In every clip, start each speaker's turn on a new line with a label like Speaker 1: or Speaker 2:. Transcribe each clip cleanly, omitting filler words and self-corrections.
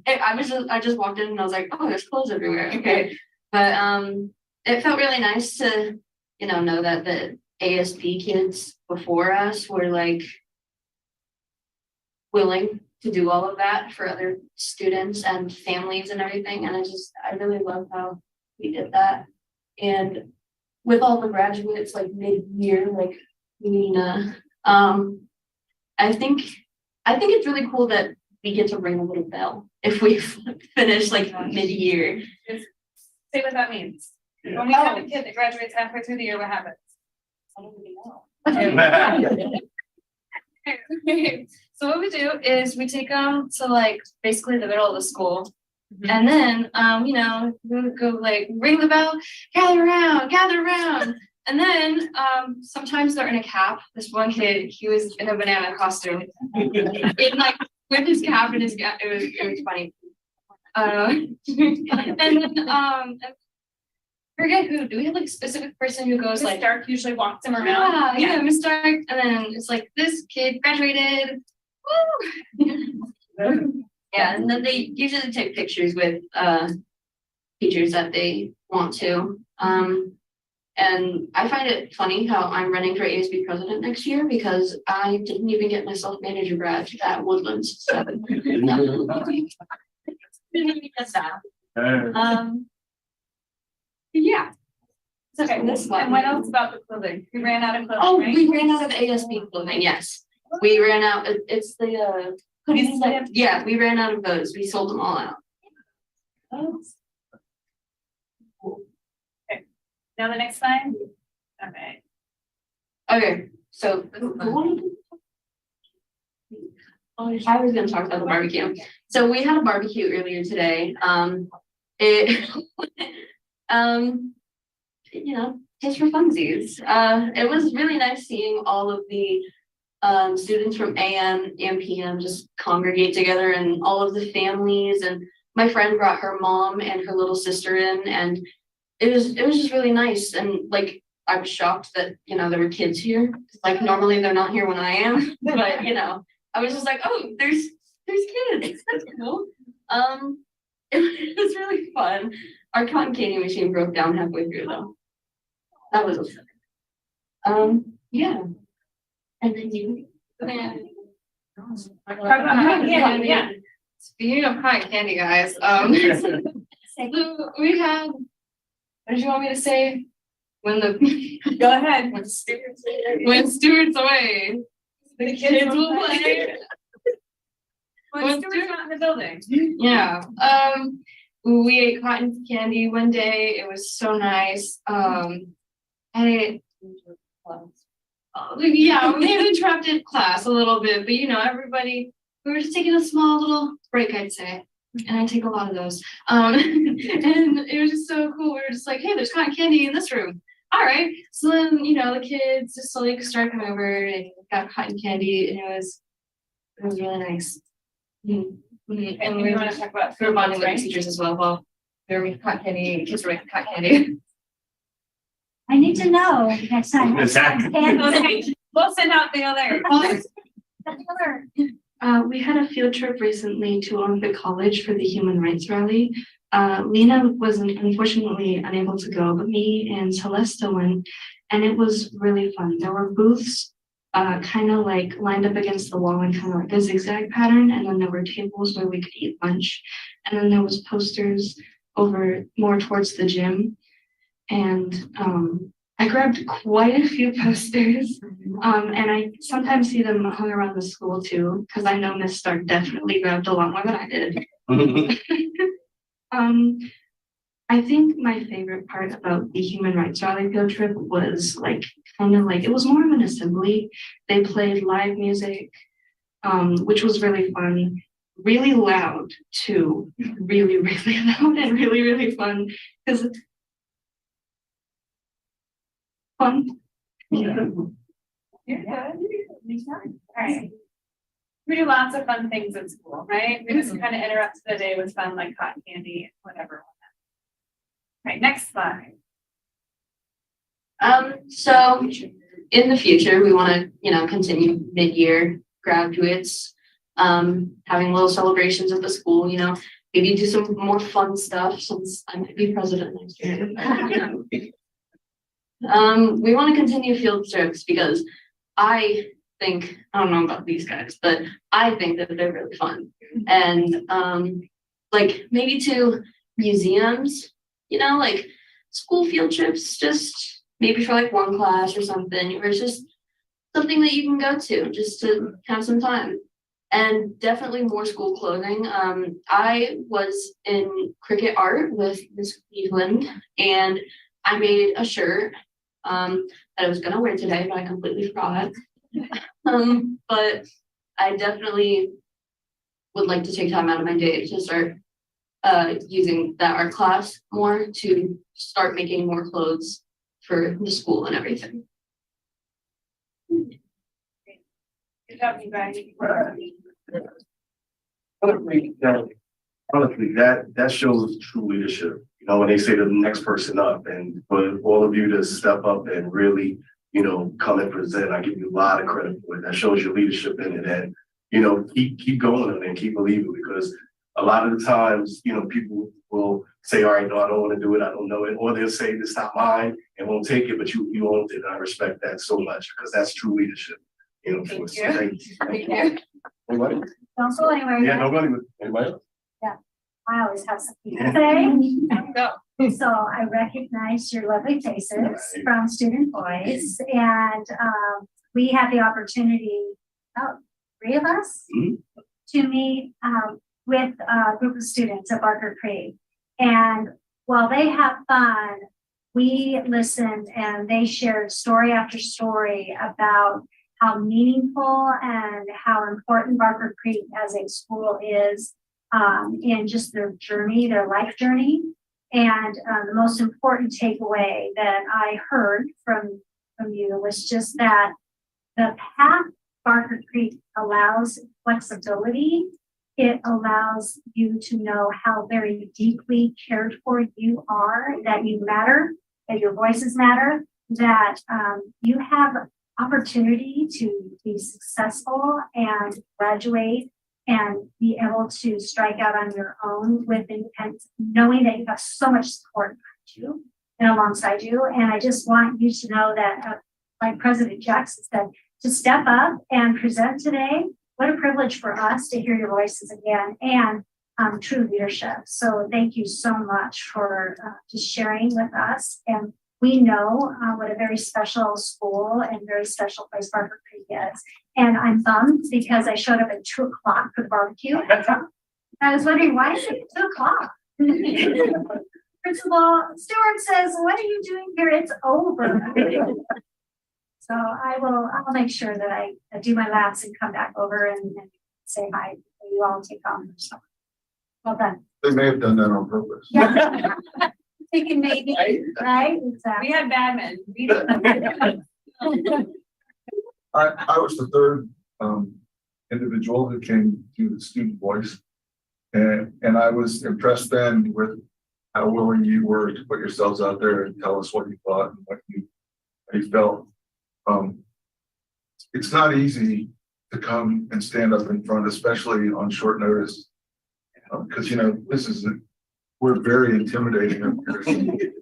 Speaker 1: I just walked in and I was like, oh, there's clothes everywhere. Okay. But it felt really nice to, know that the ASP kids before us were like willing to do all of that for other students and families and everything. And I really love how we did that. And with all the graduates like mid-year, like Nina, I think it's really cool that we get to ring a little bell if we finish like mid-year.
Speaker 2: Just say what that means. When we have a kid that graduates halfway through the year, what happens?
Speaker 1: I don't really know.
Speaker 2: So what we do is we take them to like basically the middle of the school. And then, we go like ring the bell, gather around. And then sometimes they're in a cap. This one kid, he was in a banana costume. With his cap and it was funny. And then forget who. Do we have like a specific person who goes like
Speaker 3: Stark usually walks him around?
Speaker 2: Yeah, Miss Stark. And then it's like this kid graduated. Woo! Yeah, and then they usually take pictures with teachers that they want to. And I find it funny how I'm running for ASB president next year because I didn't even get my self-manager badge at Woodlands 7. Yeah.
Speaker 3: It's okay.
Speaker 2: This one.
Speaker 3: And what else about the clothing? We ran out of clothing.
Speaker 2: Oh,
Speaker 3: right?
Speaker 2: we ran out of ASB clothing. Yes, we ran out. It's the hoodies. Yeah, we ran out of those. We sold them all out.
Speaker 3: Oh. Okay. Now the next slide. Okay.
Speaker 2: Okay, so I was going to talk about the barbecue. So we had a barbecue earlier today. It just for funsies. It was really nice seeing all of the students from AM and PM just congregate together and all of the families. And my friend brought her mom and her little sister in, and it was just really nice. And like I was shocked that there were kids here. Like normally they're not here when I am, but I was just like, oh, there's kids. That's cool. It was really fun. Our cotton candy machine broke down halfway through though. That was upsetting. Yeah. And then you.
Speaker 3: Yeah.
Speaker 2: Speaking of cotton candy, guys, we had. What did you want me to say? When the
Speaker 3: Go ahead.
Speaker 2: when Stuart's away,
Speaker 3: The
Speaker 2: kids will play.
Speaker 3: When Stuart's not in the building.
Speaker 2: Yeah. We ate cotton candy one day. It was so nice. We had interrupted class a little bit, but everybody, we were just taking a small little break, I'd say. And I take a lot of those. And it was just so cool. We were just like, hey, there's cotton candy in this room. All right. So then, the kids just like started coming over and got cotton candy, and it was really nice.
Speaker 3: Mm-hmm. And we want to talk about
Speaker 2: we were bonding with the teachers as well. Well, we were making cotton candy, kids were making cotton candy.
Speaker 4: I need to know next time.
Speaker 3: Okay. We'll send out the other.
Speaker 1: We had a field trip recently to Olympic College for the Human Rights Rally. Lena was unfortunately unable to go, but me and Celesta went, and it was really fun. There were booths kind of like lined up against the wall in kind of like a zigzag pattern, and then there were tables where we could eat lunch, and then there was posters over more towards the gym, and I grabbed quite a few posters, and I sometimes see them hung around the school too, because I know Miss Stark definitely grabbed a lot more than I did. I think my favorite part about the Human Rights Rally field trip was like kind of like it was more of an assembly. They played live music, which was really fun, really loud too, really loud and really fun because fun.
Speaker 3: Yeah. All right. We do lots of fun things in school, right? We just kind of interrupt the day with fun like cotton candy, whatever. All right, next slide.
Speaker 2: So in the future, we want to, continue mid-year graduates. having little celebrations at the school, you know, maybe do some more fun stuff since I might be president next year. We want to continue field trips because I think, I don't know about these guys, but I think that they're really fun. And like maybe to museums, you know, like school field trips, just maybe for like one class or something, or it's just something that you can go to just to have some time. And definitely more school clothing. I was in cricket art with Miss Cleveland, and I made a shirt that I was gonna wear today, but I completely forgot. But I definitely would like to take time out of my day to start using that art class more to start making more clothes for the school and everything.
Speaker 3: Good job, you guys.
Speaker 5: Honestly, that shows true leadership. You know, when they say the next person up, and for all of you to step up and really, you know, come and present, I give you a lot of credit for it. That shows your leadership in it, and you know, keep going and keep believing, because a lot of the times, you know, people will say, all right, no, I don't want to do it, I don't know it, or they'll say this is not mine and won't take it, but you owned it. And I respect that so much, because that's true leadership. You know,
Speaker 3: Thank
Speaker 5: so
Speaker 3: you.
Speaker 5: thank you.
Speaker 3: Thank you.
Speaker 5: Anybody?
Speaker 4: Don't go anywhere
Speaker 5: Yeah,
Speaker 4: yet.
Speaker 5: nobody. Anybody else?
Speaker 4: I always have something to say.
Speaker 3: Go.
Speaker 4: So I recognize your lovely faces
Speaker 5: Right.
Speaker 4: from student voice, and we had the opportunity, three of us,
Speaker 5: Mhm.
Speaker 4: to meet with a group of students at Barker Creek. And while they have fun, we listened and they shared story after story about how meaningful and how important Barker Creek as a school is in just their journey, their life journey. And the most important takeaway that I heard from you was just that the path Barker Creek allows flexibility. It allows you to know how very deeply cared for you are, that you matter, that your voices matter, that you have opportunity to be successful and graduate and be able to strike out on your own with independence, knowing that you have so much support behind you and alongside you. And I just want you to know that, like President Jackson said, to step up and present today. What a privilege for us to hear your voices again, and true leadership. So thank you so much for just sharing with us. And we know what a very special school and very special place Barker Creek is. And I'm bummed because I showed up at 2 o'clock for the barbecue. I was wondering, why is it 2 o'clock? Principal Stewart says, what are you doing here? It's over. So I'll make sure that I do my laps and come back over and say hi. You all take on. So, well done.
Speaker 6: They may have done that on purpose.
Speaker 4: Yeah. Thinking maybe, right? Exactly.
Speaker 3: We had bad men.
Speaker 6: I was the third individual who came to the student voice. And I was impressed then with how willing you were to put yourselves out there and tell us what you thought and what you felt. It's not easy to come and stand up in front, especially on short notice. Because, you know, we're very intimidating up here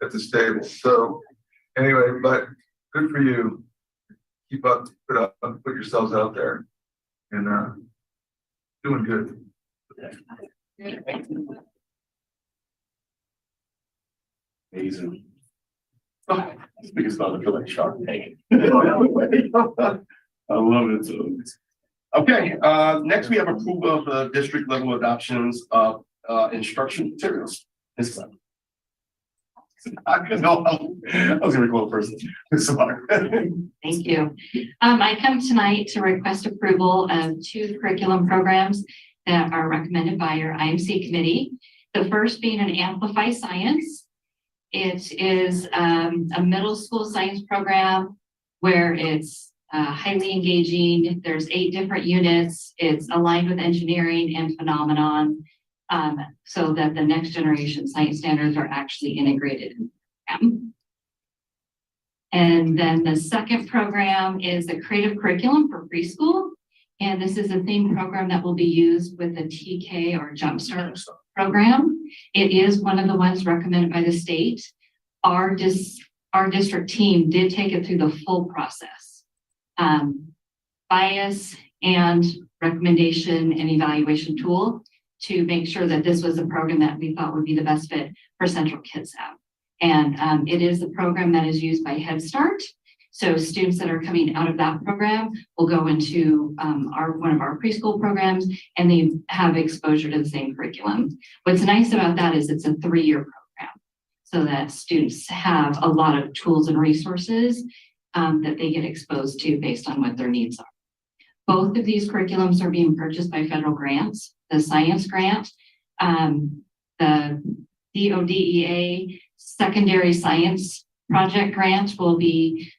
Speaker 6: at this table. So anyway, but good for you. Keep up, put yourselves out there, and doing good.
Speaker 5: Amazing. Oh, speaking about, I feel like Shark Tank. I love it. So. Okay, next we have approval of the district level adoptions of instruction materials. This time. I was gonna call a person. Sorry.
Speaker 7: Thank you. I come tonight to request approval of 2 curriculum programs that are recommended by your IMC committee. The first being an Amplify Science. It is a middle school science program where it's highly engaging. There's 8 different units. It's aligned with engineering and phenomenon, so that the next generation science standards are actually integrated in the program. And then the second program is a creative curriculum for preschool. And this is the same program that will be used with the TK or Jumpstart program. It is one of the ones recommended by the state. Our district team did take it through the full process. Bias and recommendation and evaluation tool to make sure that this was a program that we thought would be the best fit for Central Kitsap. And it is the program that is used by Head Start. So students that are coming out of that program will go into one of our preschool programs, and they have exposure to the same curriculum. What's nice about that is it's a 3-year program, so that students have a lot of tools and resources that they get exposed to based on what their needs are. Both of these curriculums are being purchased by federal grants. The science grant, the DODEA secondary science project grant will be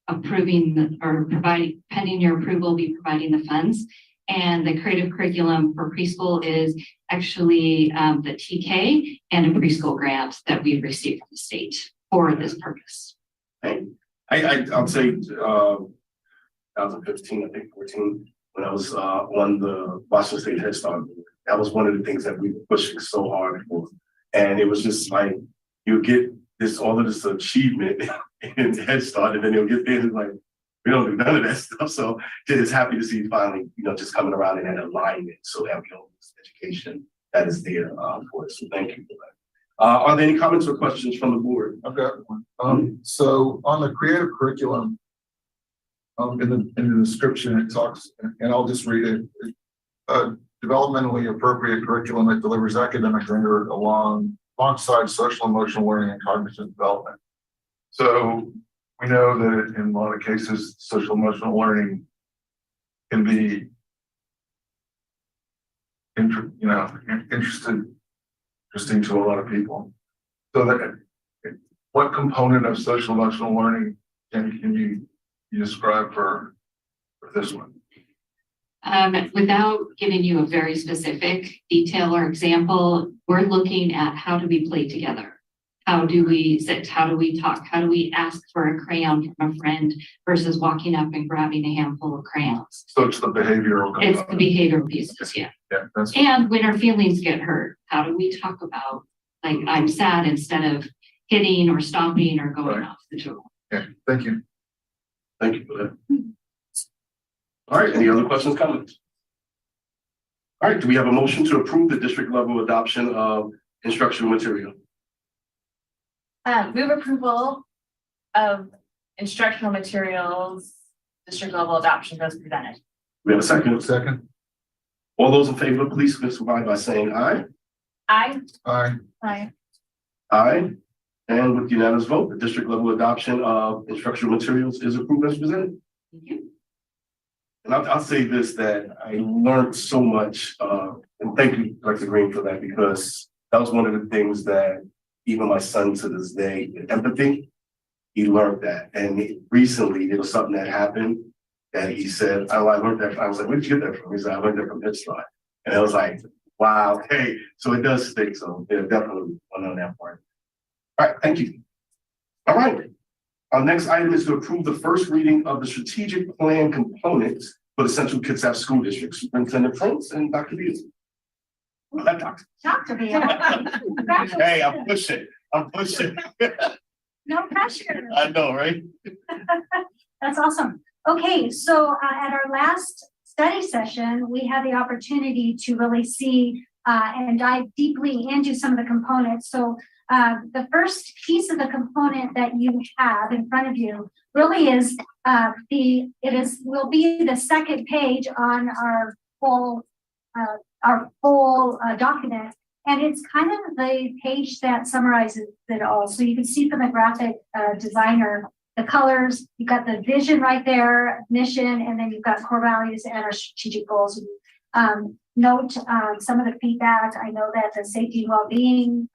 Speaker 7: approving or providing, pending your approval, be providing the funds. And the creative curriculum for preschool is actually the TK and a preschool grant that we've received from the state for this purpose.
Speaker 5: I'll say 2015, I think 14, when I was on the Washington State Head Start. That was one of the things that we were pushing so hard for. And it was just like, you get all of this achievement in Head Start, and then you'll get there and it's like, we don't do none of that stuff. So it's happy to see finally, just coming around in that alignment. So that we don't lose education that is there for us. So thank you for that. Are there any comments or questions from the board?
Speaker 6: I've got one. So on the creative curriculum, in the description, it talks, and I'll just read it. Developmentally appropriate curriculum that delivers academic rigor alongside social emotional learning and cognitive development. So we know that in a lot of cases, social emotional learning can be interesting to a lot of people. So that what component of social emotional learning can you describe for this one?
Speaker 7: Without giving you a very specific detail or example, we're looking at how do we play together? How do we sit? How do we talk? How do we ask for a crayon from a friend versus walking up and grabbing a handful of crayons?
Speaker 6: So it's the behavioral.
Speaker 7: It's the behavioral pieces, yeah.
Speaker 6: Yeah, that's.
Speaker 7: And when our feelings get hurt, how do we talk about, like, I'm sad, instead of hitting or stomping or going off the tool?
Speaker 6: Yeah, thank you.
Speaker 5: Thank you for that. All right, any other questions, comments? All right, do we have a motion to approve the district level adoption of instructional material?
Speaker 3: Move approval of instructional materials, district level adoption as presented.
Speaker 5: We have a second.
Speaker 6: Second.
Speaker 5: All those in favor, please signify by saying aye.
Speaker 3: Aye.
Speaker 6: Aye.
Speaker 3: Aye.
Speaker 5: Aye. And with unanimous vote, the district level adoption of instructional materials is approved as presented.
Speaker 7: Thank you.
Speaker 5: And I'll say this, that I learned so much, and thank you, Dr. Green, for that, because that was one of the things that even my son to this day, empathy, he learned that. And recently there was something that happened that he said, oh, I learned that. I was like, where did you get that from? He said, I learned that from Head Start. And I was like, wow, okay, so it does stick. So yeah, definitely one on that part. All right, thank you. All right. Our next item is to approve the first reading of the strategic plan components for the Central Kitsap School District. Superintendent Prince and Dr. Beasley. Well, that doctor.
Speaker 4: Dr. Beal.
Speaker 5: Hey, I'm pushing.
Speaker 4: No pressure.
Speaker 5: I know, right?
Speaker 4: That's awesome. Okay, so at our last study session, we had the opportunity to really see and dive deeply into some of the components. So the first piece of the component that you have in front of you really is will be the second page on our full document, and it's kind of the page that summarizes it all. So you can see from the graphic designer the colors. You've got the vision right there, mission, and then you've got core values and our strategic goals. Note some of the feedback. I know that the safety and well-being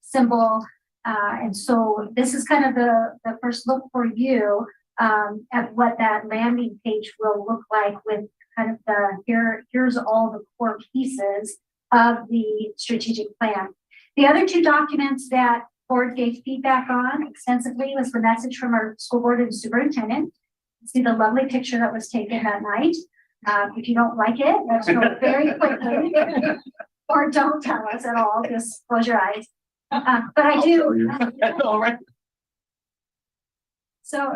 Speaker 4: symbol, and so this is kind of the first look for you at what that landing page will look like, with kind of here's all the core pieces of the strategic plan. The other two documents that board gave feedback on extensively was the message from our school board and superintendent. See the lovely picture that was taken that night. If you don't like it, let's go very quickly. Or don't tell us at all, just close your eyes. But I do.
Speaker 5: All right.
Speaker 4: So,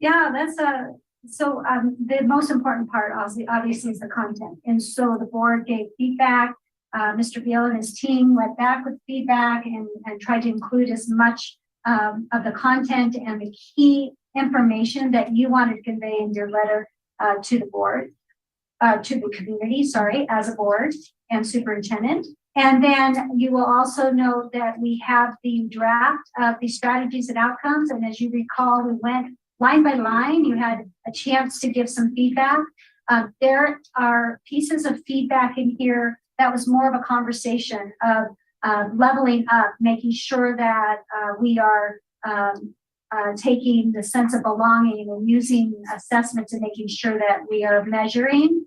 Speaker 4: that's the most important part obviously is the content. And so the board gave feedback. Mr. Beal and his team went back with feedback and tried to include as much of the content and the key information that you wanted to convey in your letter to the board, to the community, as a board and superintendent. And then you will also note that we have the draft of the strategies and outcomes. And as you recall, we went line by line. You had a chance to give some feedback. There are pieces of feedback in here that was more of a conversation of leveling up, making sure that we are taking the sense of belonging and using assessments and making sure that we are measuring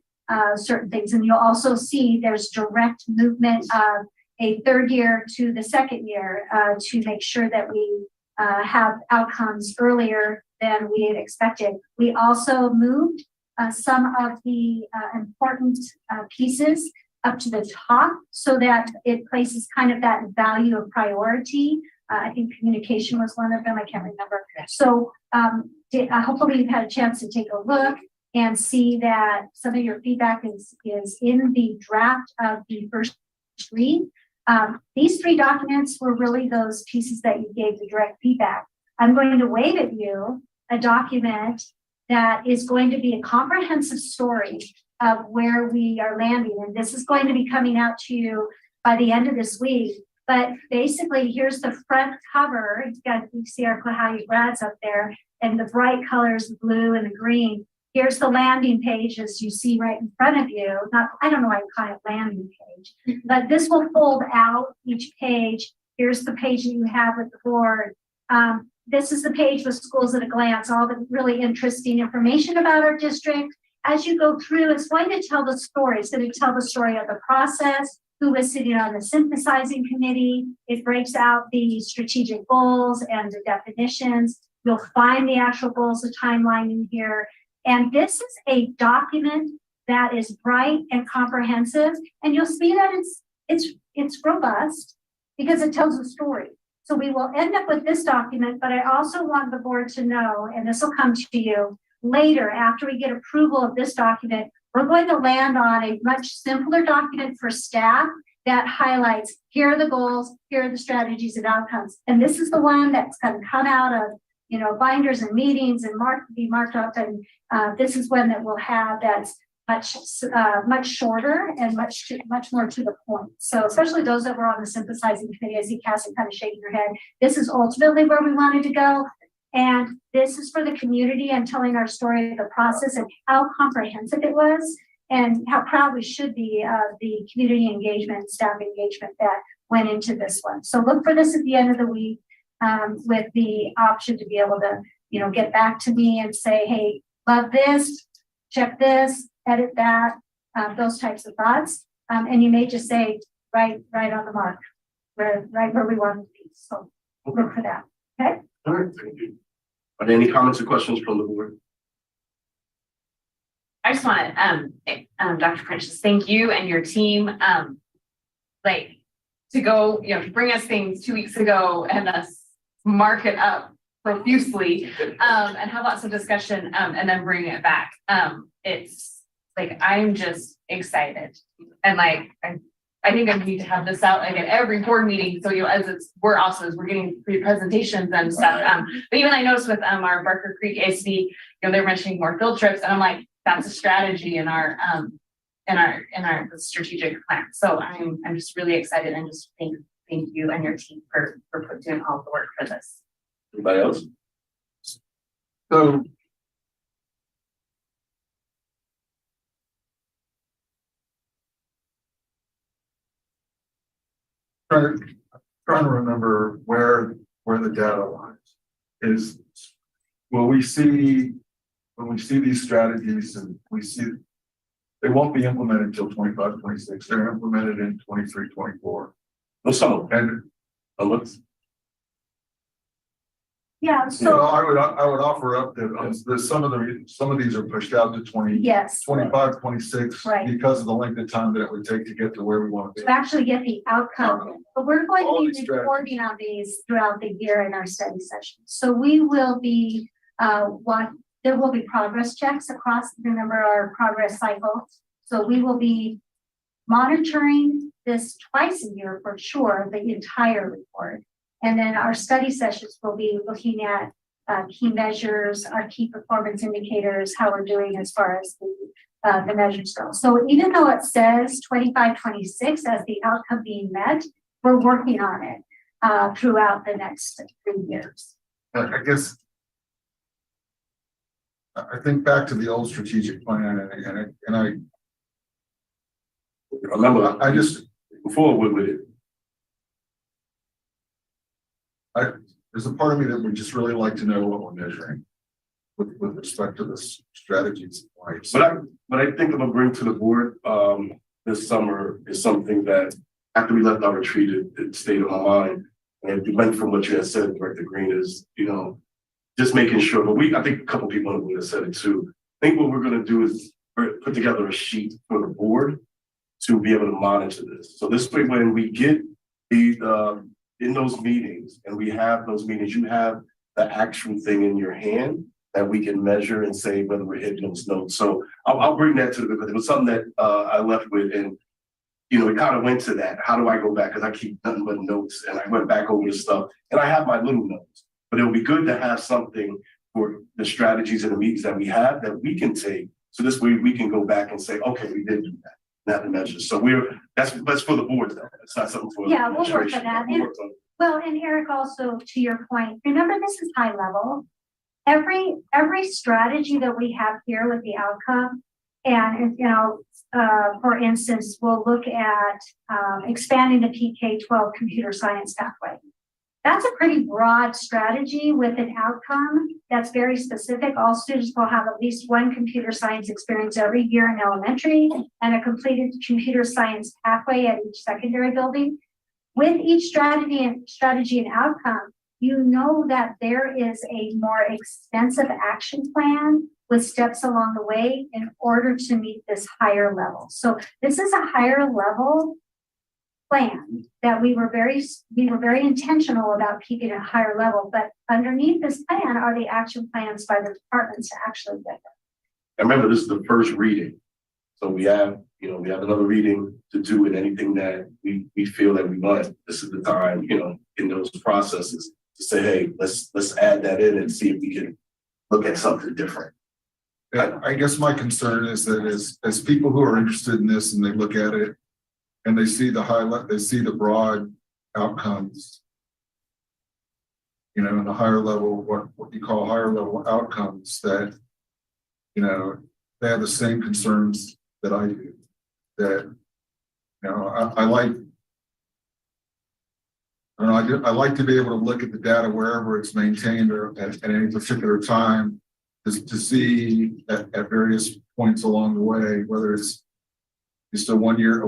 Speaker 4: certain things. And you'll also see there's direct movement of a third year to the second year to make sure that we have outcomes earlier than we had expected. We also moved some of the important pieces up to the top so that it places kind of that value of priority. I think communication was one of them. I can't remember. So hopefully you've had a chance to take a look and see that some of your feedback is in the draft of the first read. These 3 documents were really those pieces that you gave the direct feedback. I'm going to wave at you a document that is going to be a comprehensive story of where we are landing. And this is going to be coming out to you by the end of this week. But basically, here's the front cover. You see our Kohayi grads up there, and the bright colors, the blue and the green. Here's the landing page, as you see right in front of you. I don't know why you call it landing page, but this will fold out each page. Here's the page that you have with the board. This is the page with Schools at a Glance, all the really interesting information about our district. As you go through, it's going to tell the story. It's going to tell the story of the process, who was sitting on the synthesizing committee. It breaks out the strategic goals and the definitions. You'll find the actual goals, the timeline in here. And this is a document that is bright and comprehensive. And you'll see that it's robust because it tells a story. So we will end up with this document, but I also want the board to know, and this will come to you later after we get approval of this document, we're going to land on a much simpler document for staff that highlights, here are the goals, here are the strategies and outcomes. And this is the one that's going to come out of, binders and meetings and be marked up. And this is one that we'll have that's much shorter and much more to the point. So especially those that were on the synthesizing committee, I see Cassie kind of shaking her head. This is ultimately where we wanted to go. And this is for the community and telling our story of the process and how comprehensive it was and how proud we should be of the community engagement, staff engagement that went into this one. So look for this at the end of the week with the option to be able to, get back to me and say, hey, love this, check this, edit that, those types of thoughts. And you may just say, right on the mark, right where we want to be. So look for that. Okay.
Speaker 5: All right, thank you. Are there any comments or questions from the board?
Speaker 8: I just want to, Dr. Prentice, thank you and your team, to go, to bring us things 2 weeks ago and us mark it up profusely, and have lots of discussion, and then bring it back. It's I'm just excited, and I think I need to have this out at every board meeting. So we're getting presentations and stuff. But even I noticed with our Barker Creek ASD, they're mentioning more field trips, and I'm like, that's a strategy in our strategic plan. So I'm just really excited and just thank you and your team for doing all the work for this.
Speaker 5: Anybody else?
Speaker 6: So trying to remember where the data lies is when we see these strategies and we see they won't be implemented until 25, 26. They're implemented in 23, 24.
Speaker 5: No, some of them.
Speaker 6: And
Speaker 5: Looks.
Speaker 4: Yeah,
Speaker 6: Well,
Speaker 4: so,
Speaker 6: I would offer up that there's some of these are pushed out to
Speaker 4: yes,
Speaker 6: 25, 26
Speaker 4: Right.
Speaker 6: because of the length of time that it would take to get to where we want to be.
Speaker 4: to actually get the outcome. But we're going
Speaker 6: All
Speaker 4: to
Speaker 6: these
Speaker 4: be
Speaker 6: strategies.
Speaker 4: reporting on these throughout the year in our study sessions. So we will be, there will be progress checks across, remember our progress cycle. So we will be monitoring this twice a year for sure, the entire report. And then our study sessions will be looking at key measures, our key performance indicators, how we're doing as far as the measures go. So even though it says 25, 26 as the outcome being met, we're working on it throughout the next 3 years.
Speaker 6: I guess I think back to the old strategic plan and I
Speaker 5: Remember,
Speaker 6: I just,
Speaker 5: before with it,
Speaker 6: there's a part of me that would just really like to know what we're measuring with respect to this strategies.
Speaker 5: what I think I'm gonna bring to the board, this summer is something that after we left our retreat, it stayed on my mind. And it went from what you had said, Director Green, is, just making sure, but I think a couple people on the board have said it too. I think what we're gonna do is put together a sheet for the board to be able to monitor this. So this way, when we get in those meetings and we have those meetings, you have the actual thing in your hand that we can measure and say whether we're hitting those notes. So I'll bring that to the, because it was something that I left with, and it kind of went to that. How do I go back? Because I keep nothing but notes, and I went back over the stuff, and I have my little notes. But it'll be good to have something for the strategies and the meetings that we have that we can take. So this way we can go back and say, okay, we did do that. Not the measures. So that's for the board though. It's not something for
Speaker 4: Yeah, we'll work on that.
Speaker 5: We'll work on it.
Speaker 4: Well, and Eric, also to your point, remember this is high level. Every strategy that we have here with the outcome, and for instance, we'll look at expanding the PK-12 computer science pathway. That's a pretty broad strategy with an outcome that's very specific. All students will have at least one computer science experience every year in elementary and a completed computer science pathway at each secondary building. With each strategy and outcome, you know that there is a more extensive action plan with steps along the way in order to meet this higher level. So this is a higher level plan that we were very intentional about keeping a higher level, but underneath this plan are the action plans by the departments to actually get there.
Speaker 5: And remember, this is the first reading. So we have another reading to do with anything that we feel that we want. This is the time, in those processes to say, hey, let's add that in and see if we can look at something different.
Speaker 6: I guess my concern is that as people who are interested in this and they look at it and they see the broad outcomes, in the higher level, what you call higher level outcomes, that, they have the same concerns that I do. That, I like to be able to look at the data wherever it's maintained or at any particular time to see at various points along the way, whether it's just a one year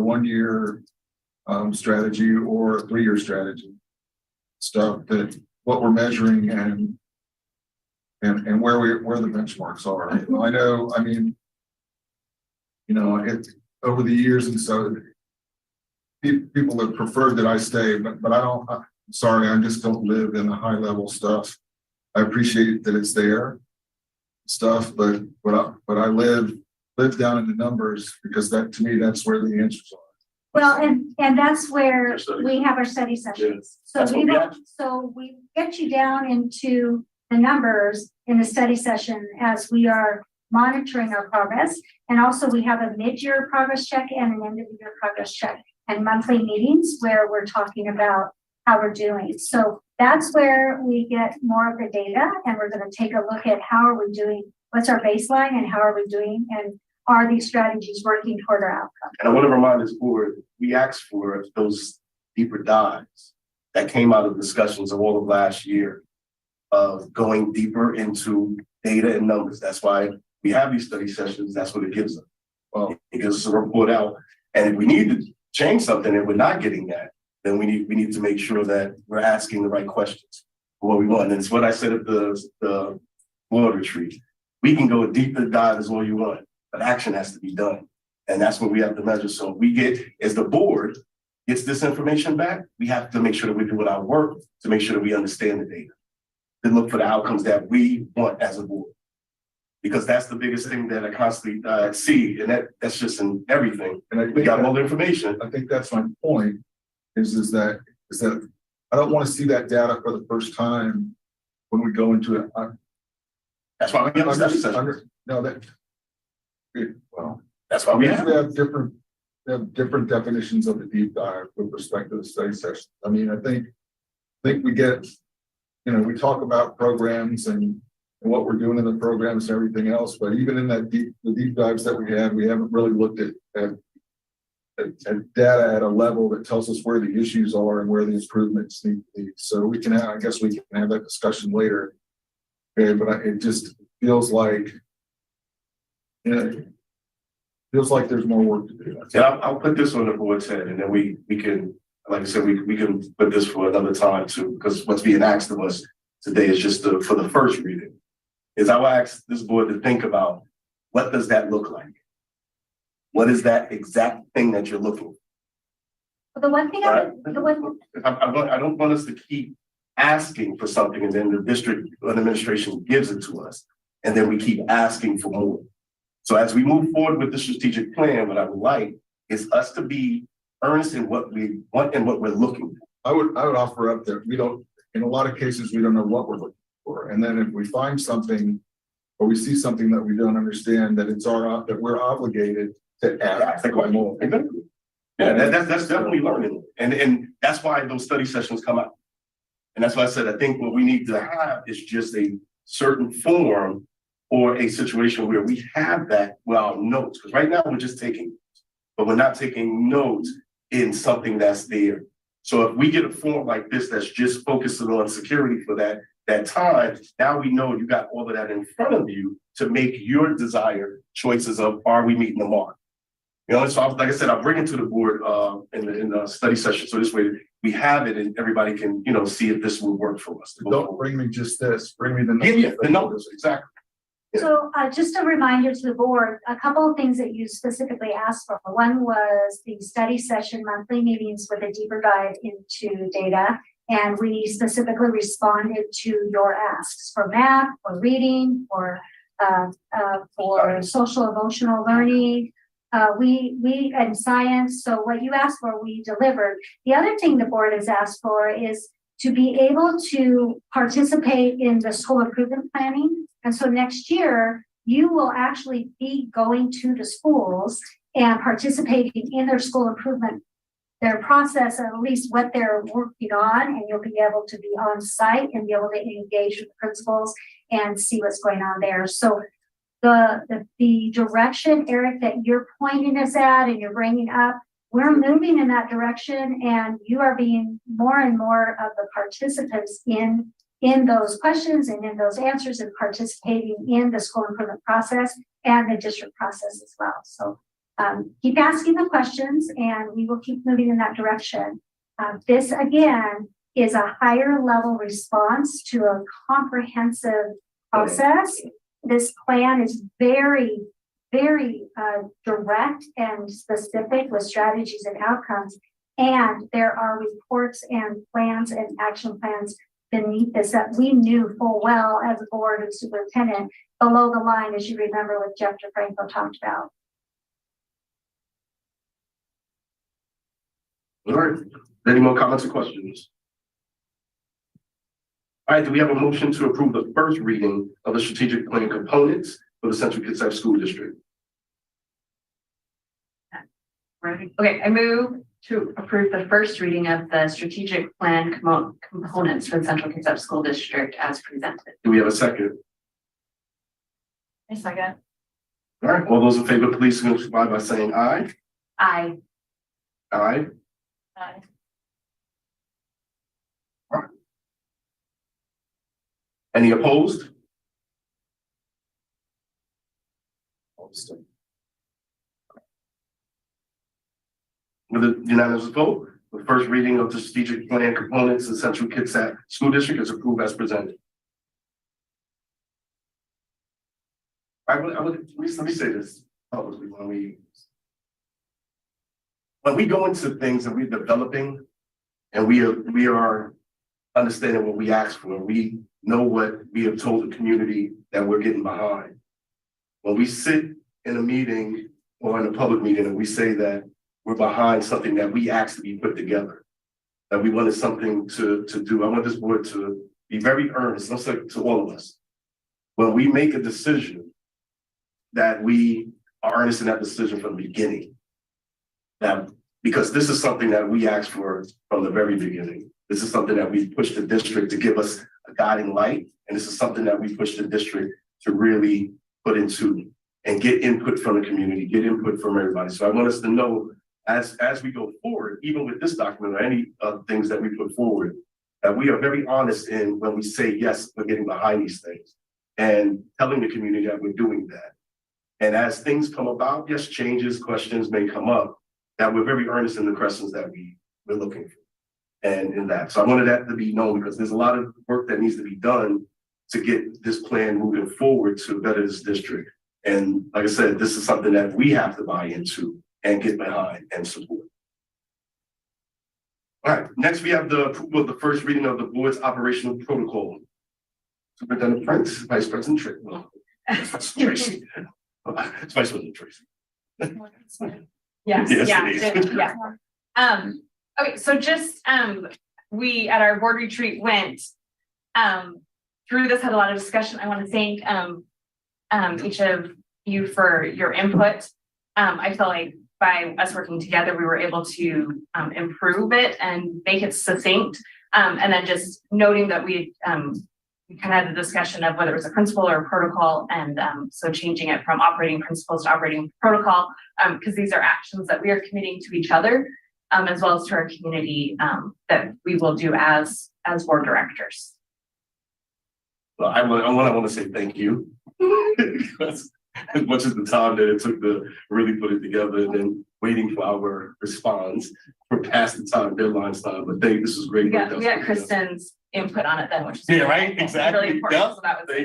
Speaker 6: strategy or a 3-year strategy, stuff that what we're measuring and where the benchmarks are. I know, over the years, and so people have preferred that I stay, but I don't. Sorry, I just don't live in the high level stuff. I appreciate that it's there, stuff, but I live down in the numbers, because that, to me, that's where the answers are.
Speaker 4: Well, and that's where we have our study sessions. So we get you down into the numbers in the study session as we are monitoring our progress. And also we have a mid-year progress check and an end-of-the-year progress check and monthly meetings where we're talking about how we're doing. So that's where we get more of the data, and we're going to take a look at how are we doing, what's our baseline, and how are we doing, and are these strategies working toward our outcome.
Speaker 5: And I want to remind this board, we asked for those deeper dives that came out of discussions of all of last year of going deeper into data and numbers. That's why we have these study sessions. That's what it gives us. Well, it gives us a report out. And if we need to change something and we're not getting that, then we need to make sure that we're asking the right questions. what we want. And it's what I said at the board retreat. We can go a deeper dive as all you want, but action has to be done. And that's what we have to measure. So we get, as the board gets this information back, we have to make sure that we're doing our work to make sure that we understand the data. Then look for the outcomes that we want as a board. Because that's the biggest thing that I constantly see, and that's just in everything.
Speaker 6: And I
Speaker 5: We
Speaker 6: think
Speaker 5: got all the information.
Speaker 6: I think that's my point, is that I don't want to see that data for the first time when we go into it.
Speaker 5: That's why we have a study session.
Speaker 6: No, well,
Speaker 5: That's why we have.
Speaker 6: we have different definitions of the deep dive with respect to the study session. I mean, I think we get, we talk about programs and what we're doing in the programs and everything else, but even in the deep dives that we haven't really looked at data at a level that tells us where the issues are and where the improvements need to be. So we can I guess we can have that discussion later. Okay, but it just feels like, feels like there's more work to do.
Speaker 5: Yeah, I'll put this on the board's head, and then we can, like I said, we can put this for another time too, because what's being asked of us today is just for the first reading. Is I'll ask this board to think about, what does that look like? What is that exact thing that you're looking for?
Speaker 4: The one thing
Speaker 5: Right?
Speaker 4: I
Speaker 5: I don't want us to keep asking for something and then the district administration gives it to us, and then we keep asking for more. So as we move forward with the strategic plan, what I would like is us to be earnest in what we want and what we're looking for.
Speaker 6: I would offer up that we don't, in a lot of cases, we don't know what we're looking for. And then if we find something or we see something that we don't understand, that that we're obligated to ask for more.
Speaker 5: Exactly. Yeah, that's definitely learning. And that's why those study sessions come out. And that's why I said, I think what we need to have is just a certain form or a situation where we have that with our notes. Because right now we're just taking, but we're not taking notes in something that's there. So if we get a form like this that's just focusing on security for that time, now we know you got all of that in front of you to make your desired choices of, are we meeting the mark? So like I said, I'll bring it to the board in the study session. So this way we have it and everybody can, see if this will work for us.
Speaker 6: Don't bring me just this, bring me the numbers.
Speaker 5: Yeah, the numbers, exactly.
Speaker 4: So just a reminder to the board, a couple of things that you specifically asked for. One was the study session monthly meetings with a deeper dive into data. And we specifically responded to your asks for math, for reading, for social emotional learning. We and science. So what you asked for, we delivered. The other thing the board has asked for is to be able to participate in the school improvement planning. And so next year, you will actually be going to the schools and participating in their school improvement, their process, or at least what they're working on, and you'll be able to be on site and be able to engage with the principals and see what's going on there. So the direction, Eric, that you're pointing us at and you're bringing up, we're moving in that direction, and you are being more and more of the participants in those questions and in those answers, and participating in the school improvement process and the district process as well. So keep asking the questions and we will keep moving in that direction. This again is a higher level response to a comprehensive process. This plan is very, very direct and specific with strategies and outcomes. And there are reports and plans and action plans beneath this that we knew full well as a board and superintendent below the line, as you remember what Jeff DeFranco talked about.
Speaker 5: All right. Any more comments or questions? All right, do we have a motion to approve the first reading of the strategic plan components for the Central Kitsap School District?
Speaker 8: Okay, I move to approve the first reading of the strategic plan components for the Central Kitsap School District as presented.
Speaker 5: Do we have a second?
Speaker 8: A second.
Speaker 5: All right, all those in favor, please signify by saying aye.
Speaker 8: Aye.
Speaker 5: Aye.
Speaker 8: Aye.
Speaker 5: Any opposed? With a unanimous vote, The first reading of the strategic plan components in Central Kitsap School District is approved as presented. Let me say this publicly when we go into things and we're developing and we are understanding what we ask for, we know what we have told the community that we're getting behind. When we sit in a meeting or in a public meeting and we say that we're behind something that we asked to be put together, that we wanted something to do, I want this board to be very earnest, let's say to all of us. When we make a decision, that we are earnest in that decision from the beginning. That because this is something that we asked for from the very beginning. This is something that we pushed the district to give us a guiding light. And this is something that we pushed the district to really put into and get input from the community, get input from everybody. So I want us to know as we go forward, even with this document or any things that we put forward, that we are very honest in when we say, yes, we're getting behind these things and telling the community that we're doing that. And as things come about, yes, changes, questions may come up, that we're very earnest in the questions that we're looking for. And in that. So I wanted that to be known because there's a lot of work that needs to be done to get this plan moving forward to better this district. And like I said, this is something that we have to buy into and get behind and support. All right, next we have the approval of the first reading of the board's operational protocol. Superintendent Prince, Vice President Tracy. It's Vice President Tracy.
Speaker 8: Yes,
Speaker 5: Yes,
Speaker 8: yeah,
Speaker 5: it is.
Speaker 8: yeah. Okay, so just, we at our board retreat went, through this, had a lot of discussion. I want to thank, each of you for your input. I feel like by us working together, we were able to, improve it and make it succinct. And then just noting that we kind of had a discussion of whether it was a principle or a protocol, and so changing it from operating principles to operating protocol, because these are actions that we are committing to each other, as well as to our community, that we will do as board directors.
Speaker 5: Well, I want to say thank you. Because as much as the time that it took to really put it together and then waiting for our response for past the time, deadlines time, but this is great.
Speaker 8: We got Kristen's input on it then, which is
Speaker 5: Yeah, right, exactly.
Speaker 8: really important.
Speaker 5: Yeah.
Speaker 8: So that was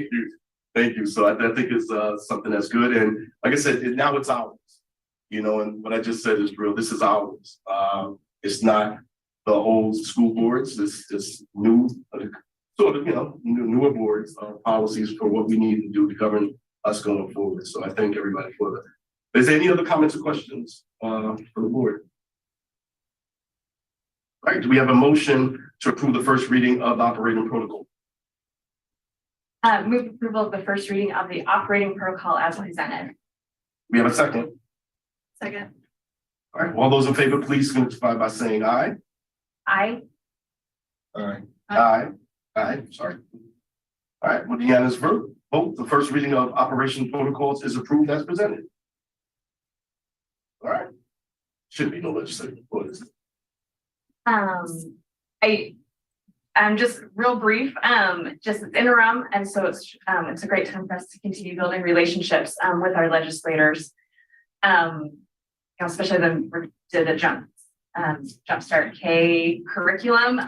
Speaker 5: Thank you. So I think it's something that's good. And like I said, now it's ours, and what I just said is real. This is ours. It's not the old school boards. It's new, sort of, newer boards, policies for what we need to do to govern us going forward. So I thank everybody for that. Is there any other comments or questions for the board? All right, do we have a motion to approve the first reading of the operating protocol?
Speaker 8: Move approval of the first reading of the operating protocol as presented.
Speaker 5: We have a second.
Speaker 8: Second.
Speaker 5: All right, all those in favor, please signify by saying aye.
Speaker 8: Aye.
Speaker 5: Aye. Sorry. All right, with the unanimous vote, the first reading of operation protocols is approved as presented. All right. Should be no legislative. What is it?
Speaker 8: I'm just real brief, just interim. And so it's a great time for us to continue building relationships, with our legislators. Especially then we did a Jumpstart K curriculum,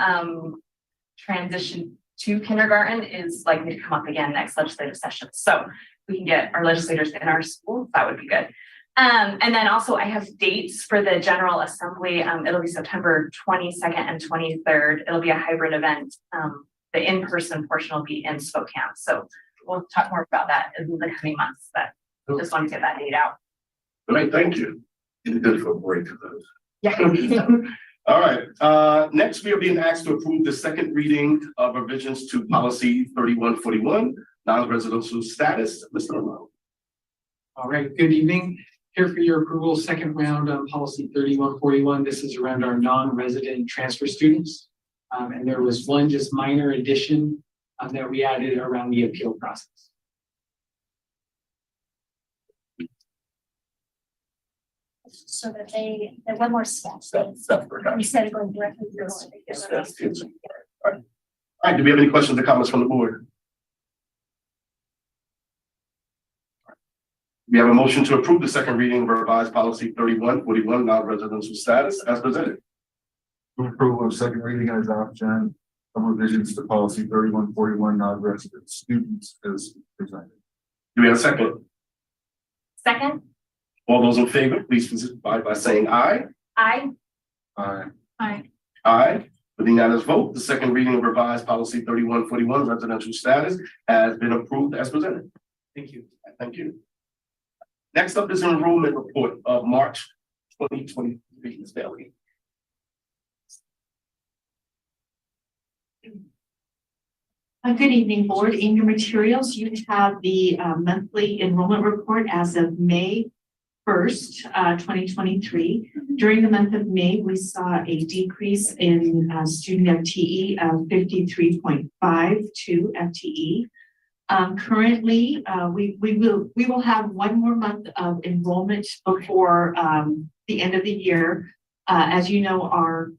Speaker 8: transition to kindergarten is likely to come up again next legislative session. So we can get our legislators in our schools, that would be good. And then also I have dates for the General Assembly. It'll be September 22nd and 23rd. It'll be a hybrid event. The in-person portion will be in Spokane. So we'll talk more about that in the coming months, but just want to get that date out.
Speaker 5: All right, thank you. You did for a break of those.
Speaker 8: Yeah.
Speaker 5: All right, next we are being asked to approve the second reading of revisions to policy 3141, non-residential status. Mr. Romano.
Speaker 9: All right, good evening. Here for your approval, second round on policy 3141. This is around our non-resident transfer students. And there was one just minor addition that we added around the appeal process.
Speaker 4: So that they're one more step. Instead of going directly through.
Speaker 5: All right, do we have any questions or comments from the board? We have a motion to approve the second reading of revised policy 3141, non-residential status as presented.
Speaker 6: Approval of second reading and adoption of revisions to policy 3141 non-resident students as presented.
Speaker 5: Do we have a second?
Speaker 4: Second,
Speaker 5: All those in favor, please signify by saying aye.
Speaker 4: I,
Speaker 6: Aye.
Speaker 5: Aye. With the unanimous vote, the second reading of revised policy 3141 residential status has been approved as presented.
Speaker 9: Thank you.
Speaker 5: Thank you. Next up is enrollment report of March 2023, Ms. Bailey.
Speaker 7: Good evening, board. In your materials, you have the monthly enrollment report as of May 1st, 2023. During the month of May, we saw a decrease in student FTE of 53.52 FTE. Currently, we will have one more month of enrollment before the end of the year. As you know, our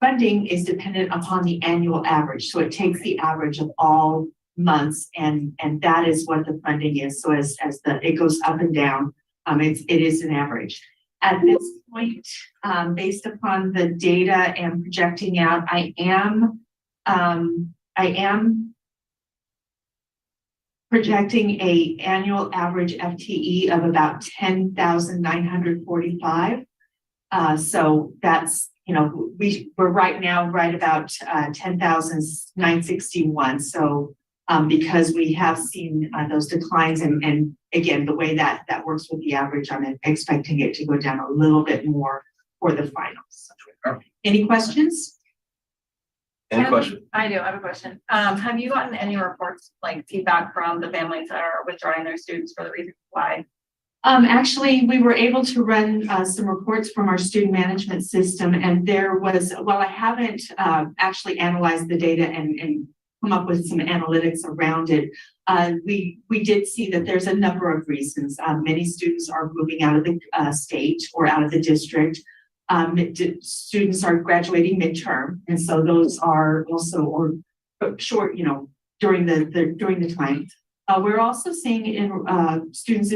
Speaker 7: funding is dependent upon the annual average. So it takes the average of all months and that is what the funding is. So as it goes up and down, it is an average. At this point, based upon the data and projecting out, I am projecting a annual average FTE of about 10,945. So that's, you know, we're right now right about 10,961. So because we have seen those declines and again, the way that works with the average, I'm expecting it to go down a little bit more for the finals. Any questions?
Speaker 5: Any questions?
Speaker 8: I do, I have a question. Have you gotten any reports, like feedback from the families that are withdrawing their students for the reasons why?
Speaker 7: Actually, we were able to run some reports from our student management system, and there was, while I haven't actually analyzed the data and come up with some analytics around it, we did see that there's a number of reasons. Many students are moving out of the state or out of the district. Students are graduating midterm, and so those are also or short, you know, during the time. We're also seeing in students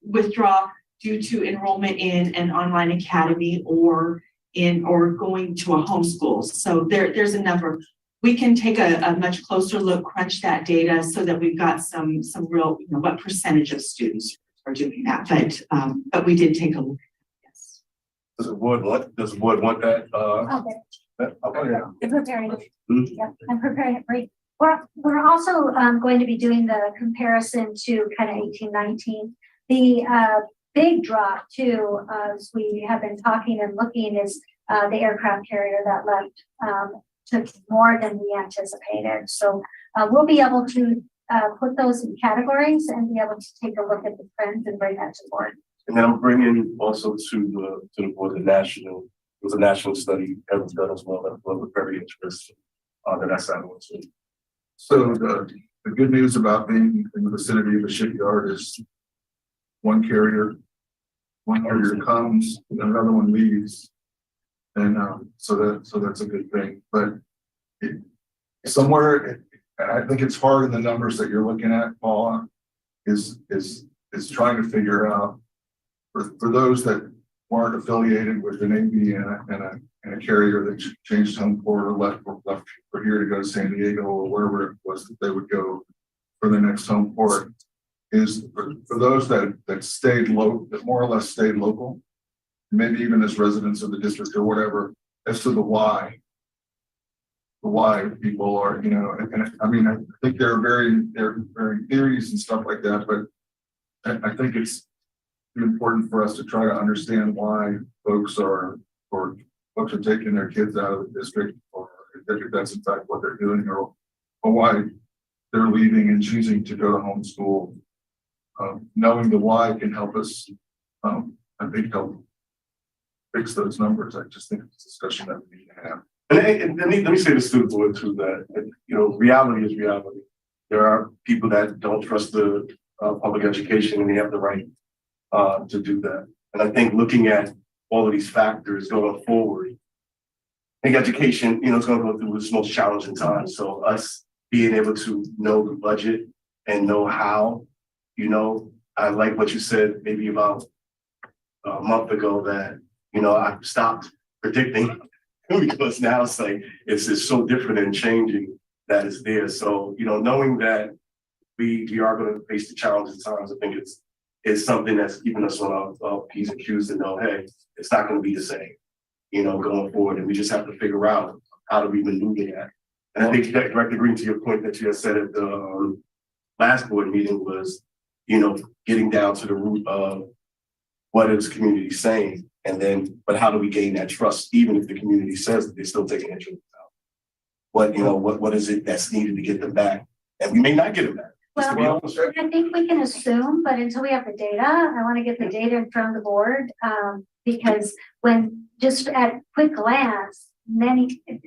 Speaker 7: withdraw due to enrollment in an online academy or going to a homeschool. So there's a number. We can take a much closer look, crunch that data so that we've got some real, you know, what percentage of students are doing that. But we did take a look. Yes.
Speaker 5: Does the board want that?
Speaker 4: okay,
Speaker 5: Okay.
Speaker 4: I'm preparing.
Speaker 5: Mhm.
Speaker 4: Yeah, I'm preparing it for you. We're also going to be doing the comparison to kind of 1819. The big drop too, as we have been talking and looking, is the aircraft carrier that left took more than we anticipated. So we'll be able to put those in categories and be able to take a look at the trends and bring that to board.
Speaker 5: And then I'm bringing also to the board the national study that was done as well. That was very interesting. That's that one too.
Speaker 6: So the good news about being in the vicinity of a shipyard is one carrier comes and another one leaves. And so that's a good thing. But somewhere, I think it's hard in the numbers that you're looking at, Paula, is trying to figure out for those that weren't affiliated with an AB and a carrier that changed home port or left for here to go to San Diego or wherever it was that they would go for their next home port, is for those that stayed local, that more or less stayed local, maybe even as residents of the district or whatever, as to the why people are, you know, and I mean, I think there are varying theories and stuff like that, but I think it's important for us to try to understand why folks are taking their kids out of the district, or if that's in fact what they're doing, or why they're leaving and choosing to go to homeschool. Knowing the why can help us, I think, help fix those numbers. I just think it's a discussion that we need to have.
Speaker 5: And let me say this to the board too, that, you know, reality is reality. There are people that don't trust the public education, and they have the right to do that. And I think looking at all of these factors going forward, I think education, you know, is going to go through its most challenging time. So us being able to know the budget and know how, you know, I like what you said maybe about a month ago that, you know, I stopped predicting because now it's like, it's just so different and changing that is there. So, knowing that we are going to face the challenges at times, I think it's something that's keeping us on our P's and Q's to know, hey, it's not going to be the same, going forward. And we just have to figure out how do we maneuver that. And I think that Director Green, to your point that you had said at the last board meeting was, getting down to the root of what is the community saying, and then, but how do we gain that trust, even if the community says that they're still taking that truth out? What is it that's needed to get them back? And we may not get them back. Just to be honest.
Speaker 4: I think we can assume, but until we have the data, I want to get the data in front of the board, because when just at quick glance,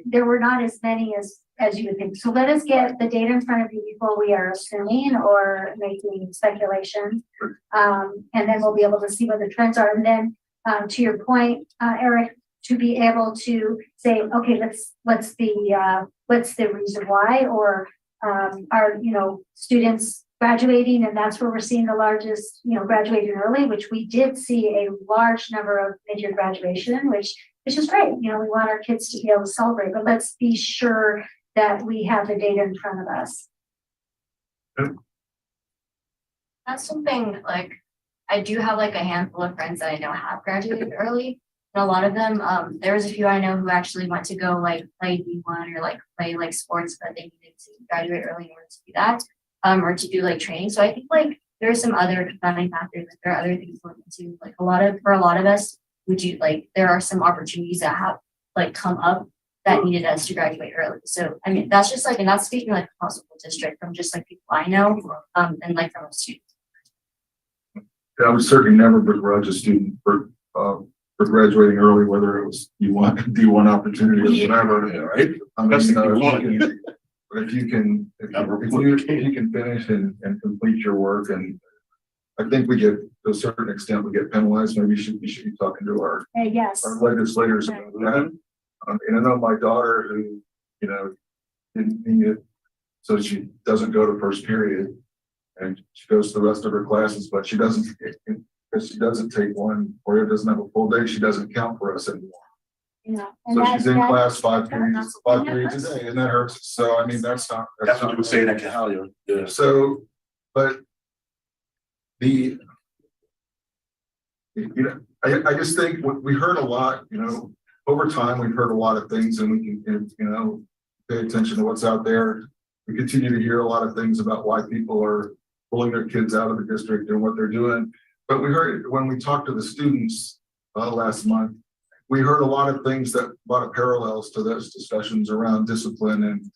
Speaker 4: there were not as many as you would think. So let us get the data in front of you before we are assuming or making speculation. And then we'll be able to see what the trends are. And then to your point, Eric, to be able to say, okay, what's the reason why, or are students graduating, and that's where we're seeing the largest, graduating early, which we did see a large number of mid-year graduation, which is great. We want our kids to be able to celebrate, but let's be sure that we have the data in front of us.
Speaker 10: That's something like I do have like a handful of friends that I know have graduated early. And a lot of them, there was a few I know who actually went to go like play D1 or like play like sports, but they needed to graduate early in order to do that, or to do like training. So I think like there are some other confounding factors. Like there are other things to look into. Like for a lot of us, there are some opportunities that have like come up that needed us to graduate early. So I mean that's just like, and that's speaking like across the whole district from just like people I know, and like from a student.
Speaker 6: I would certainly never begrudge a student for graduating early, whether it was D1 opportunity or whatever.
Speaker 5: Right.
Speaker 6: I mean, but if you can finish and complete your work, and I think we get, to a certain extent, we get penalized. Maybe we should be talking to our
Speaker 4: Yes.
Speaker 6: our legislators about that. And I know my daughter who, didn't need it, so she doesn't go to first period, and she goes to the rest of her classes, but she doesn't, because she doesn't take one, or it doesn't have a full day, she doesn't count for us anymore.
Speaker 4: Yeah.
Speaker 6: So she's in class five periods a day, and that hurts. So I mean, that's not.
Speaker 5: That's what you were saying at Cahalia. Yeah.
Speaker 6: So, but I just think we heard a lot, over time, we've heard a lot of things, and we can, pay attention to what's out there. We continue to hear a lot of things about why people are pulling their kids out of the district and what they're doing. But we heard, when we talked to the students last month, we heard a lot of things a lot of parallels to those discussions around discipline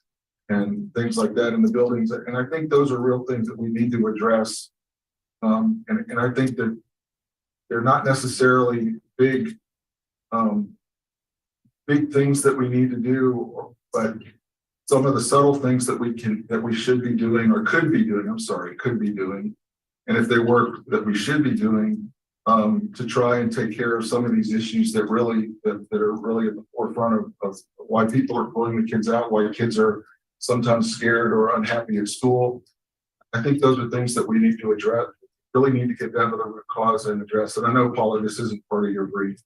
Speaker 6: and things like that in the buildings. And I think those are real things that we need to address. And I think that they're not necessarily big things that we need to do, but some of the subtle things that we should be doing, or could be doing. And if they work, that we should be doing, to try and take care of some of these issues that are really at the forefront of why people are pulling the kids out, why kids are sometimes scared or unhappy at school. I think those are things that we need to address, really need to get down to the root cause and address it. I know, Paula, this isn't part of your brief,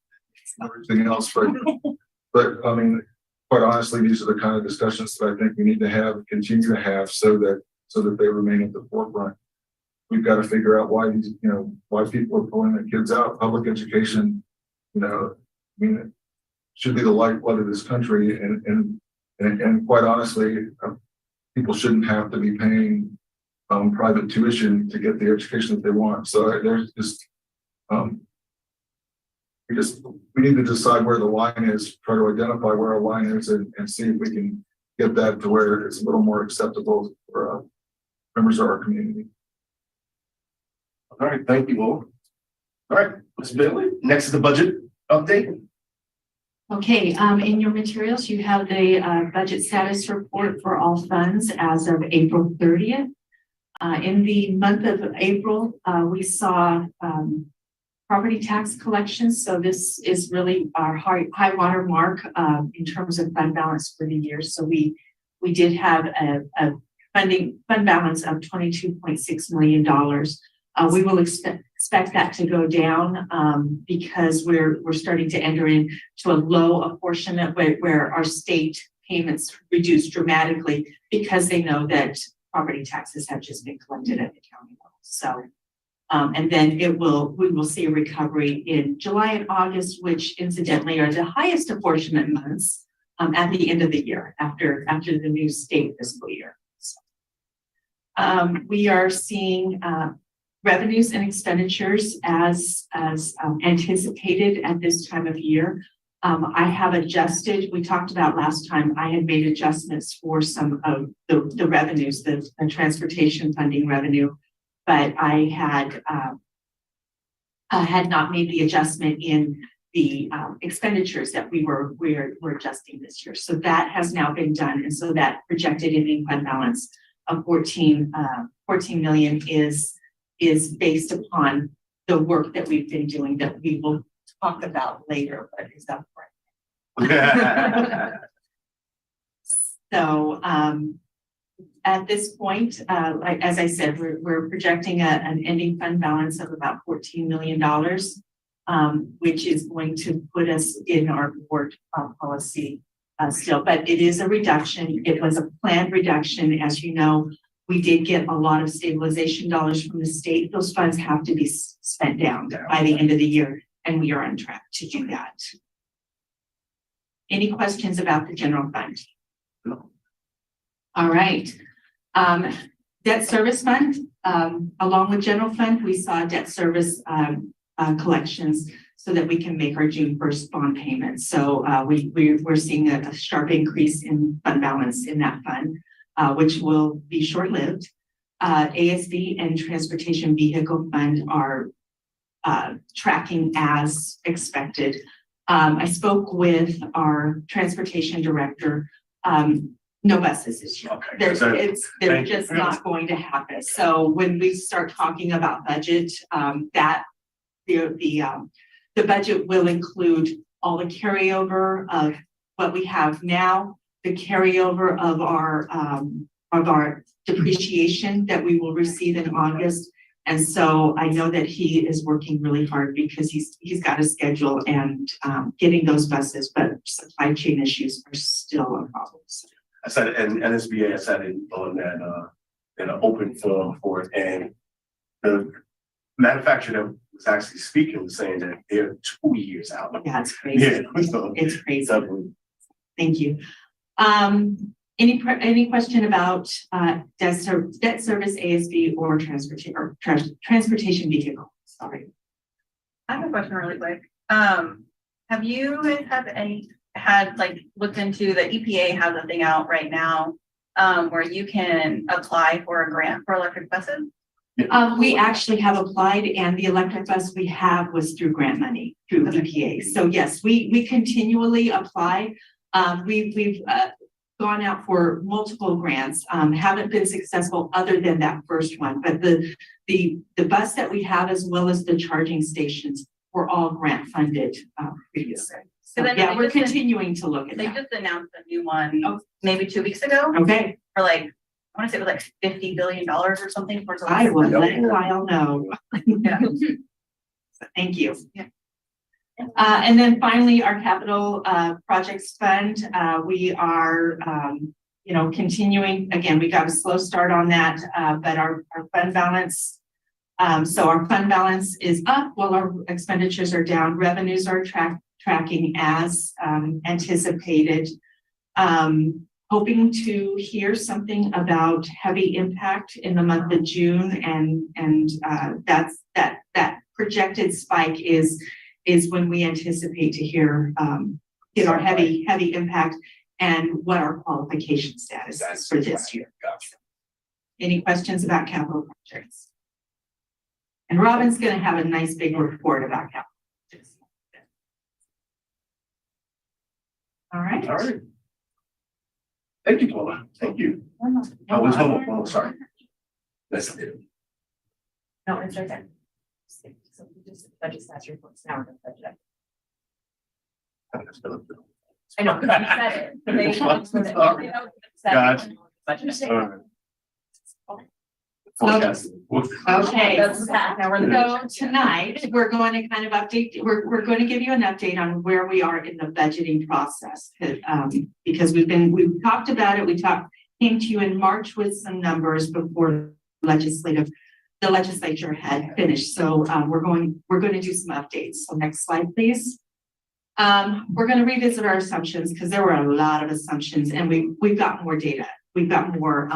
Speaker 6: everything else, but I mean, quite honestly, these are the kind of discussions that I think we need to have, continue to have, so that they remain at the forefront. We've got to figure out why why people are pulling their kids out. Public education, I mean, it should be the lifeblood of this country, and quite honestly, people shouldn't have to be paying private tuition to get the education that they want. So there's just we need to decide where the line is, try to identify where our line is, and see if we can get that to where it's a little more acceptable for members of our community.
Speaker 5: All right, thank you all. All right, Ms. Bailey, next is the budget update.
Speaker 7: Okay, in your materials, you have the budget status report for all funds as of April 30th. In the month of April, we saw property tax collections. So this is really our high water mark in terms of fund balance for the year. So we did have a fund balance of $22.6 million
Speaker 11: We will expect that to go down because we're starting to enter into a low apportionment where our state payments reduce dramatically because they know that property taxes have just been collected at the county level. So, and then we will see a recovery in July and August, which incidentally are the highest apportionment months at the end of the year after the new state fiscal year. So, we are seeing revenues and expenditures as anticipated at this time of year. I have adjusted, we talked about last time, I had made adjustments for some of the revenues, the transportation funding revenue, but I had not made the adjustment in the expenditures that we're adjusting this year. So that has now been done. And so that projected ending fund balance of 14 million is based upon the work that we've been doing that we will talk about later, but is that right? So at this point, like as I said, we're projecting an ending fund balance of about $14 million, which is going to put us in our board policy still, but it is a reduction. It was a planned reduction. As you know, we did get a lot of stabilization dollars from the state. Those funds have to be spent down by the end of the year, and we are on track to do that. Any questions about the general fund?
Speaker 5: No.
Speaker 11: All right. Debt service fund, along with general fund, we saw debt service collections so that we can make our June 1st bond payments. So we're seeing a sharp increase in fund balance in that fund, which will be short-lived. ASB and transportation vehicle fund are tracking as expected. I spoke with our transportation director. No buses this year.
Speaker 5: Okay.
Speaker 11: They're just not going to happen. So when we start talking about budget, the budget will include all the carryover of what we have now, the carryover of our depreciation that we will receive in August. And so I know that he is working really hard because he's got a schedule and getting those buses, but supply chain issues are still a problem. So.
Speaker 5: I said, and NSBA, I said it on that in an open forum for it, and the manufacturer that was actually speaking was saying that they're 2 years out.
Speaker 11: Yeah, it's crazy.
Speaker 5: Yeah, so
Speaker 11: it's crazy.
Speaker 5: Definitely.
Speaker 11: Thank you. Any question about debt service ASB or transportation vehicle? Sorry.
Speaker 8: I have a question really quick. Have you guys looked into the EPA has a thing out right now where you can apply for a grant for electric buses?
Speaker 11: We actually have applied, and the electric bus we have was through grant money through EPA. So yes, we continually apply. We've gone out for multiple grants, haven't been successful other than that first one. But the bus that we have, as well as the charging stations, were all grant funded previously. So yeah, we're continuing to look at that.
Speaker 8: They just announced a new one maybe 2 weeks ago.
Speaker 11: Okay.
Speaker 8: For I want to say it was $50 billion or something. For
Speaker 11: I will let Kyle know.
Speaker 8: Yeah.
Speaker 11: So thank you. Yeah. And then finally, our capital projects fund. We are, continuing. Again, we got a slow start on that, but our fund balance. So our fund balance is up while our expenditures are down. Revenues are tracking as anticipated. Hoping to hear something about heavy impact in the month of June, and that projected spike is when we anticipate to hear get our heavy impact and what our qualification status is for this year.
Speaker 5: Gotcha.
Speaker 11: Any questions about capital projects? And Robin's going to have a nice big report about capital projects. All right.
Speaker 5: All right. Thank you, Paula. Thank you. Oh, it's home. Oh, sorry. That's it.
Speaker 7: No, it's right there. So we just budget stats reports now. We're going to budget. I know, because you said it.
Speaker 5: Gotcha. All right. Forecasting.
Speaker 11: Okay,
Speaker 8: Now we're
Speaker 11: so tonight, we're going to kind of update, we're going to give you an update on where we are in the budgeting process. Because we've talked about it, came to you in March with some numbers before the legislature had finished. So we're going to do some updates. So next slide, please. We're going to revisit our assumptions because there were a lot of assumptions and we've got more data. We've got more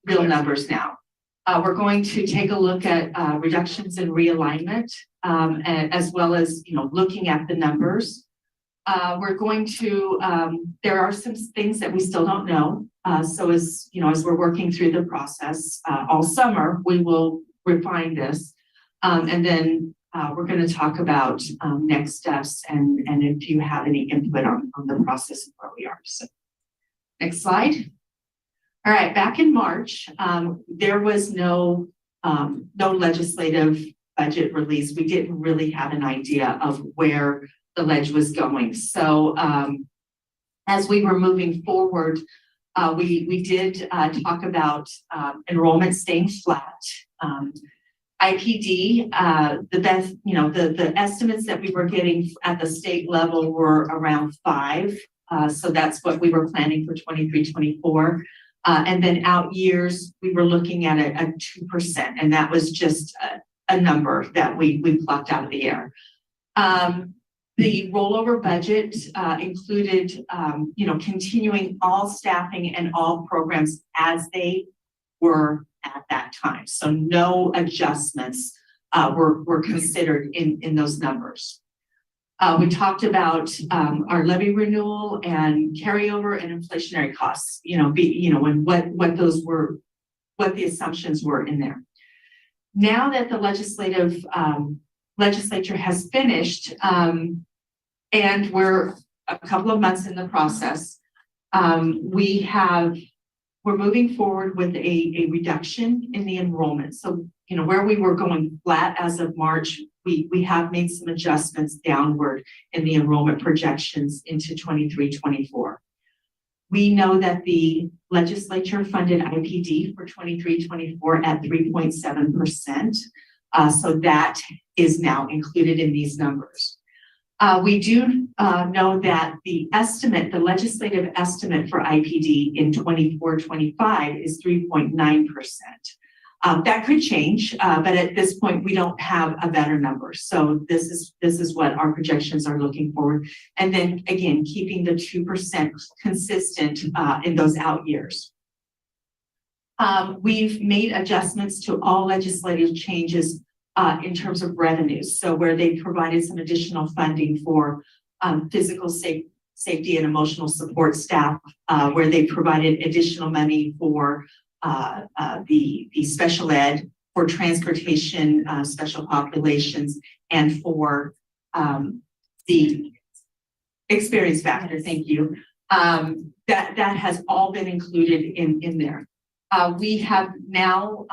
Speaker 11: real numbers now. We're going to take a look at reductions in realignment, as well as, looking at the numbers. We're going to, there are some things that we still don't know. So as we're working through the process, all summer, we will refine this. And then we're going to talk about next steps and if you have any input on the process of where we are. So next slide. All right, back in March, there was no legislative budget release. We didn't really have an idea of where the ledge was going. So as we were moving forward, we did talk about enrollment staying flat. IPD, the best, the estimates that we were getting at the state level were around 5. So that's what we were planning for 23-24. And then out years, we were looking at a 2%, and that was just a number that we plucked out of the air. The rollover budget included, continuing all staffing and all programs as they were at that time. So no adjustments were considered in those numbers. We talked about our levy renewal and carryover and inflationary costs, and what those were, what the assumptions were in there. Now that the legislature has finished, and we're a couple of months in the process, we're moving forward with a reduction in the enrollment. So, where we were going flat as of March, we have made some adjustments downward in the enrollment projections into 23-24. We know that the legislature funded IPD for 23-24 at 3.7%. So that is now included in these numbers. We do know that the legislative estimate for IPD in 24-25 is 3.9%. That could change, but at this point, we don't have a better number. So this is what our projections are looking forward. And then again, keeping the 2% consistent in those out years. We've made adjustments to all legislative changes in terms of revenues. So where they provided some additional funding for physical safety and emotional support staff, where they provided additional money for the special ed, for transportation, special populations, and for the experience factor. Thank you. That has all been included in there. We have now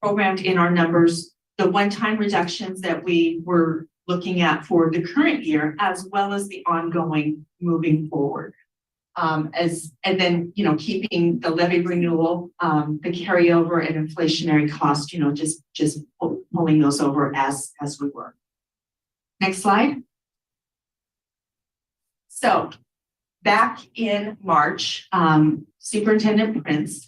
Speaker 11: programmed in our numbers the one-time reductions that we were looking at for the current year, as well as the ongoing moving forward. And then, keeping the levy renewal, the carryover and inflationary cost, just pulling those over as we were. Next slide. So back in March, Superintendent Prince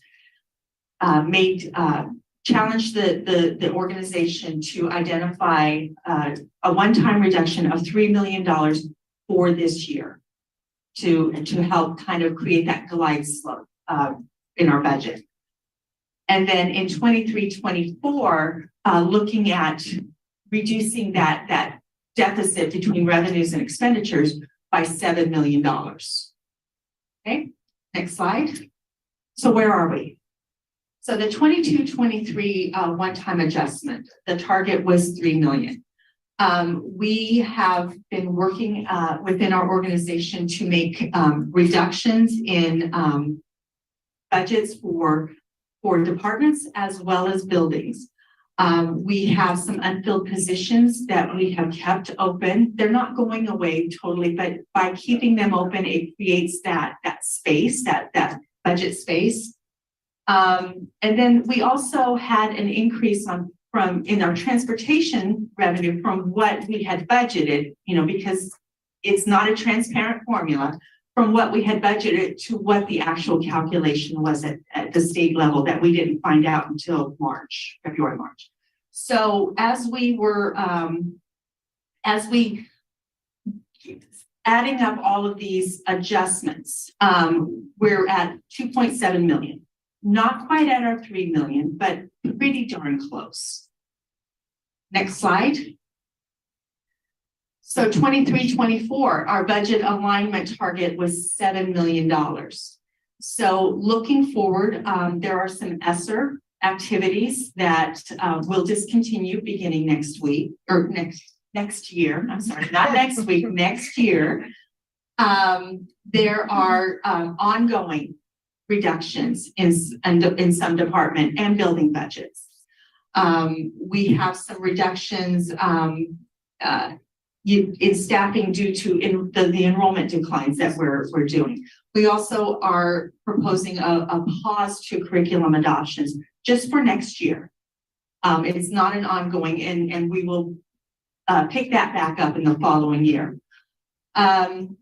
Speaker 11: challenged the organization to identify a one-time reduction of $3 million for this year to help kind of create that glide slope in our budget. And then in 23-24, looking at reducing that deficit between revenues and expenditures by $7 million. Okay, next slide. So where are we? So the 22-23 one-time adjustment, the target was $3 million. We have been working within our organization to make reductions in budgets for departments as well as buildings. We have some unfilled positions that we have kept open. They're not going away totally, but by keeping them open, it creates that space, that budget space. And then we also had an increase in our transportation revenue from what we had budgeted, because it's not a transparent formula, from what we had budgeted to what the actual calculation was at the state level that we didn't find out until February, March. So as we adding up all of these adjustments, we're at 2.7 million. Not quite at our 3 million, but pretty darn close. Next slide. So 23-24, our budget alignment target was $7 million. So looking forward, there are some ESSER activities that will discontinue beginning next week or next year. I'm sorry, not next week, next year. There are ongoing reductions in some department and building budgets. We have some reductions in staffing due to the enrollment declines that we're doing. We also are proposing a pause to curriculum adoptions just for next year. It's not an ongoing, and we will pick that back up in the following year.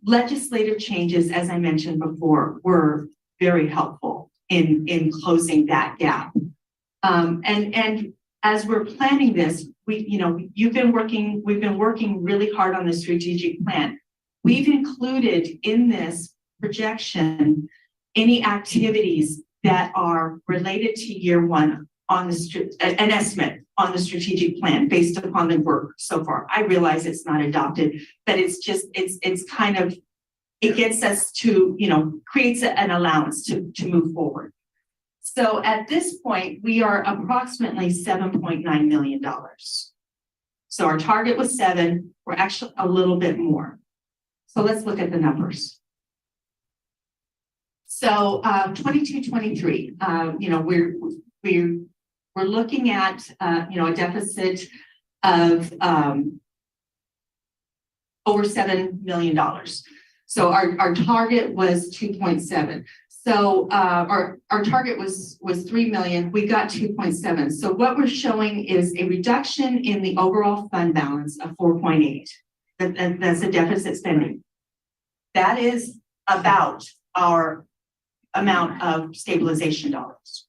Speaker 11: Legislative changes, as I mentioned before, were very helpful in closing that gap. And as we're planning this, we've been working really hard on the strategic plan. We've included in this projection any activities that are related to year one on an estimate on the strategic plan based upon the work so far. I realize it's not adopted, but it's kind of, it gets us to, creates an allowance to move forward. So at this point, we are approximately $7.9 million. So our target was 7, we're actually a little bit more. So let's look at the numbers. So 22-23, we're looking at a deficit of over $7 million. So our target was 2.7. So our target was 3 million. We got 2.7. So what we're showing is a reduction in the overall fund balance of 4.8. That's a deficit spending. That is about our amount of stabilization dollars.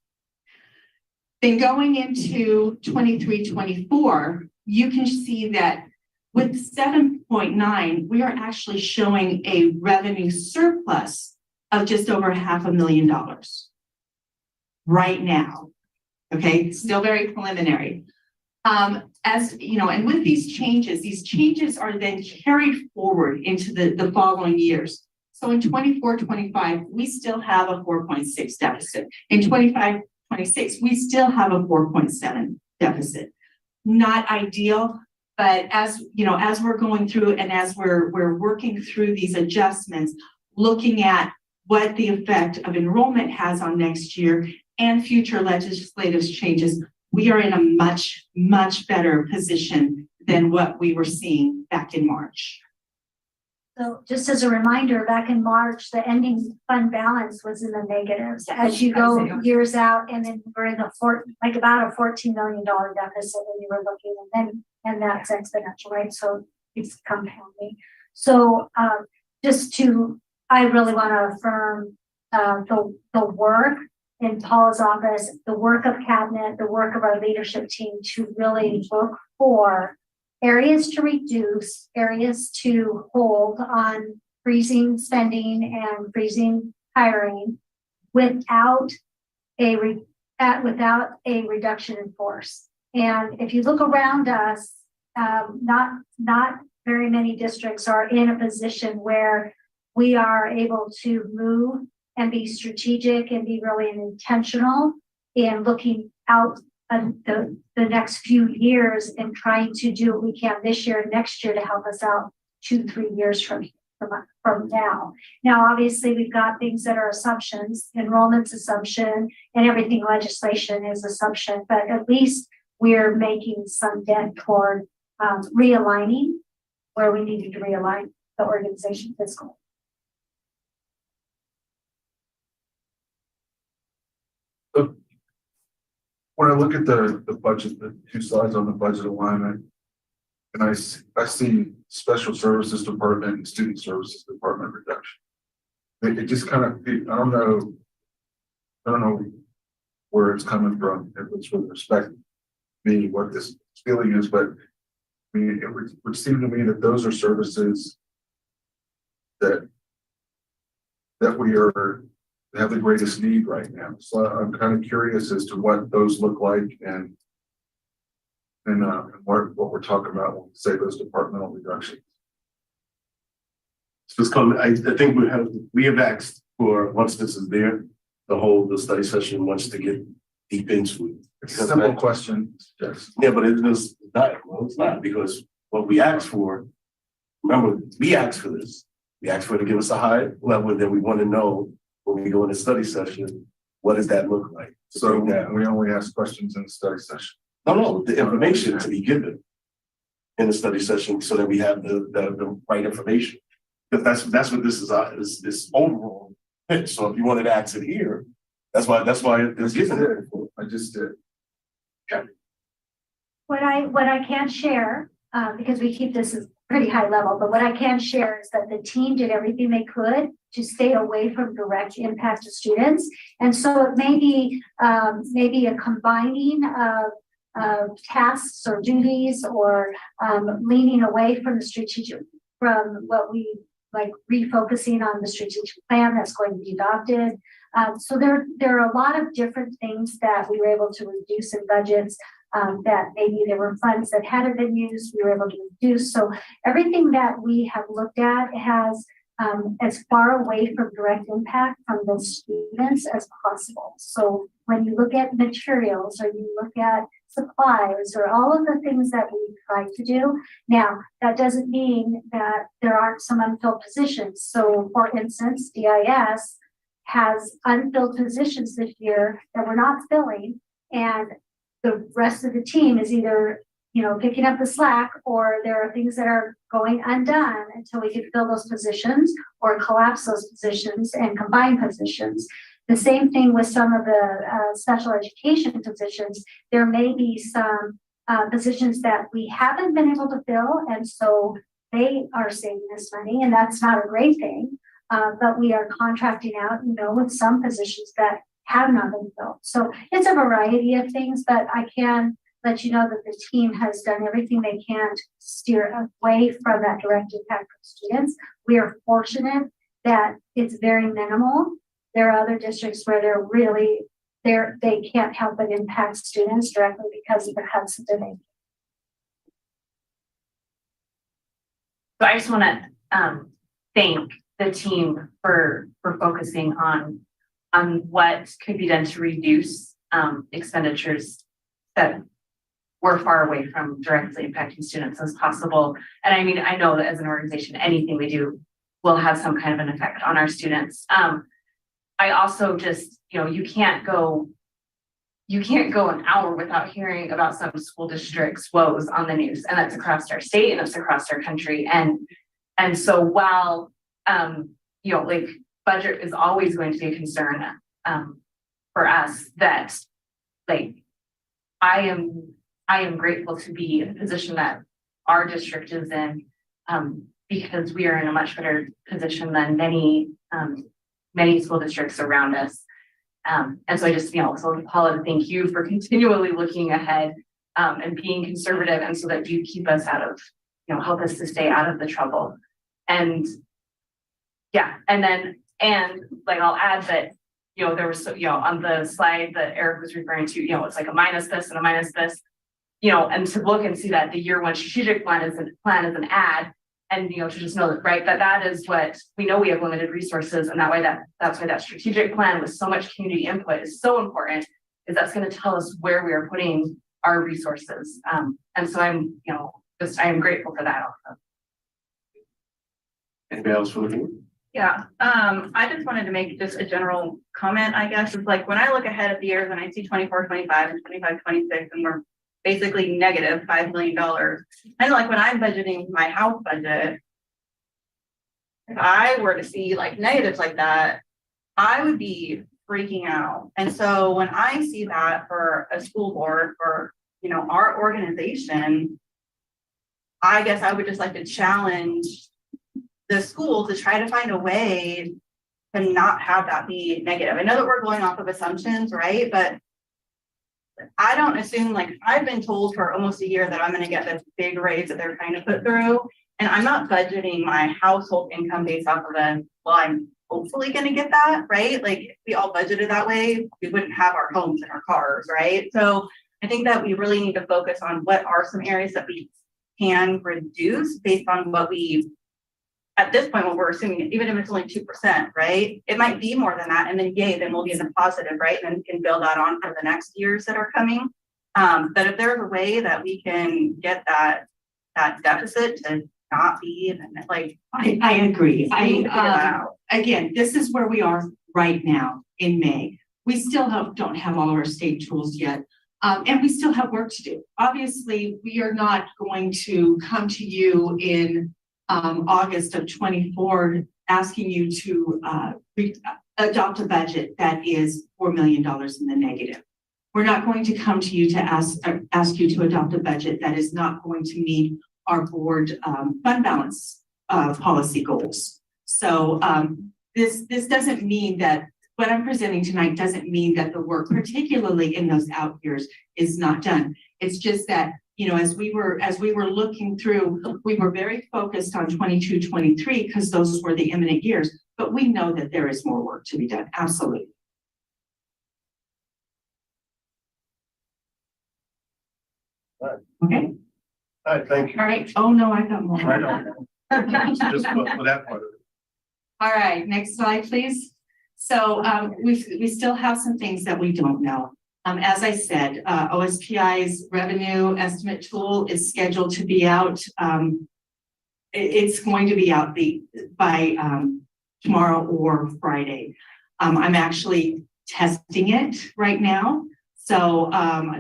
Speaker 11: Then going into 23-24, you can see that with 7.9, we are actually showing a revenue surplus of just over $500,000 right now. Okay, still very preliminary. As you know, and with these changes are then carried forward into the following years. So in 24-25, we still have a 4.6 deficit. In 25-26, we still have a 4.7 deficit. Not ideal, but as we're going through and as we're working through these adjustments, looking at what the effect of enrollment has on next year and future legislative changes, we are in a much, much better position than what we were seeing back in March.
Speaker 4: So just as a reminder, back in March, the ending fund balance was in the negatives. As you go years out, and then we're in about a $14 million deficit when you were looking, and that's exponential, right? So it's compounding. So I really want to affirm the work in Paul's office, the work of cabinet, the work of our leadership team to really look for areas to reduce, areas to hold on freezing spending and freezing hiring without a reduction in force. And if you look around us, not very many districts are in a position where we are able to move and be strategic and be really intentional in looking out the next few years and trying to do what we can this year and next year to help us out 2-3 years from now. Now, obviously, we've got things that are assumptions, enrollment's assumption, and everything legislation is assumption, but at least we're making some dent toward realigning where we needed to realign the organization fiscal.
Speaker 6: when I look at the budget, the two slides on the budget alignment, and I see special services department and student services department reduction. It just kind of, I don't know where it's coming from, if it's with respect to me, what this feeling is, but I mean, it would seem to me that those are services that we have the greatest need right now. So I'm kind of curious as to what those look like and what we're talking about when we say those departmental reductions.
Speaker 5: I think we have asked for, once this is there, to hold the study session once to get deep into it.
Speaker 6: It's a simple question, yes.
Speaker 5: Yeah, but it is not, well, it's not, because what we asked for, remember, we asked for this. We asked for it to give us a high level that we want to know when we go in the study session, what does that look like?
Speaker 6: So we only ask questions in the study session.
Speaker 5: No, the information to be given in the study session so that we have the right information. Because that's what this is this overall pitch. So if you wanted to ask it here, that's why it's given it.
Speaker 6: I just did.
Speaker 4: What I can share, because we keep this as pretty high level, but what I can share is that the team did everything they could to stay away from direct impact to students. And so it may be maybe a combining of tasks or duties, or leaning away from what we like, refocusing on the strategic plan that's going to be adopted. So there are a lot of different things that we were able to reduce in budgets, that maybe there were funds that hadn't been used, we were able to reduce. So everything that we have looked at has as far away from direct impact from the students as possible. So when you look at materials, or you look at supplies, or all of the things that we try to do, now that doesn't mean that there aren't some unfilled positions. So for instance, DIS has unfilled positions this year that we're not filling, and the rest of the team is either, picking up the slack, or there are things that are going undone until we can fill those positions or collapse those positions and combine positions. The same thing with some of the special education positions. There may be some positions that we haven't been able to fill, and so they are saving us money, and that's not a great thing. But we are contracting out, with some positions that have not been filled. So it's a variety of things, but I can let you know that the team has done everything they can to steer away from that direct impact of students. We are fortunate that it's very minimal. There are other districts where they can't help but impact students directly because of the cuts that they're making.
Speaker 8: So I just want to thank the team for focusing on what could be done to reduce expenditures that we're far away from directly impacting students as possible. And I mean, I know that as an organization, anything we do will have some kind of an effect on our students. I also just, you can't go an hour without hearing about some school district's woes on the news, and that's across our state and it's across our country. And so while, budget is always going to be a concern for us, that I am grateful to be in the position that our district is in, because we are in a much better position than many school districts around us. And so I just, so Paula, thank you for continually looking ahead and being conservative, and so that you keep us out of, help us to stay out of the trouble. And yeah, and I'll add that, there was, on the slide that Eric was referring to, it's like a minus this and a minus this, and to look and see that the year one strategic plan is an add, and, to just know that, right, that is what we know. We have limited resources, and that's why that strategic plan with so much community input is so important, is that's going to tell us where we are putting our resources. And so I'm, I am grateful for that also.
Speaker 5: Anybody else for the team?
Speaker 12: Yeah, I just wanted to make just a general comment, I guess. It's like when I look ahead at the years and I see 24, 25 and 25, 26, and we're basically negative $5 million. And like when I'm budgeting my house budget, if I were to see like negatives like that, I would be freaking out. And so when I see that for a school board, for, you know, our organization, I guess I would just like to challenge the school to try to find a way to not have that be negative. I know that we're going off of assumptions, right? But I don't assume, like, I've been told for almost a year that I'm gonna get this big raise that they're trying to put through. And I'm not budgeting my household income based off of a, well, I'm hopefully gonna get that, right? Like, if we all budgeted that way, we wouldn't have our homes and our cars, right? So I think that we really need to focus on what are some areas that we can reduce based on what we, at this point, what we're assuming, even if it's only 2%, right? It might be more than that, and then yay, then we'll be in the positive, right? And then we can build that on for the next years that are coming. But if there's a way that we can get that deficit to not be, and then, like,
Speaker 11: I agree.
Speaker 12: we need to figure that out.
Speaker 11: Again, this is where we are right now in May. We still don't have all of our state tools yet. And we still have work to do. Obviously, we are not going to come to you in August of 24 asking you to adopt a budget that is $4 million in the negative. We're not going to come to you to ask you to adopt a budget that is not going to meet our board fund balance policy goals. So this doesn't mean that what I'm presenting tonight doesn't mean that the work, particularly in those out years, is not done. It's just that, you know, as we were looking through, we were very focused on 22, 23 because those were the imminent years. But we know that there is more work to be done. Absolutely. Okay.
Speaker 5: All right, thank you.
Speaker 11: All right. Oh no, I got more.
Speaker 5: I know. Just for that part of it.
Speaker 11: All right, next slide, please. So we still have some things that we don't know. As I said, OSPI's revenue estimate tool is scheduled to be out. It's going to be out by tomorrow or Friday. I'm actually testing it right now. So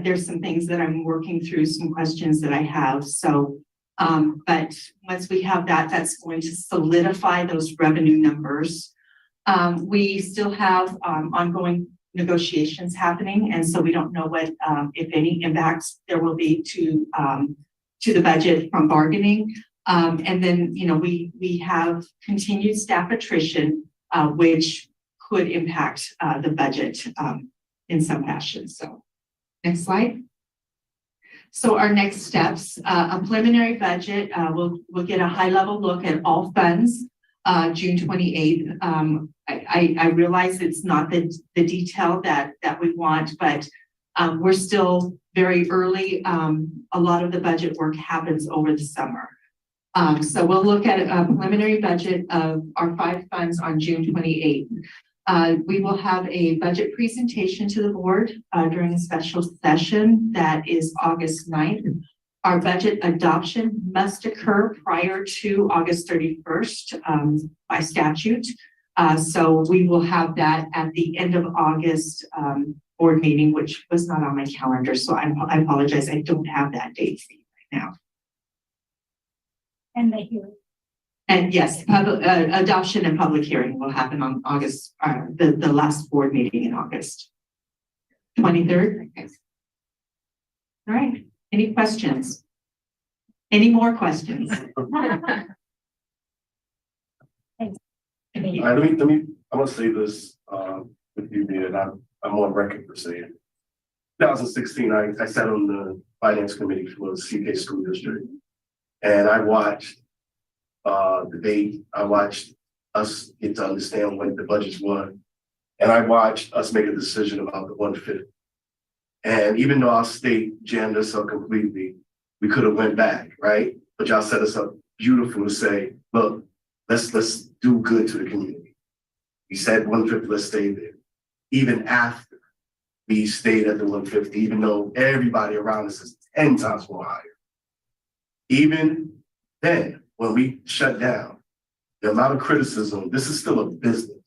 Speaker 11: there's some things that I'm working through, some questions that I have. So, but once we have that, that's going to solidify those revenue numbers. We still have ongoing negotiations happening, and so we don't know what, if any, impacts there will be to the budget from bargaining. And then, you know, we have continued staff attrition, which could impact the budget in some fashion. So, next slide. So our next steps, a preliminary budget, we'll get a high-level look at all funds. June 28th. I realize it's not the detail that we want, but we're still very early. A lot of the budget work happens over the summer. So we'll look at a preliminary budget of our 5 funds on June 28th. We will have a budget presentation to the board during a special session that is August 9th. Our budget adoption must occur prior to August 31st by statute. So we will have that at the end of August board meeting, which was not on my calendar. So I apologize. I don't have that date right now.
Speaker 4: And the hearing.
Speaker 11: And yes, adoption and public hearing will happen on August, the last board meeting in August. 23rd. Okay. All right. Any questions? Any more questions?
Speaker 4: Thanks.
Speaker 11: Thank you.
Speaker 5: All right, let me, I'm gonna say this with you, and I'm on record for saying. 2016, I sat on the finance committee for the CK School District. And I watched debate, I watched us get to understand what the budgets were. And I watched us make a decision about the 150. And even though our state jammed us up completely, we could have went back, right? But y'all set us up beautiful to say, look, let's do good to the community. We said 150, let's stay there. Even after we stayed at the 150, even though everybody around us is 10 times more higher. Even then, when we shut down, the amount of criticism, this is still a business.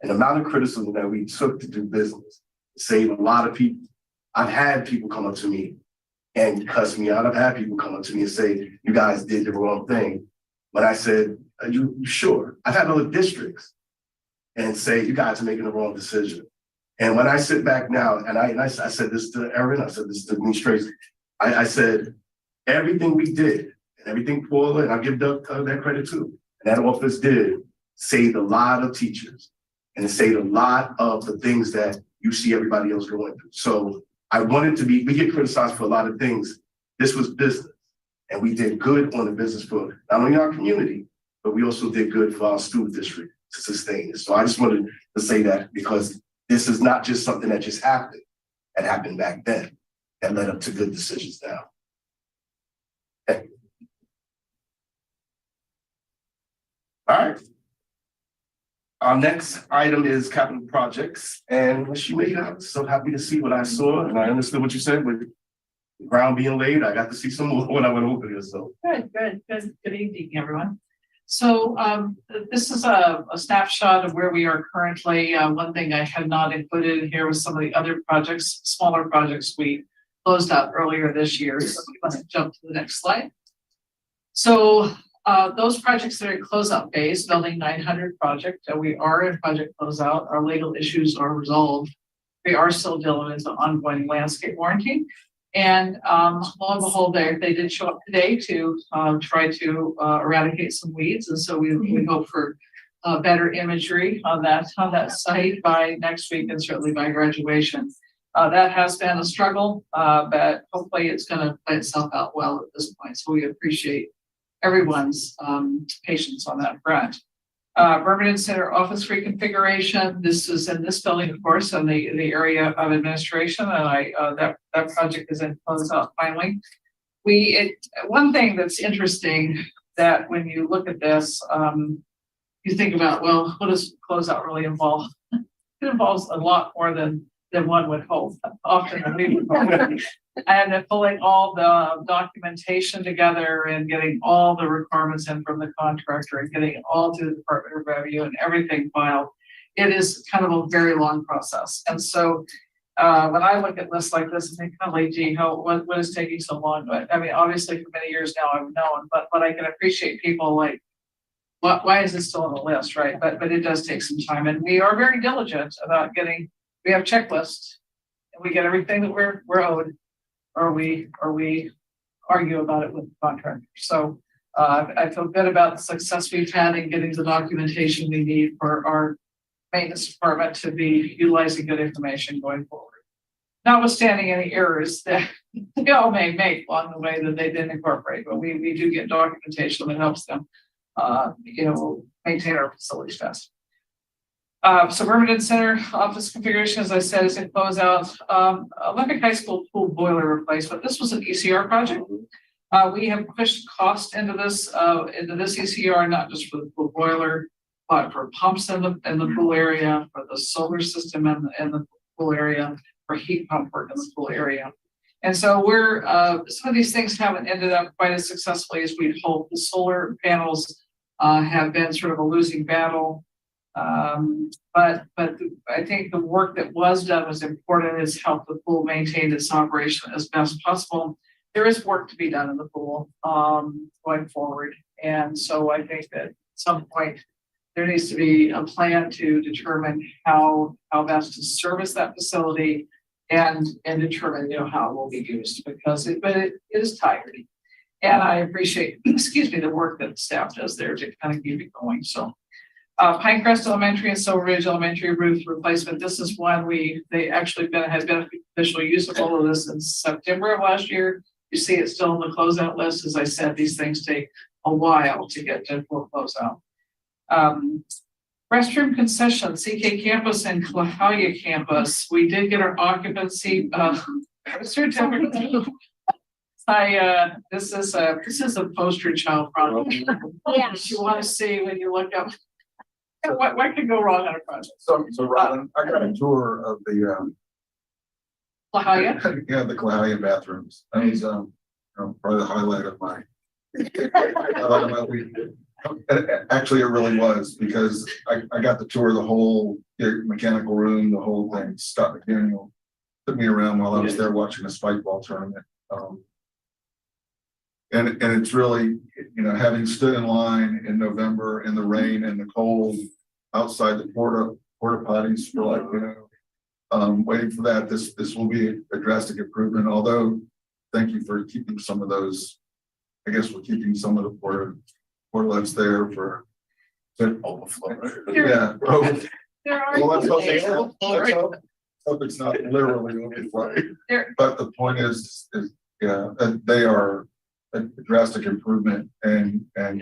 Speaker 5: And the amount of criticism that we took to do business saved a lot of people. I've had people come up to me and cuss me out. I've had people come up to me and say, you guys did the wrong thing. But I said, are you sure? I've had other districts and say, you guys are making the wrong decision. And when I sit back now, and I said this to Erin, I said this to administration, I said, everything we did, and everything Paula, and I give Doug that credit too, and that office did, saved a lot of teachers, and it saved a lot of the things that you see everybody else going through. So I wanted to be, we get criticized for a lot of things. This was business, and we did good on the business for not only our community, but we also did good for our school district to sustain it. So I just wanted to say that because this is not just something that just happened. It happened back then that led up to good decisions now. Okay. All right. Our next item is capital projects, and she made it. I was so happy to see what I saw, and I understood what you said with the ground being laid. I got to see some more when I went over there. So
Speaker 13: Good evening, everyone. So this is a snapshot of where we are currently. One thing I had not included in here was some of the other projects, smaller projects we closed out earlier this year. So I'm going to jump to the next slide. So those projects that are in closeout phase, building 900 project, we are in project closeout. Our legal issues are resolved. We are still dealing with the ongoing landscape warranty. And lo and behold, they did show up today to try to eradicate some weeds. And so we hope for better imagery on that site by next week and certainly by graduation. That has been a struggle, but hopefully it's going to play itself out well at this point. So we appreciate everyone's patience on that front. Birmingham Center office reconfiguration. This is in this building, of course, in the area of administration, and that project is in closeout finally. One thing that's interesting that when you look at this, you think about, well, what does closeout really involve? It involves a lot more than one would hope, often than we would hope. And then pulling all the documentation together and getting all the requirements in from the contractor and getting it all to the Department of Revenue and everything filed, it is kind of a very long process. And so when I look at lists like this, I think, kind of like, gee, what is taking so long? But I mean, obviously for many years now I've known, but I can appreciate people like, why is this still on the list, right? But it does take some time, and we are very diligent about we have checklists and we get everything that we're owed, or we argue about it with the contractor. So I feel good about the success we've had in getting the documentation we need for our maintenance department to be utilizing good information going forward. Notwithstanding any errors that they all may make along the way that they didn't incorporate, but we do get documentation that helps them maintain our facilities best. So Birmingham Center office configuration, as I said, is in closeout. Olympic High School pool boiler replacement. This was an ECR project. We have pushed cost into this ECR, not just for the pool boiler, but for pumps in the pool area, for the solar system in the pool area, for heat pump work in the pool area. And so some of these things haven't ended up quite as successfully as we'd hoped. The solar panels have been sort of a losing battle. But I think the work that was done was important. It's helped the pool maintain its operation as best possible. There is work to be done in the pool going forward. And so I think that at some point there needs to be a plan to determine how best to service that facility and determine, how it will be used, because it is tiring. And I appreciate, the work that staff does there to kind of keep it going. So Pinecrest Elementary and Silver Ridge Elementary roof replacement. This is one they actually had beneficial use of all of this in September of last year. You see it's still on the closeout list. As I said, these things take a while to get to full closeout. Restroom concession, CK campus and Clahalia campus. We did get our occupancy certificate. This is a poster child product.
Speaker 4: Yeah.
Speaker 13: You want to see when you look up. What could go wrong on a project?
Speaker 6: So Robin, I got a tour of the
Speaker 13: Clahalia?
Speaker 6: the Clahalia bathrooms. That was probably the highlight of my week. Actually, it really was, because I got the tour of the whole mechanical room, the whole thing. Scott McDaniel took me around while I was there watching a spike ball tournament. And it's really, having stood in line in November in the rain and the cold outside the porta potties for waiting for that. This will be a drastic improvement, although thank you for keeping some of those. I guess we're keeping some of the portlets there for
Speaker 5: Overflow.
Speaker 6: yeah. Oh,
Speaker 13: There are.
Speaker 6: well, hope it's not literally overflowing. But the point is yeah, that they are a drastic improvement and a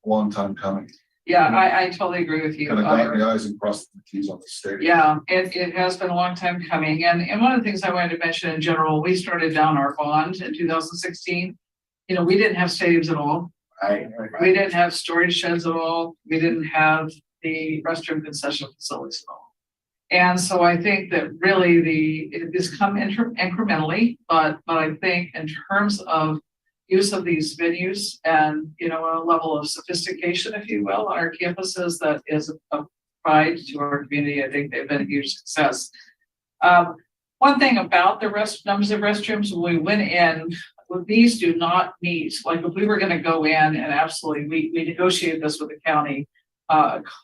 Speaker 6: long time coming.
Speaker 13: Yeah, I totally agree with you.
Speaker 6: Kind of got the eyes and crossed the T's on the stadium.
Speaker 13: Yeah, it has been a long time coming. And one of the things I wanted to mention in general, we started down our bond in 2016. You know, we didn't have stadiums at all.
Speaker 5: Right.
Speaker 13: We didn't have storage sheds at all. We didn't have the restroom concession facilities at all. And so I think that really it has come incrementally, but I think in terms of use of these venues and, you know, a level of sophistication, if you will, on our campuses, that is a pride to our community. I think they've been a huge success. One thing about the numbers of restrooms, when we went in, these do not meet, like if we were going to go in and absolutely, we negotiated this with the county,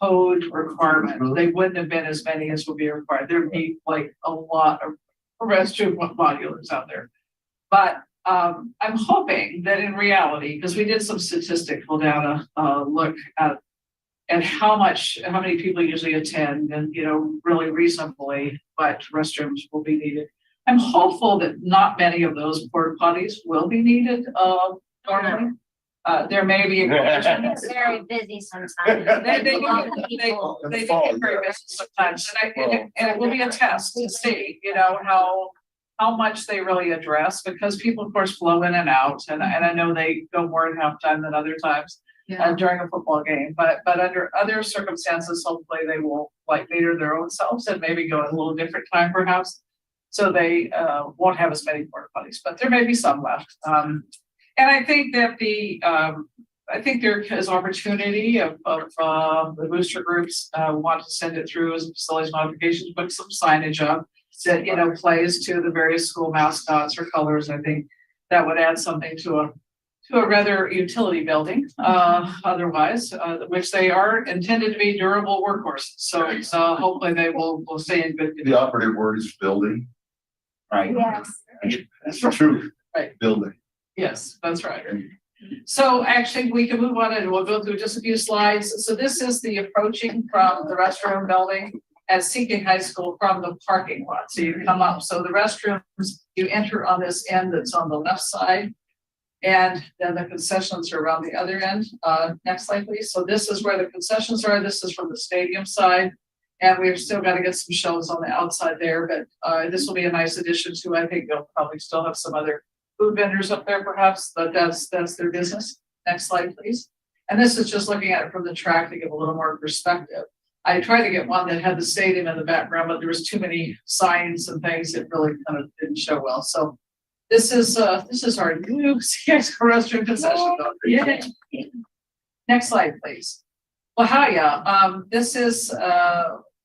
Speaker 13: code requirement, they wouldn't have been as many as would be required. There'd be like a lot of restroom modulars out there. But I'm hoping that in reality, because we did some statistical data, look at how many people usually attend and, you know, really reasonably, but restrooms will be needed. I'm hopeful that not many of those porta potties will be needed, normally. There may be.
Speaker 4: It's very busy sometimes.
Speaker 13: They
Speaker 4: A lot of people.
Speaker 13: get very busy sometimes, and it will be a test to see, you know, how much they really address, because people of course flow in and out, and I know they go more at halftime than other times during a football game, but under other circumstances, hopefully they will like meter their own selves and maybe go at a little different time perhaps, so they won't have as many porta potties, but there may be some left. And I think that I think there is opportunity of the booster groups want to send it through as facilities modifications, put some signage up that, you know, plays to the various school mascots or colors. I think that would add something to a rather utility building, otherwise, which they are intended to be durable workhorses. So hopefully they will stay in good condition.
Speaker 6: The operative word is building.
Speaker 5: Right.
Speaker 4: Yes.
Speaker 6: That's true.
Speaker 13: Right.
Speaker 6: Building.
Speaker 13: Yes, that's right. So actually, we can move on and we'll go through just a few slides. So this is the approaching from the restroom building at Seeking High School from the parking lot. So you come up, so the restrooms, you enter on this end that's on the left side, and then the concessions are around the other end. Next slide, please. So this is where the concessions are. This is from the stadium side. And we've still got to get some shelves on the outside there, but this will be a nice addition to, I think they'll probably still have some other food vendors up there perhaps, but that's their business. Next slide, please. And this is just looking at it from the track to give a little more perspective. I tried to get one that had the stadium in the background, but there was too many signs and things that really kind of didn't show well. So this is our new CX restroom concession. Yeah. Next slide, please. Well, hiya. This is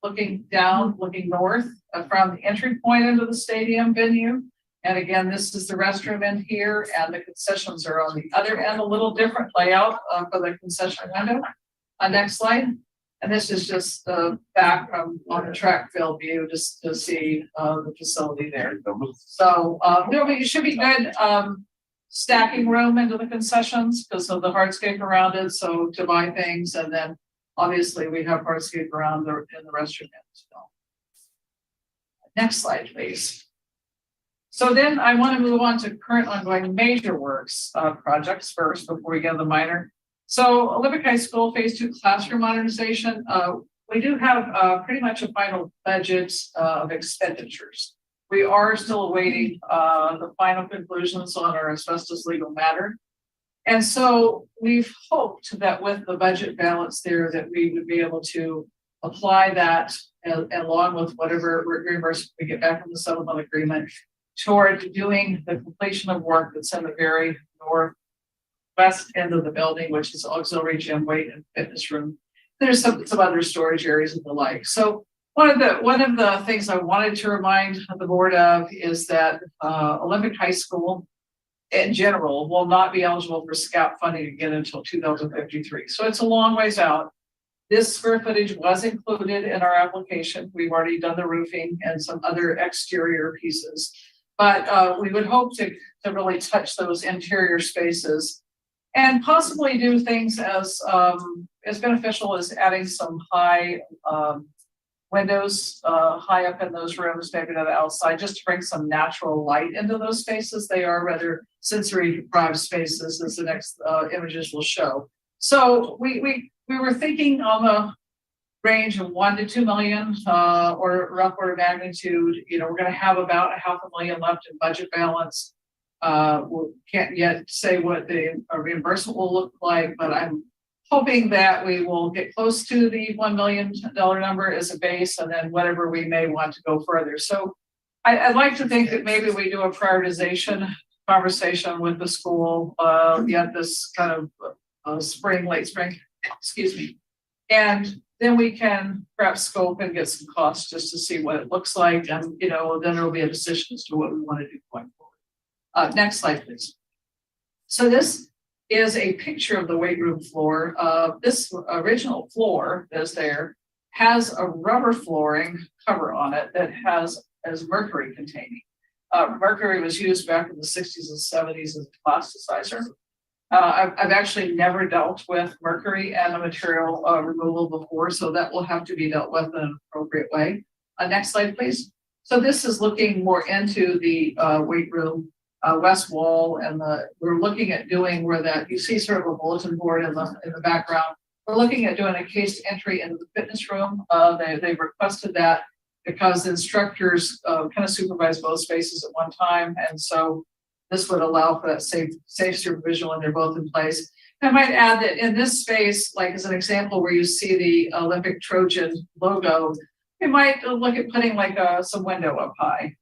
Speaker 13: looking north from the entry point into the stadium venue. And again, this is the restroom in here, and the concessions are on the other end, a little different layout for the concession window. Next slide. And this is just back from on the track field view, just to see the facility there. So it should be good stacking room into the concessions because of the hardscape around it. So to buy things, and then obviously we have hardscape around in the restroom as well. Next slide, please. So then I want to move on to current ongoing major works projects first before we get to the minor. So Olympic High School Phase 2 classroom modernization. We do have pretty much a final budget of expenditures. We are still awaiting the final conclusions on our asbestos legal matter. And so we've hoped that with the budget balance there that we would be able to apply that along with whatever reimbursement we get back from the settlement agreement toward doing the completion of work that's in the very northwest end of the building, which is auxiliary gym, weight and fitness room. There's some other storage areas and the like. So one of the things I wanted to remind the board of is that Olympic High School in general will not be eligible for SCAP funding again until 2053. So it's a long ways out. This square footage was included in our application. We've already done the roofing and some other exterior pieces. But we would hope to really touch those interior spaces and possibly do things as beneficial as adding some high windows high up in those rooms, maybe to the outside, just to bring some natural light into those spaces. They are rather sensory deprived spaces, as the next images will show. So we were thinking on the range of 1 to 2 million, or rough order of magnitude. You know, we're going to have about $500,000 left in budget balance. We can't yet say what the reimbursement will look like, but I'm hoping that we will get close to the $1 million number as a base, and then whatever we may want to go further. So I'd like to think that maybe we do a prioritization conversation with the school, yet this kind of spring, late spring, excuse me. And then we can perhaps scope and get some costs just to see what it looks like. And, you know, then there'll be a decision as to what we want to do going forward. Next slide, please. So this is a picture of the weight room floor. This original floor that's there has a rubber flooring cover on it that is mercury containing. Mercury was used back in the 60s and 70s as a plasticizer. I've actually never dealt with mercury and a material removal before, so that will have to be dealt with in an appropriate way. Next slide, please. So this is looking more into the weight room west wall, and we're looking at doing where that you see sort of a bulletin board in the background. We're looking at doing a cased entry into the fitness room. They've requested that because the instructors kind of supervise both spaces at one time, and so this would allow for that safe supervision when they're both in place. I might add that in this space, like as an example where you see the Olympic Trojan logo, we might look at putting like some window up high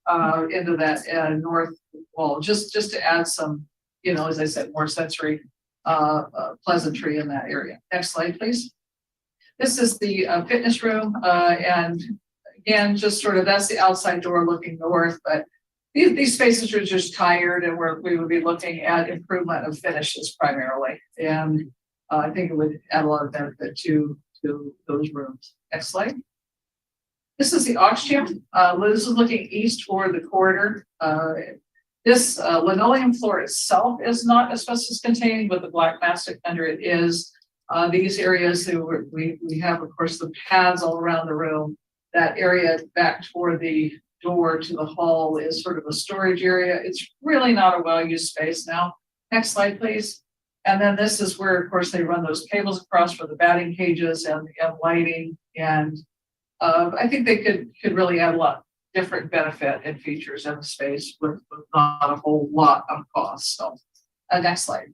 Speaker 13: into that north wall, just to add some, you know, as I said, more sensory pleasantry in that area. Next slide, please. This is the fitness room, and again, just sort of that's the outside door looking north, but these spaces are just tired, and we would be looking at improvement of finishes primarily, and I think it would add a lot of benefit to those rooms. Next slide. This is the aux gym. This is looking east toward the corridor. This linoleum floor itself is not asbestos containing, but the black mastic under it is. These areas, we have, of course, the pads all around the room. That area back toward the door to the hall is sort of a storage area. It's really not a well-used space now. Next slide, please. And then this is where, of course, they run those cables across for the batting cages and lighting. And I think they could really add a lot different benefit and features in the space with not a whole lot of cost. So next slide.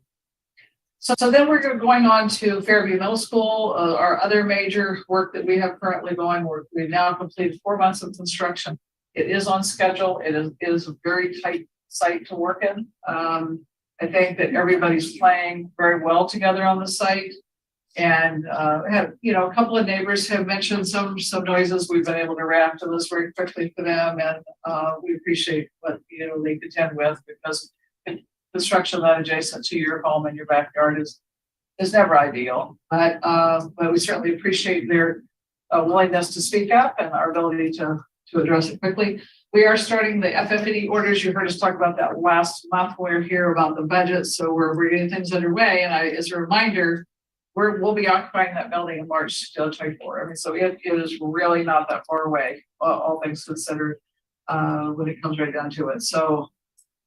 Speaker 13: So then we're going on to Fairview Middle School, our other major work that we have currently going. We've now completed 4 months of construction. It is on schedule. It is a very tight site to work in. I think that everybody's playing very well together on the site. And have, you know, a couple of neighbors have mentioned some noises. We've been able to react to this very quickly for them, and we appreciate what, you know, they contend with, because construction not adjacent to your home and your backyard is never ideal. But we certainly appreciate their willingness to speak up and our ability to address it quickly. We are starting the FF&E orders. You heard us talk about that last month. We're here about the budget, so we're getting things underway. And as a reminder, we'll be occupying that building in March 2024. I mean, so it is really not that far away, all things considered, when it comes right down to it. So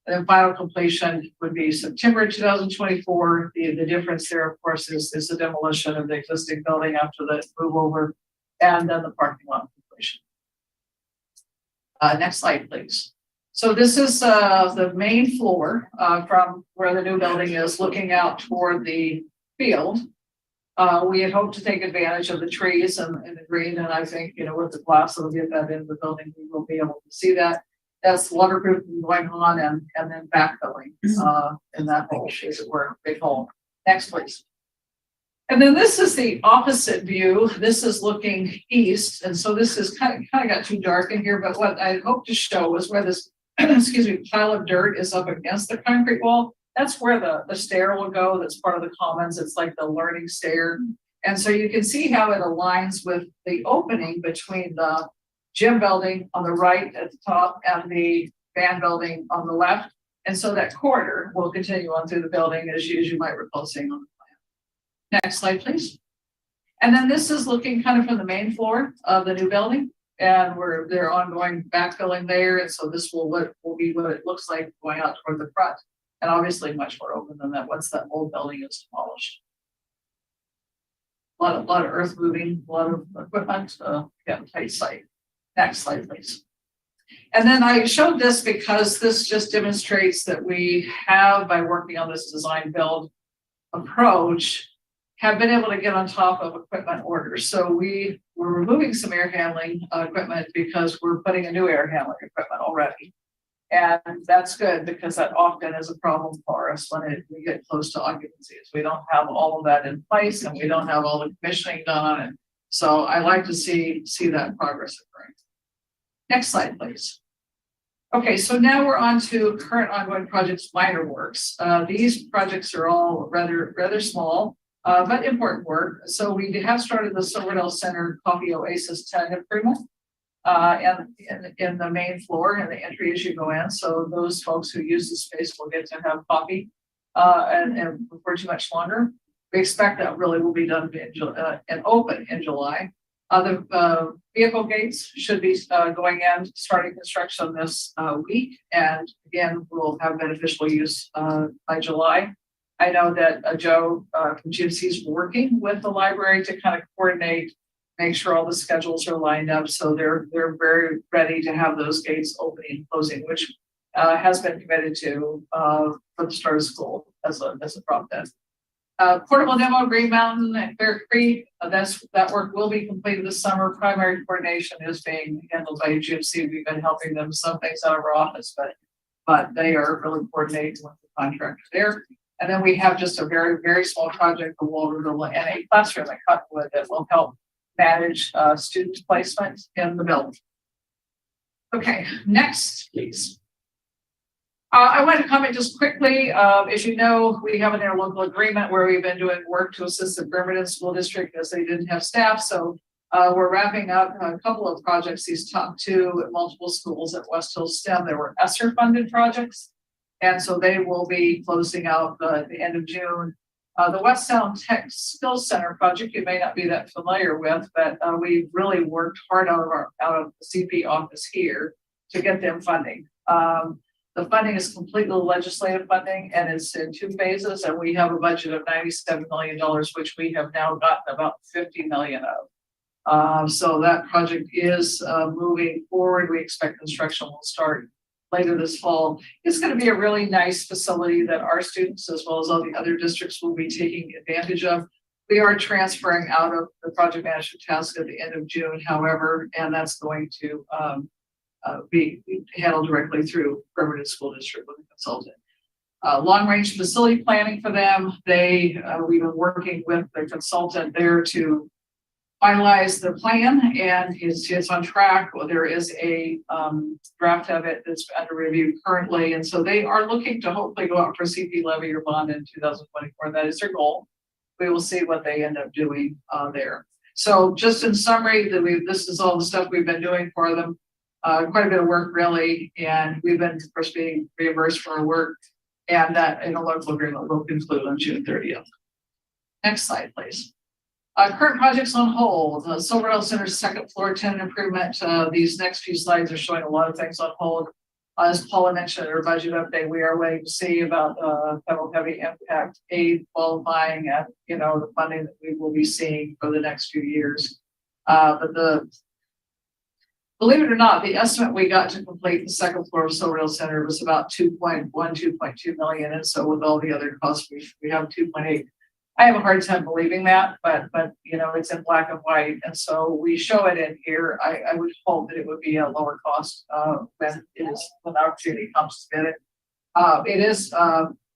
Speaker 13: the final completion would be September 2024. The difference there, of course, is the demolition of the existing building after the move over, and then the parking lot completion. Next slide, please. So this is the main floor from where the new building is, looking out toward the field. We had hoped to take advantage of the trees and the green, and I think, you know, with the glass that'll get that into the building, we will be able to see that. That's waterproofing going on, and then backfilling in that hole, as it were, big hole. Next, please. And then this is the opposite view. This is looking east, and so this is kind of got too dark in here. But what I hope to show is where this excuse me, pile of dirt is up against the concrete wall. That's where the stair will go. That's part of the commons. It's like the learning stair. And so you can see how it aligns with the opening between the gym building on the right at the top and the band building on the left. And so that corridor will continue on through the building as you might recall seeing on the plan. Next slide, please. And then this is looking kind of from the main floor of the new building. And they're ongoing backfilling there. And so this will be what it looks like going out toward the front. And obviously much more open than that once that old building is demolished. A lot of earth moving, a lot of equipment, tight site. Next slide, please. And then I showed this because this just demonstrates that we have, by working on this design build approach, have been able to get on top of equipment orders. So we're removing some air handling equipment because we're putting a new air handling equipment already. And that's good because that often is a problem for us when we get close to occupancies. We don't have all of that in place and we don't have all the commissioning done on it. So I like to see that progress occurring. Next slide, please. Okay, so now we're on to current ongoing projects, minor works. These projects are all rather small, but important work. So we have started the Silverdale Center Coffee Oasis tenant improvement and in the main floor and the entry as you go in. So those folks who use the space will get to have coffee and for too much longer. We expect that really will be done and open in July. The vehicle gates should be going in, starting construction this week, and again, we'll have beneficial use by July. I know that Joe from GMC is working with the library to kind of coordinate, make sure all the schedules are lined up, so they're very ready to have those gates opening and closing, which has been committed to for the start of school as a prop then. Portable demo, Green Mountain and Bear Creek, that work will be completed this summer. Primary coordination is being handled by GMC. We've been helping them some things out of our office, but they are really coordinating with the contractor there. And then we have just a very, very small project, the Walterville and a classroom at Cottonwood that will help manage student placement in the building. Okay, next, please. I want to comment just quickly. As you know, we have an interlocal agreement where we've been doing work to assist the Bremerton School District as they didn't have staff. So we're wrapping up a couple of projects, these top two at multiple schools at West Hill STEM. There were ESSER funded projects. And so they will be closing out at the end of June. The West Sound Tech Skills Center project, you may not be that familiar with, but we really worked hard out of the CP office here to get them funding. The funding is completely legislative funding and it's in two phases, and we have a budget of $97 million, which we have now gotten about 50 million of. So that project is moving forward. We expect construction will start later this fall. It's going to be a really nice facility that our students, as well as all the other districts, will be taking advantage of. We are transferring out of the project management task at the end of June, however, and that's going to be handled directly through Bremerton School District with a consultant. Long range facility planning for them. We've been working with the consultant there to finalize the plan, and it's on track. Well, there is a draft of it that's under review currently, and so they are looking to hopefully go out for CP levy or bond in 2024. That is their goal. We will see what they end up doing there. So just in summary, this is all the stuff we've been doing for them. Quite a bit of work really, and we've been of course being reimbursed for our work, and that in a local agreement will conclude on June 30th. Next slide, please. Current projects on hold. Silverdale Center's second floor tenant improvement. These next few slides are showing a lot of things on hold. As Paula mentioned in her budget update, we are waiting to see about federal heavy impact aid qualifying and the funding that we will be seeing for the next few years. Believe it or not, the estimate we got to complete the second floor of Silverdale Center was about 2.2 million. And so with all the other costs, we have 2.8. I have a hard time believing that, but it's in black and white. And so we show it in here. I would hope that it would be a lower cost when the opportunity comes to bid it. It is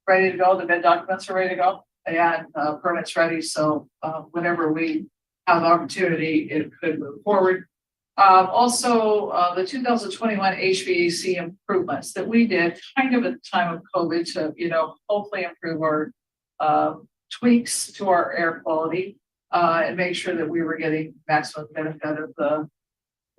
Speaker 13: ready to go. The bid documents are ready to go and permits ready. So whenever we have the opportunity, it could move forward. Also, the 2021 HVAC improvements that we did kind of at the time of COVID to, hopefully improve our tweaks to our air quality. and make sure that we were getting maximum benefit of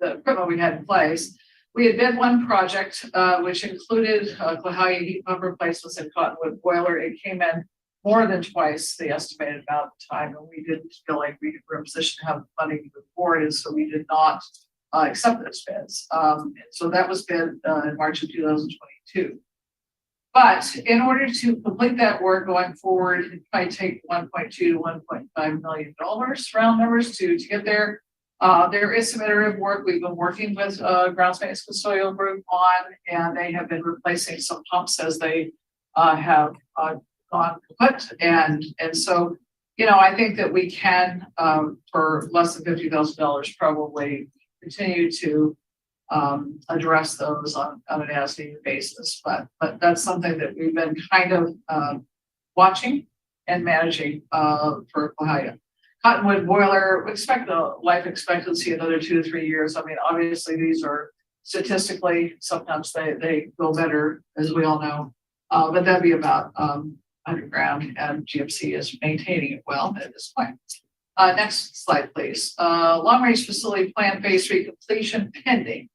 Speaker 13: the equipment we had in place. We had bid one project, which included Klahowya heat pump replacements and Cottonwood boiler. It came in more than twice the estimated amount of time, and we didn't feel like we were in a position to have money to move forward, and so we did not accept those bids. So that was bid in March of 2022. But in order to complete that work going forward, it might take $1.2 to $1.5 million round numbers to get there. There is some iterative work we've been working with grounds maintenance custodial group on, and they have been replacing some pumps as they have gone kaput. And so, you know, I think that we can, for less than $50,000, probably continue to address those on an as-needed basis. But that's something that we've been kind of watching and managing for Klahowya. Cottonwood boiler, we expect the life expectancy another 2 to 3 years. I mean, obviously these are statistically, sometimes they go better, as we all know. But that'd be about $100,000, and GMC is maintaining it well at this point. Next slide, please. Long range facility plan phase 3 completion pending.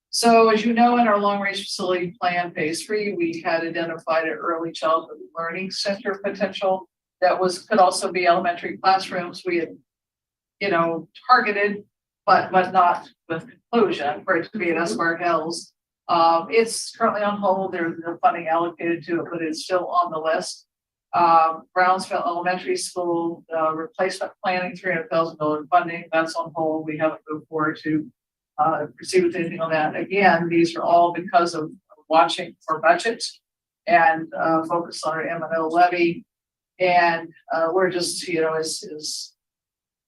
Speaker 13: So as you know, in our long range facility plan phase 3, we had identified an early childhood learning center potential that could also be elementary classrooms. We had, you know, targeted, but not with conclusion for it to be at Esquire Hills. It's currently on hold. There's no funding allocated to it, but it's still on the list. Brownsville Elementary School replacement planning, $300,000 funding. That's on hold. We haven't moved forward to proceed with anything on that. Again, these are all because of watching for budget and focus on our M&O levy. And we're just, you know, as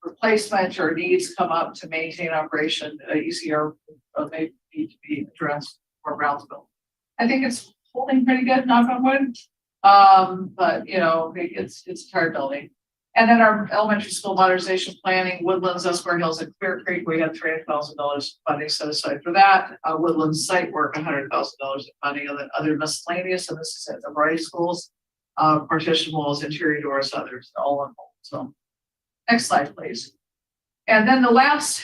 Speaker 13: replacement or needs come up to maintain operation, ECR may need to be addressed for Brownsville. I think it's holding pretty good, knock on wood. But you know, it's a tired building. And then our elementary school modernization planning, Woodlands, Esquire Hills, and Clear Creek, we had $300,000 funding set aside for that. Woodlands site work, $100,000 in funding, and then other miscellaneous, and this is at a variety of schools. Partition walls, interior doors, others, all on hold. So next slide, please. And then the last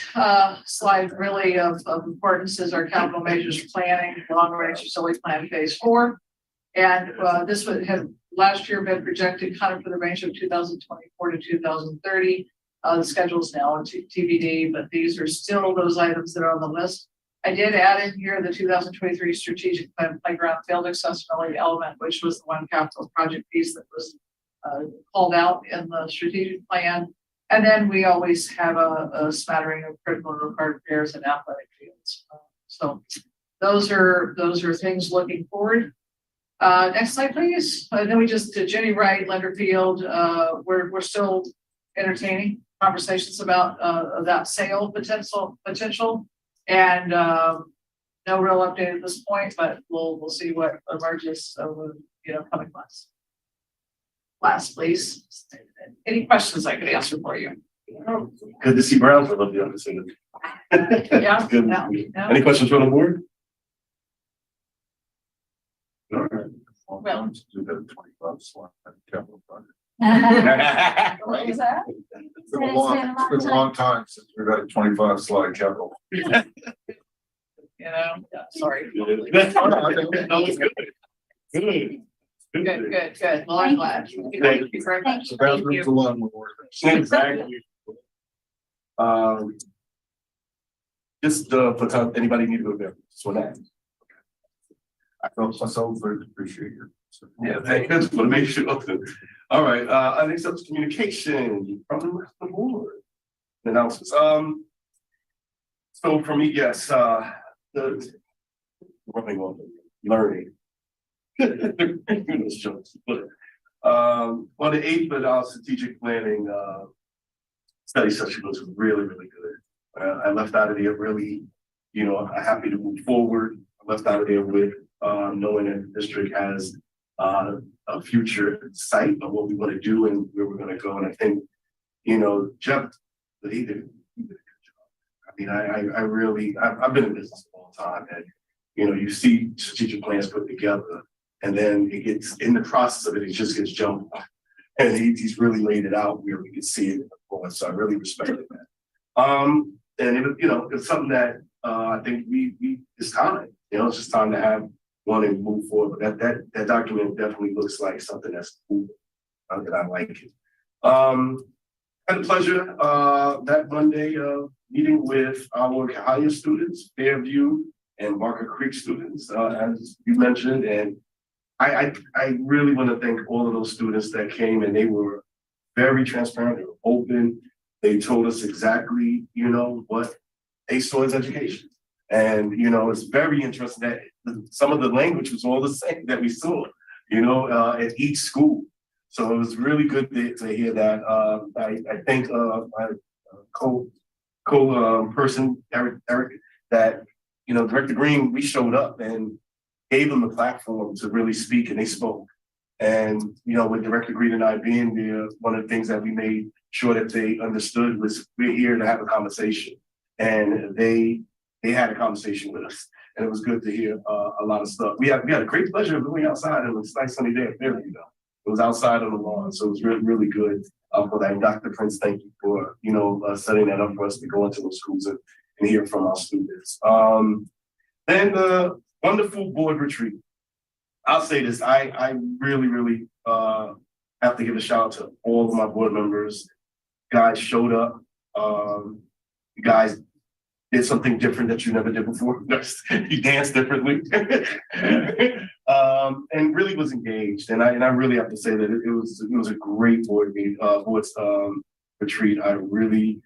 Speaker 13: slide really of importance is our capital measures planning, long range facility plan phase 4. And this would have last year been projected kind of for the range of 2024 to 2030. The schedule is now TBD, but these are still those items that are on the list. I did add in here the 2023 strategic plan playground field accessibility element, which was the one capital project piece that was called out in the strategic plan. And then we always have a smattering of critical and required repairs and athletic fields. So those are things looking forward. Next slide, please. Then we just did Jenny Wright, Leonard Field. We're still entertaining conversations about that sale potential. And no real update at this point, but we'll see what emerges over coming months. Last, please. Any questions I could answer for you?
Speaker 5: Good to see Brownsville of the opportunity.
Speaker 13: Yeah.
Speaker 5: Good.
Speaker 13: Yeah.
Speaker 5: Any questions from the board? All right.
Speaker 13: Well,
Speaker 6: Do that 25 slide capital project.
Speaker 13: what was that?
Speaker 6: It's been a long time since we've had a 25 slide capital.
Speaker 13: Yeah, sorry.
Speaker 5: Good. That was good.
Speaker 13: Good. Well, I'm glad. Thank you very much.
Speaker 6: The bathrooms alone were worth it.
Speaker 5: Exactly. Just for anybody need to go there. So that.
Speaker 6: I felt myself very appreciate your.
Speaker 5: Yeah, thank you. Just want to make sure. All right. Next up is communication from the rest of the board. Announcements. So for me, yes, the running on learning. Jokes, but on the 8th, but our strategic planning study session was really good. I left out of there really, happy to move forward. I left out of there with knowing that the district has a future sight of what we want to do and where we're going to go. And I think, Jeff, he did a good job. I mean, I've been in business a long time, and you see strategic plans put together, and then it gets in the process of it, it just gets jumped. And he's really laid it out where we can see it in the for. So I really respected that. And it was, it's something that I think it's time. It's just time to have one and move forward. But that document definitely looks like something that's cool, and I like it. Had the pleasure that Monday meeting with our higher students, Fairview and Market Creek students, as you mentioned, and I really want to thank all of those students that came, and they were very transparent, they were open. They told us exactly, what they saw as education. And, it's very interesting that some of the language was all the same that we saw, at each school. So it was really good to hear that. I think my person, Eric, that, Director Green, we showed up and gave them the platform to really speak, and they spoke. And, with Director Green and I being there, one of the things that we made sure that they understood was we're here to have a conversation. And they had a conversation with us. And it was good to hear a lot of stuff. We had a great pleasure of going outside, and it was a nice sunny day at Fairview, It was outside on the lawn, so it was really, really good for that. And Dr. Prince, thank you for, setting that up for us to go into those schools and hear from our students. Then the wonderful board retreat. I'll say this, I really, really have to give a shout out to all of my board members. Guys showed up. You guys did something different that you never did before. You danced differently. And really was engaged. And I really have to say that it was a great board retreat. I really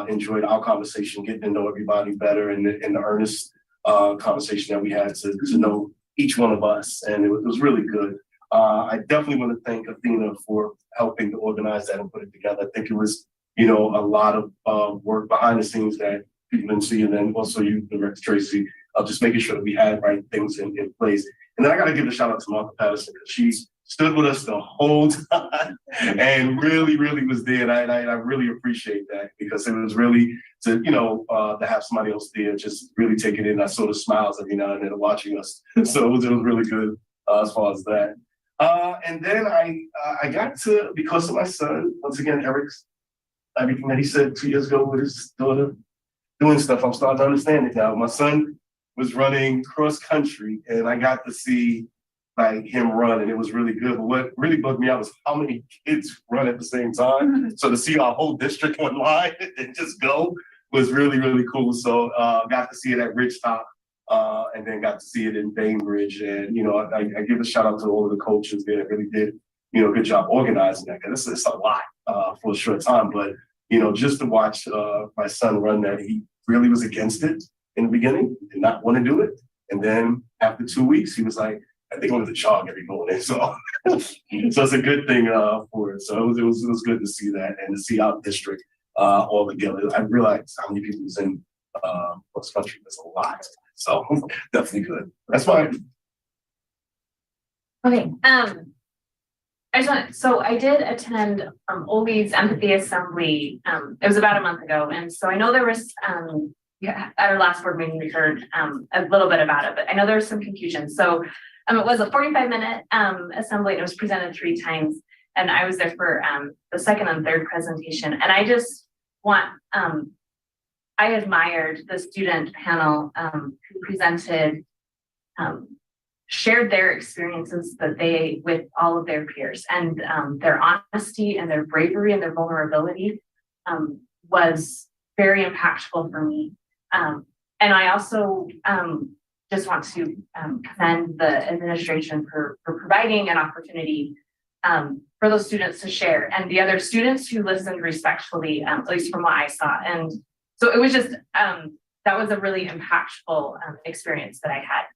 Speaker 5: enjoyed our conversation, getting to know everybody better, and the earnest conversation that we had to know each one of us. And it was really good. I definitely want to thank Athena for helping to organize that and put it together. I think it was, a lot of work behind the scenes that people didn't see. And then also you, Director Tracy, just making sure that we had right things in place. And then I got to give a shout out to Martha Patterson, because she stood with us the whole time and really, really was there. And I really appreciate that, because it was really to have somebody else there, just really take it in. I saw the smiles every now and then watching us. So it was really good as far as that. And then I got to, because of my son, once again, everything that he said 2 years ago with his daughter doing stuff, I'm starting to understand it now. My son was running cross country, and I got to see him run, and it was really good. But what really bugged me out was how many kids run at the same time. So to see our whole district online and just go was really, really cool. So got to see it at Ridgetop, and then got to see it in Bainbridge. And I give a shout out to all of the coaches there that really did good job organizing that, because it's a lot for a short time. But just to watch my son run that, he really was against it in the beginning, did not want to do it. And then after 2 weeks, he was like, I think I wanted to jog every morning. So it's a good thing for it. So it was good to see that, and to see our district all together. I realized how many people was in cross country. There's a lot. So definitely good. That's fine.
Speaker 8: Okay, I did attend Ollie's Empathy Assembly. It was about a month ago, and so I know there was at our last board meeting we heard a little bit about it, but I know there was some confusion. So it was a 45-minute assembly, and it was presented 3 times, and I was there for the second and third presentation. And I just I admired the student panel who presented, shared their experiences with all of their peers, and their honesty and their bravery and their vulnerability was very impactful for me. And I also just want to commend the administration for providing an opportunity for those students to share, and the other students who listened respectfully, at least from what I saw. And so it was just, that was a really impactful experience that I had.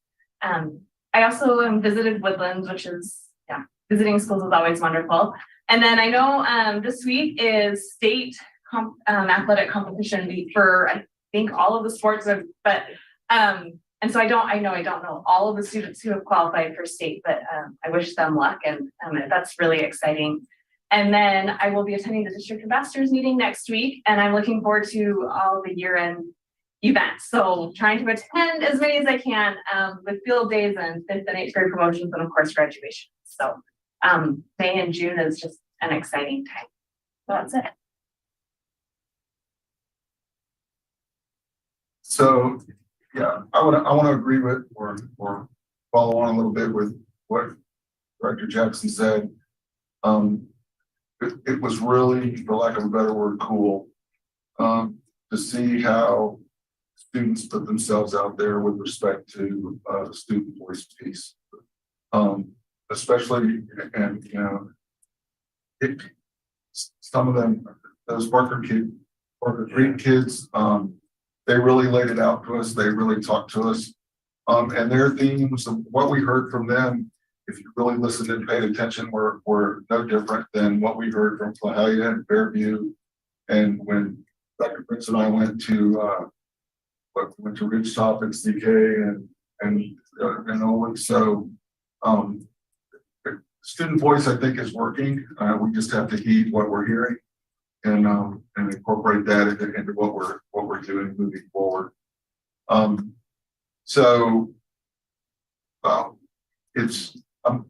Speaker 8: I also visited Woodlands, which is, visiting schools is always wonderful. And then I know this week is state athletic competition week for, I think, all of the sports, and so I don't know all of the students who have qualified for state, but I wish them luck, and that's really exciting. And then I will be attending the district ambassadors meeting next week, and I'm looking forward to all the year-end events. So trying to attend as many as I can with field days and 5th and 8th grade promotions, and of course graduation. So May and June is just an exciting time. So that's it.
Speaker 6: So, yeah, I want to agree with or follow on a little bit with what Director Jackson said. It was really, for lack of a better word, cool to see how students put themselves out there with respect to the student voice piece. Especially, and you know, some of them, those Barker Creek kids, they really laid it out to us. They really talked to us. And their themes of what we heard from them, if you really listened and paid attention, were no different than what we heard from Clahalia and Fairview. And when Dr. Prince and I went to Ridgetop and CK and Owen. So student voice, I think, is working. We just have to heed what we're hearing and incorporate that into what we're doing moving forward. I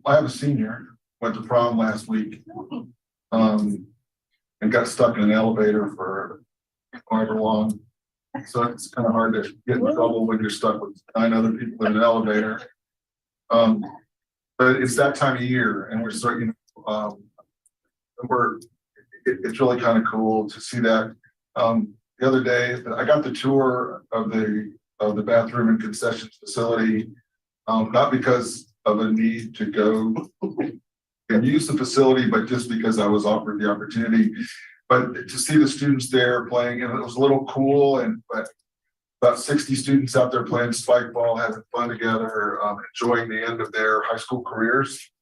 Speaker 6: have a senior, went to prom last week, and got stuck in an elevator for however long. So it's kind of hard to get in trouble when you're stuck with 9 other people in an elevator. But it's that time of year, and we're starting. It's really kind of cool to see that. The other day, I got the tour of the bathroom and concessions facility, not because of a need to go and use the facility, but just because I was offered the opportunity. But to see the students there playing, and it was a little cool, but about 60 students out there playing spike ball, having fun together, enjoying the end of their high school careers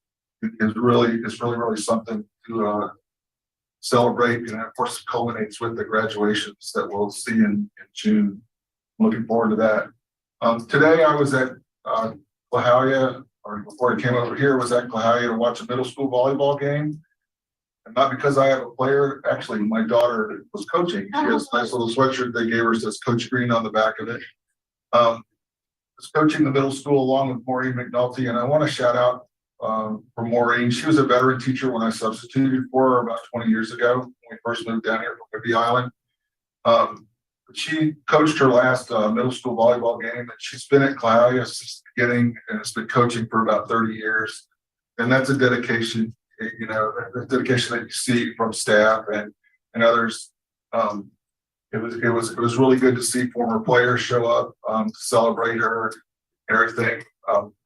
Speaker 6: is really something to celebrate. And of course, it culminates with the graduations that we'll see in June. Looking forward to that. Today I was at Clahalia, or before I came over here, was at Clahalia to watch a middle school volleyball game. And not because I have a player, actually my daughter was coaching. She has a nice little sweatshirt they gave her, says Coach Green on the back of it. Was coaching the middle school along with Maureen McNulty, and I want to shout out for Maureen. She was a veteran teacher when I substituted for her about 20 years ago when we first moved down here from Whidbey Island. She coached her last middle school volleyball game, and she's been at Clahalia since the beginning and has been coaching for about 30 years. And that's a dedication, you know, the dedication that you see from staff and others. It was really good to see former players show up to celebrate her and everything.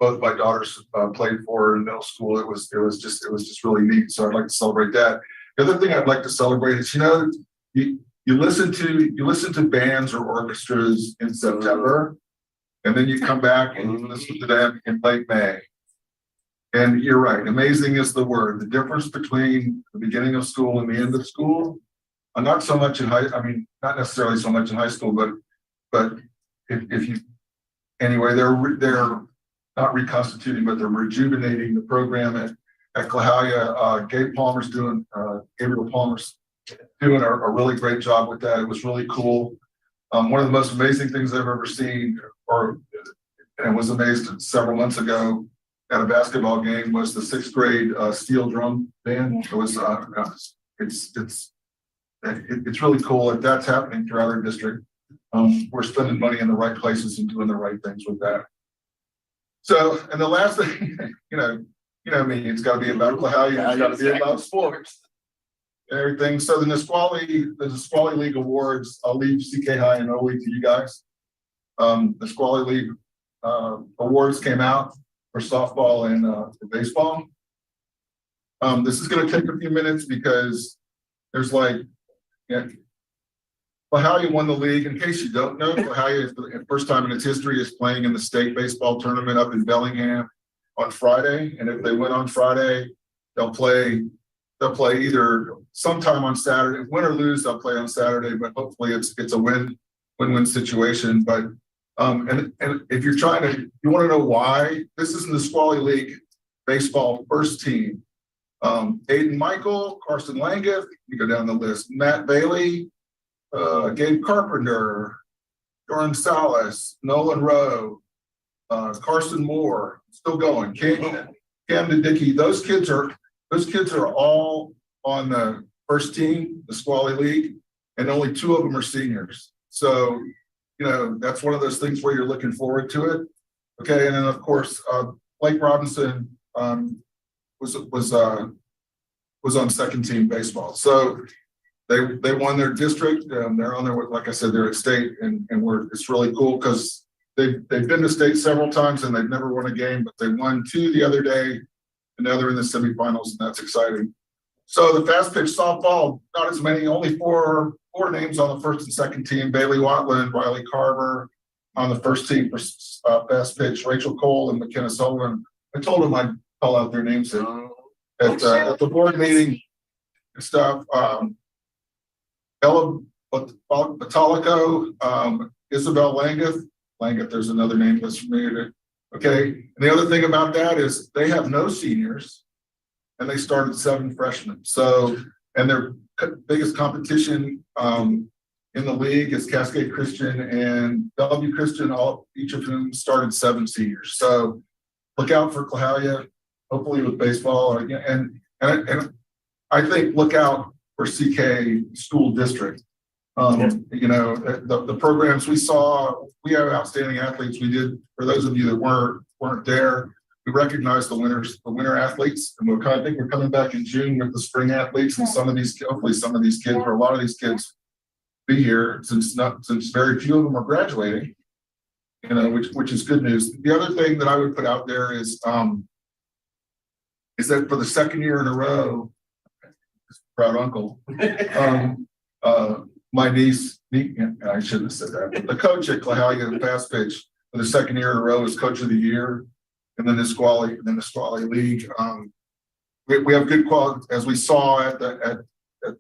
Speaker 6: Both my daughters played for her in middle school. It was just really neat. So I'd like to celebrate that. The other thing I'd like to celebrate is, you know, you listen to bands or orchestras in September, and then you come back and you listen to them in late May. And you're right, amazing is the word. The difference between the beginning of school and the end of school, not necessarily so much in high school, but if you, anyway, they're not reconstituting, but they're rejuvenating the program at Clahalia. Gabriel Palmer's doing a really great job with that. It was really cool. One of the most amazing things I've ever seen, and was amazed several months ago at a basketball game, was the 6th grade steel drum band. It was it's really cool that that's happening throughout our district. We're spending money in the right places and doing the right things with that. So, and the last thing, you know me, it's got to be about Clahalia. It's got to be about sports. Everything. So the Nisqually League Awards, I'll leave CK High and O League to you guys. The Nisqually League awards came out for softball and for baseball. This is going to take a few minutes because there's Clahalia won the league. In case you don't know, Clahalia, for the first time in its history, is playing in the state baseball tournament up in Bellingham on Friday. And if they win on Friday, they'll play either sometime on Saturday. Win or lose, they'll play on Saturday, but hopefully it's a win-win situation. But and if you want to know why, this is in the Nisqually League baseball first team. Aiden Michael, Carson Langeth, you go down the list. Matt Bailey, Gabe Carpenter, Jordan Salas, Nolan Rowe, Carson Moore, still going. Cam DeDickey. Those kids are all on the first team, the Nisqually League, and only 2 of them are seniors. So that's one of those things where you're looking forward to it. Okay, and then of course, Blake Robinson was on second team baseball. So they won their district. They're on their, like I said, they're at state, and it's really cool because they've been to state several times and they've never won a game, but they won 2 the other day, and now they're in the semifinals, and that's exciting. So the fast pitch softball, not as many, only four names on the first and second team: Bailey Watland, Riley Carver on the first team for fast pitch, Rachel Cole and McKenna Sullivan. I told them I'd call out their names at the board meeting and stuff. Ella Batalico, Isabel Langeth, there's another name that's familiar to. Okay, and the other thing about that is they have no seniors, and they started 7 freshmen. So, and their biggest competition in the league is Cascade Christian and Bellevue Christian, each of whom started 7 seniors. So look out for Clahalia, hopefully with baseball, and I think look out for CK School District. The programs we saw, we have outstanding athletes. We did, for those of you that weren't there, we recognized the winter athletes, and I think we're coming back in June with the spring athletes, and hopefully some of these kids, or a lot of these kids, be here since very few of them are graduating. Which is good news. The other thing that I would put out there is that for the second year in a row, proud uncle, my niece, I shouldn't have said that, but the coach at Clahalia fast pitch for the second year in a row is coach of the year. And then the Squally League. We have good quality, as we saw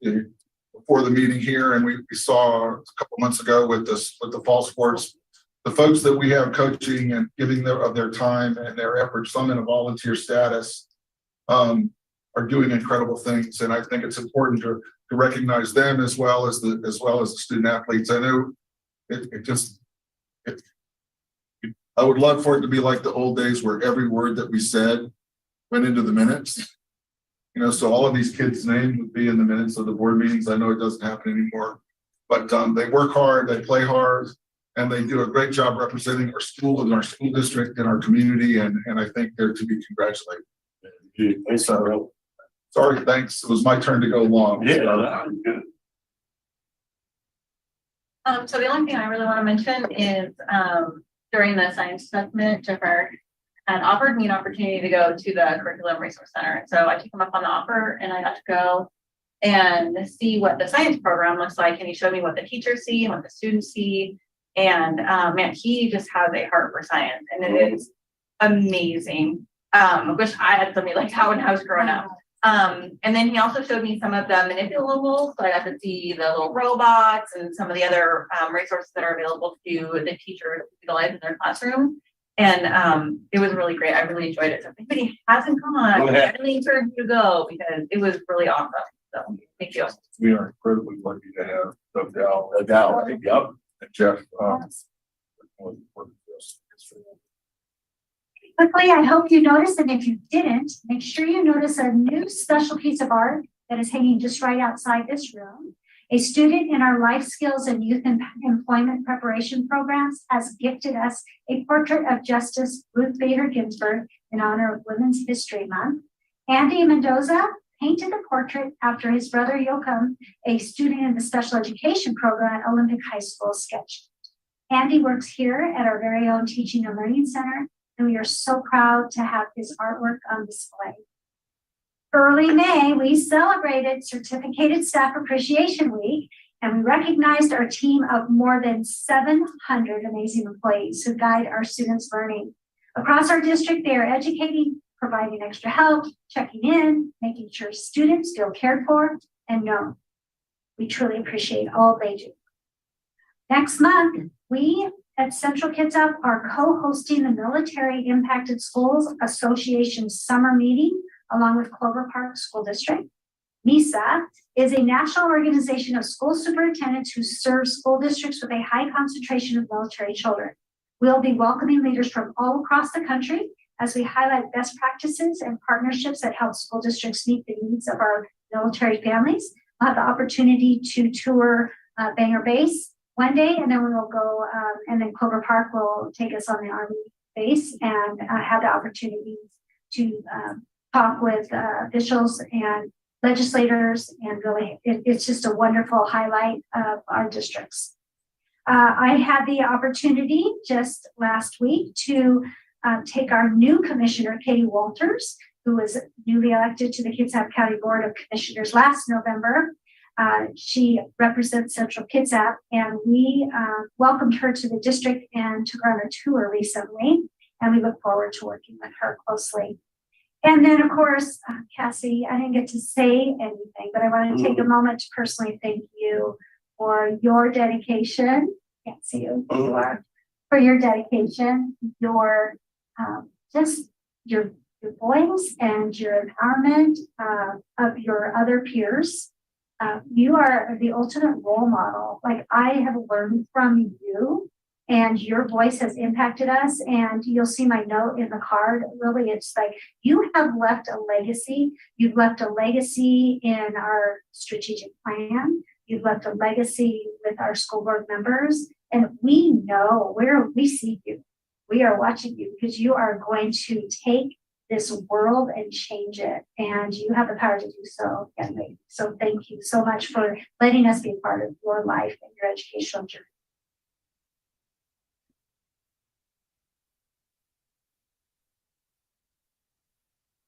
Speaker 6: before the meeting here, and we saw a couple months ago with the fall sports. The folks that we have coaching and giving of their time and their efforts, some in a volunteer status, are doing incredible things. And I think it's important to recognize them as well as the student athletes. I know I would love for it to be like the old days where every word that we said went into the minutes. So all of these kids' names would be in the minutes of the board meetings. I know it doesn't happen anymore, but they work hard, they play hard, and they do a great job representing our school and our school district and our community. And I think they're to be congratulated. So, sorry, thanks. It was my turn to go long.
Speaker 5: Yeah, good.
Speaker 12: So the only thing I really want to mention is during the science assessment, Jennifer had offered me an opportunity to go to the Curriculum Resource Center. And so I took him up on the offer, and I got to go and see what the science program looks like. And he showed me what the teachers see and what the students see. And man, he just has a heart for science, and it is amazing. I wish I had something like that when I was growing up. And then he also showed me some of the manipulables. So I got to see the little robots and some of the other resources that are available to the teachers to utilize in their classroom. And it was really great. I really enjoyed it. So if anybody hasn't gone, I really encourage you to go because it was really awesome. So thank you.
Speaker 6: We are incredibly lucky to have Dow, yep, and Jeff.
Speaker 4: Quickly, I hope you noticed, and if you didn't, make sure you notice a new special piece of art that is hanging just right outside this room. A student in our life skills and youth employment preparation programs has gifted us a portrait of Justice Ruth Bader Ginsburg in honor of Women's History Month. Andy Mendoza painted the portrait after his brother Joachim, a student in the special education program at Olympic High School, sketched. Andy works here at our very own Teaching and Learning Center, and we are so proud to have his artwork on display. Early May, we celebrated Certificated Staff Appreciation Week, and we recognized our team of more than 700 amazing employees who guide our students' learning. Across our district, they are educating, providing extra help, checking in, making sure students feel cared for and known. We truly appreciate all they do. Next month, we at Central Kitsap are co-hosting the Military Impacted Schools Association summer meeting along with Clover Park School District. MISA is a national organization of school superintendents who serve school districts with a high concentration of military children. We'll be welcoming leaders from all across the country as we highlight best practices and partnerships that help school districts meet the needs of our military families. We'll have the opportunity to tour Bangor Base, one day, and then we will go, and then Clover Park will take us on the Army base and have the opportunity to talk with officials and legislators, and really, it's just a wonderful highlight of our districts. I had the opportunity just last week to take our new commissioner, Katie Walters, who was newly elected to the Kitsap County Board of Commissioners last November. She represents Central Kitsap, and we welcomed her to the district and took her on a tour recently, and we look forward to working with her closely. And then, of course, Cassie, I didn't get to say anything, but I want to take a moment to personally thank you for your dedication. Can't see you. For your dedication, your just your voice and your empowerment of your other peers. You are the ultimate role model. Like, I have learned from you, and your voice has impacted us. And you'll see my note in the card. Really, it's like you have left a legacy. You've left a legacy in our strategic plan. You've left a legacy with our school board members. And we know where we see you. We are watching you because you are going to take this world and change it. And you have the power to do so, young lady. So thank you so much for letting us be a part of your life and your educational journey.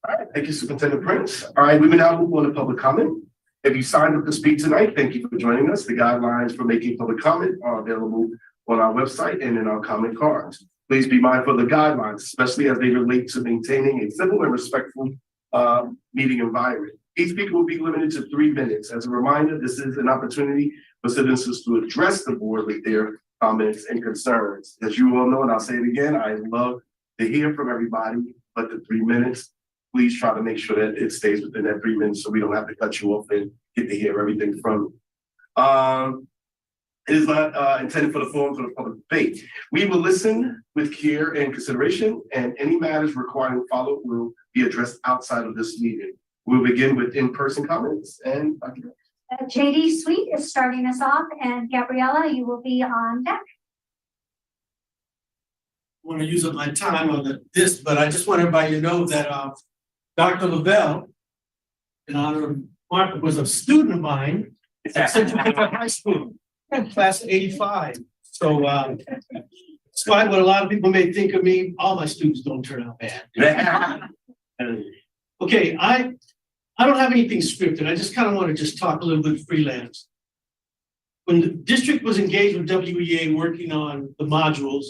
Speaker 5: All right, thank you, Superintendent Prince. All right, we will now move on to public comment. If you signed up to speak tonight, thank you for joining us. The guidelines for making public comment are available on our website and in our comment cards. Please be mindful of the guidelines, especially as they relate to maintaining a civil and respectful meeting environment. Each speaker will be limited to 3 minutes. As a reminder, this is an opportunity for citizens to address the board with their comments and concerns. As you all know, and I'll say it again, I love to hear from everybody, but the 3 minutes, please try to make sure that it stays within that 3 minutes so we don't have to cut you off and get to hear everything from you. It is not intended for the forum for the public debate. We will listen with care and consideration, and any matters requiring follow-up will be addressed outside of this meeting. We'll begin with in-person comments, and
Speaker 4: JD Sweet is starting us off, and Gabriella, you will be on deck.
Speaker 14: I want to use up my time on this, but I just want everybody to know that Dr. Lavelle, in honor of Mark, was a student of mine at Central Kitsap High School, class of '85. So, despite what a lot of people may think of me, all my students don't turn out bad. Okay, I don't have anything scripted. I just kind of want to just talk a little bit freelance. When the district was engaged with WEA working on the modules,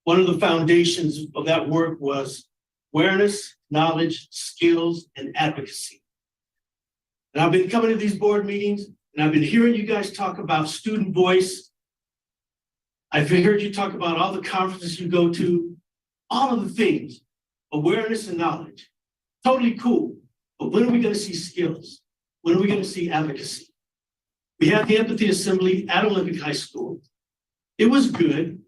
Speaker 14: one of the foundations of that work was awareness, knowledge, skills, and advocacy. And I've been coming to these board meetings, and I've been hearing you guys talk about student voice. I've heard you talk about all the conferences you go to, all of the things, awareness and knowledge. Totally cool. But when are we going to see skills? When are we going to see advocacy? We had the empathy assembly at Olympic High School. It was good.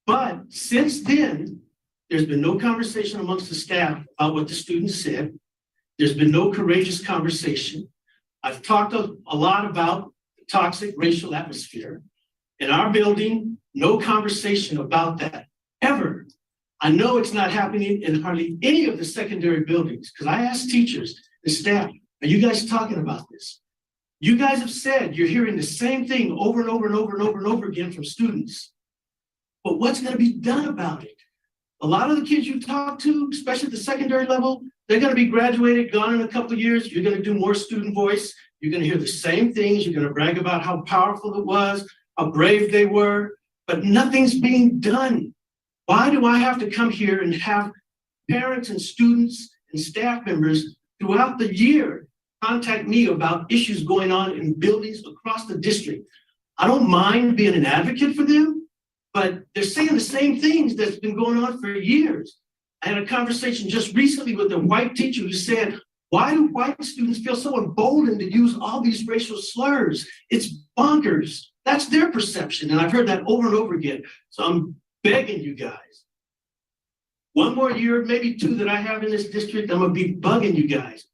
Speaker 14: But since then, there's been no conversation amongst the staff about what the students said. There's been no courageous conversation. I've talked a lot about the toxic racial atmosphere. In our building, no conversation about that, ever. I know it's not happening in hardly any of the secondary buildings, because I asked teachers and staff, are you guys talking about this? You guys have said you're hearing the same thing over and over and over and over and over again from students. But what's going to be done about it? A lot of the kids you talk to, especially at the secondary level, they're going to be graduated, gone in a couple of years. You're going to do more student voice. You're going to hear the same things. You're going to brag about how powerful it was, how brave they were, but nothing's being done. Why do I have to come here and have parents and students and staff members throughout the year contact me about issues going on in buildings across the district? I don't mind being an advocate for them, but they're saying the same things that's been going on for years. I had a conversation just recently with a white teacher who said, why do white students feel so emboldened to use all these racial slurs? It's bonkers. That's their perception. And I've heard that over and over again. So I'm begging you guys. One more year, maybe 2 that I have in this district, I'm gonna be bugging you guys.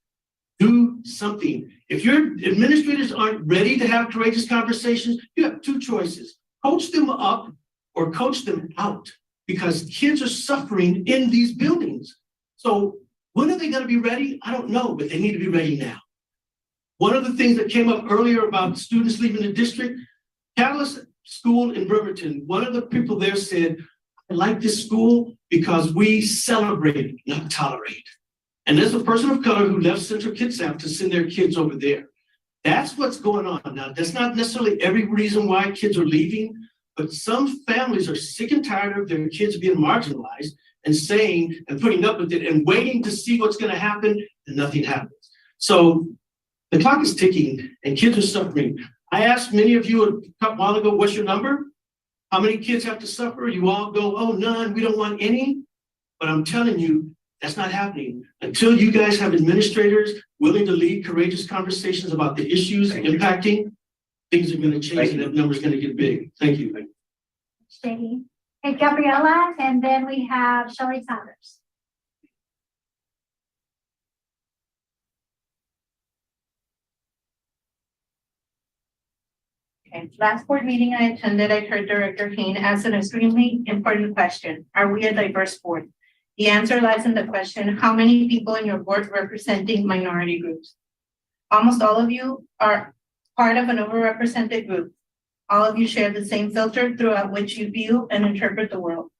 Speaker 14: Do something. If your administrators aren't ready to have courageous conversations, you have 2 choices. coach them up or coach them out, because kids are suffering in these buildings. So when are they gonna be ready? I don't know, but they need to be ready now. One of the things that came up earlier about students leaving the district, Catalyst School in Bremerton, one of the people there said, I like this school because we celebrate, not tolerate. And there's a person of color who left Central Kitsap to send their kids over there. That's what's going on. Now, that's not necessarily every reason why kids are leaving, but some families are sick and tired of their kids being marginalized and saying and putting up with it and waiting to see what's going to happen, and nothing happens. So the clock is ticking and kids are suffering. I asked many of you a while ago, what's your number? How many kids have to suffer? You all go, oh, none, we don't want any. But I'm telling you, that's not happening. Until you guys have administrators willing to lead courageous conversations about the issues impacting, things are gonna change and that number's gonna get big. Thank you.
Speaker 4: Shady. Okay, Gabriella, and then we have Shelley Saunders.
Speaker 15: Okay, last board meeting I attended, I heard Director Hayne ask an extremely important question. Are we a diverse board? The answer lies in the question, how many people in your board representing minority groups? Almost all of you are part of an overrepresented group. All of you share the same filter throughout which you view and interpret the world.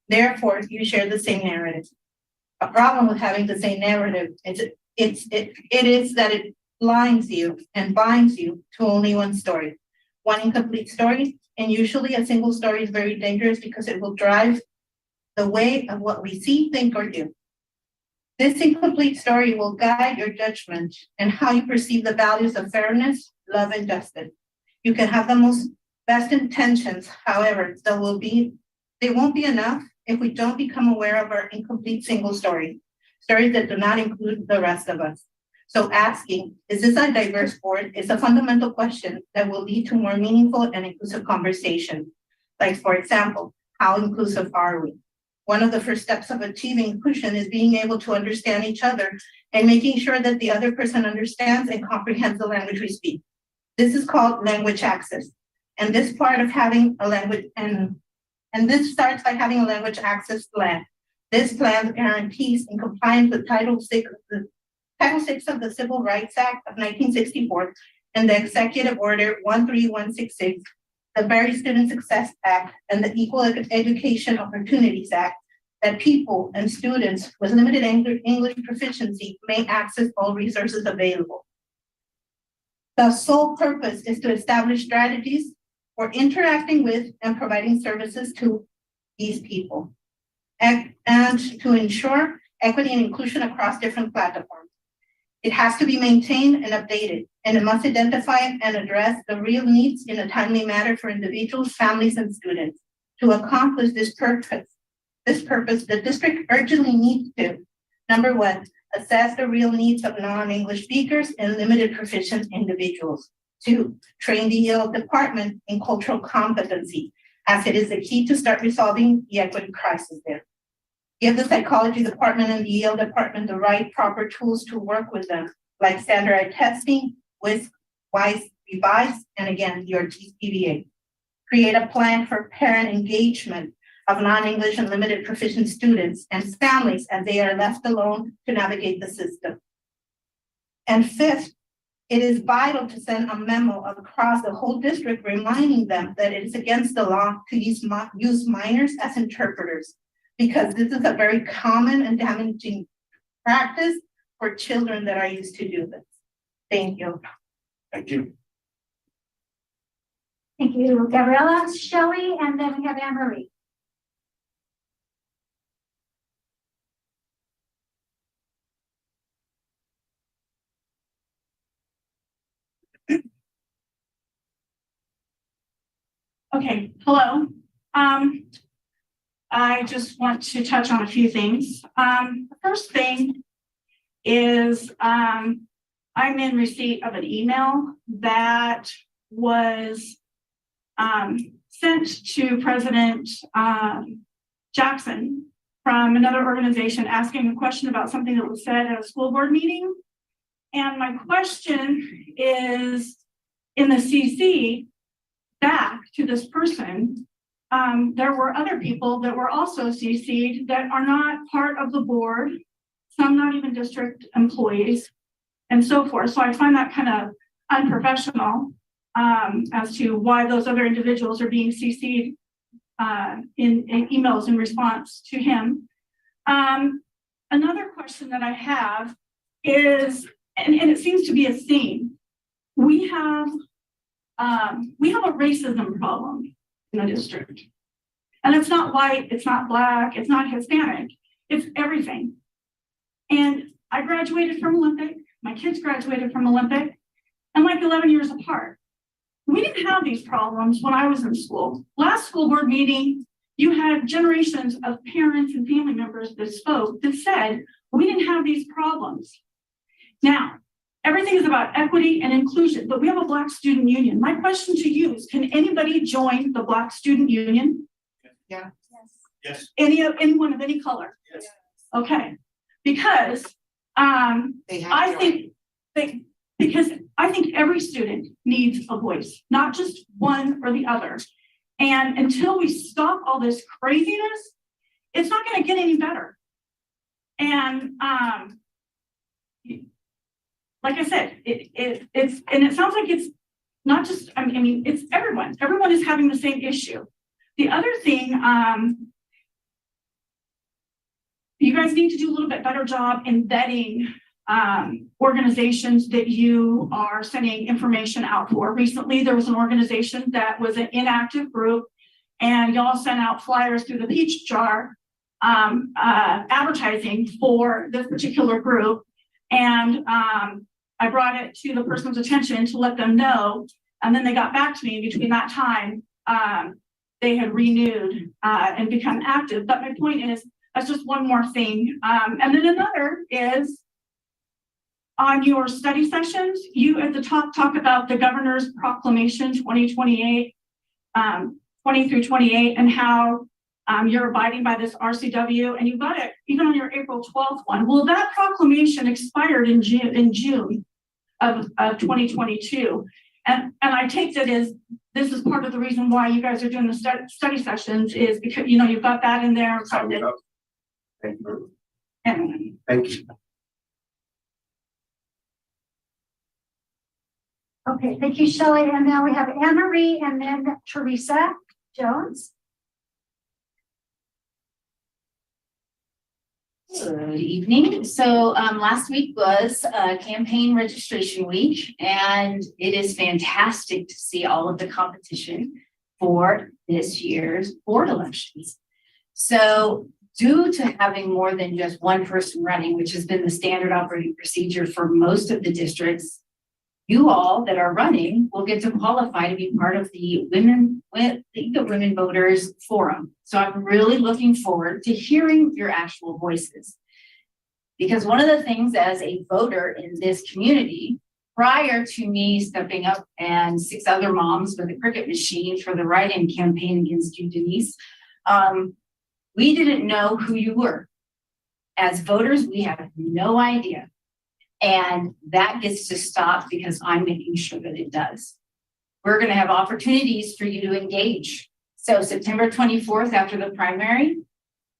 Speaker 15: Therefore, you share the same narrative. A problem with having the same narrative it is that it blinds you and binds you to only one story. One incomplete story, and usually a single story is very dangerous because it will drive the way of what we see, think, or do. This incomplete story will guide your judgment and how you perceive the values of fairness, love, and justice. You can have the most best intentions, however, they won't be enough if we don't become aware of our incomplete single story, stories that do not include the rest of us. So asking, is this a diverse board, is a fundamental question that will lead to more meaningful and inclusive conversation. Like, for example, how inclusive are we? One of the first steps of achieving inclusion is being able to understand each other and making sure that the other person understands and comprehends the language we speak. This is called language access. And this part of having a language, and this starts by having a language access plan. This plan guarantees in compliance with Title VI of the Civil Rights Act of 1964 and the Executive Order 13166, the Barry Student Success Act, and the Equal Education Opportunities Act, that people and students with limited English proficiency may access all resources available. The sole purpose is to establish strategies for interacting with and providing services to these people, and to ensure equity and inclusion across different platforms. It has to be maintained and updated, and it must identify and address the real needs in a timely manner for individuals, families, and students. To accomplish this purpose, the district urgently needs to, number one, assess the real needs of non-English speakers and limited proficient individuals. Two, train the EL department in cultural competency, as it is the key to start resolving the equity crisis there. Give the psychology department and the EL department the right proper tools to work with them, like standardized testing, WISC, WISE, REVISE, and again, your TPVA. Create a plan for parent engagement of non-English and limited proficient students and families as they are left alone to navigate the system. And fifth, it is vital to send a memo across the whole district reminding them that it is against the law to use minors as interpreters, because this is a very common and damaging practice for children that are used to do this. Thank you.
Speaker 5: Thank you.
Speaker 4: Thank you, Gabriella, Shelley, and then we have Anne Marie.
Speaker 15: Okay, hello. I just want to touch on a few things. The first thing is I'm in receipt of an email that was sent to President Jackson from another organization asking a question about something that was said at a school board meeting. And my question is, in the CC,
Speaker 16: back to this person, there were other people that were also CC'd that are not part of the board, some not even district employees, and so forth. So I find that kind of unprofessional as to why those other individuals are being CC'd in emails in response to him. Another question that I have is, and it seems to be a theme, we have a racism problem in the district. And it's not white, it's not black, it's not Hispanic, it's everything. And I graduated from Olympic, my kids graduated from Olympic, and like 11 years apart. We didn't have these problems when I was in school. Last school board meeting, you had generations of parents and family members that spoke that said, we didn't have these problems. Now, everything is about equity and inclusion, but we have a Black student union. My question to you is, can anybody join the Black student union?
Speaker 14: Yeah. Yes.
Speaker 16: Anyone of any color?
Speaker 14: Yes.
Speaker 16: Okay, because I think every student needs a voice, not just one or the other. And until we stop all this craziness, it's not going to get any better. And like I said, it sounds like it's not just, I mean, it's everyone. Everyone is having the same issue. The other thing, you guys need to do a little bit better job in vetting organizations that you are sending information out for. Recently, there was an organization that was an inactive group, and y'all sent out flyers through the Peach Jar advertising for this particular group. And I brought it to the person's attention to let them know. And then they got back to me. Between that time, they had renewed and become active. But my point is, that's just one more thing. And then another is, on your study sessions, you at the top talk about the governor's proclamation 2028, 20 through 28, and how you're abiding by this RCW, and you got it even on your April 12th one. Well, that proclamation expired in June of 2022. And I take that as this is part of the reason why you guys are doing the study sessions, is because, you know, you've got that in there.
Speaker 5: Thank you.
Speaker 16: And
Speaker 5: Thank you.
Speaker 4: Okay, thank you, Shelley. And now we have Anne Marie and then Teresa Jones.
Speaker 7: Good evening. So last week was campaign registration week, and it is fantastic to see all of the competition for this year's board elections. So due to having more than just one person running, which has been the standard operating procedure for most of the districts, you all that are running will get to qualify to be part of the League of Women Voters Forum. So I'm really looking forward to hearing your actual voices. Because one of the things as a voter in this community, prior to me stepping up and 6 other moms with a cricket machine for the write-in campaign against you, Denise, we didn't know who you were. As voters, we have no idea. And that gets to stop because I'm making sure that it does. We're going to have opportunities for you to engage. So September 24th, after the primary,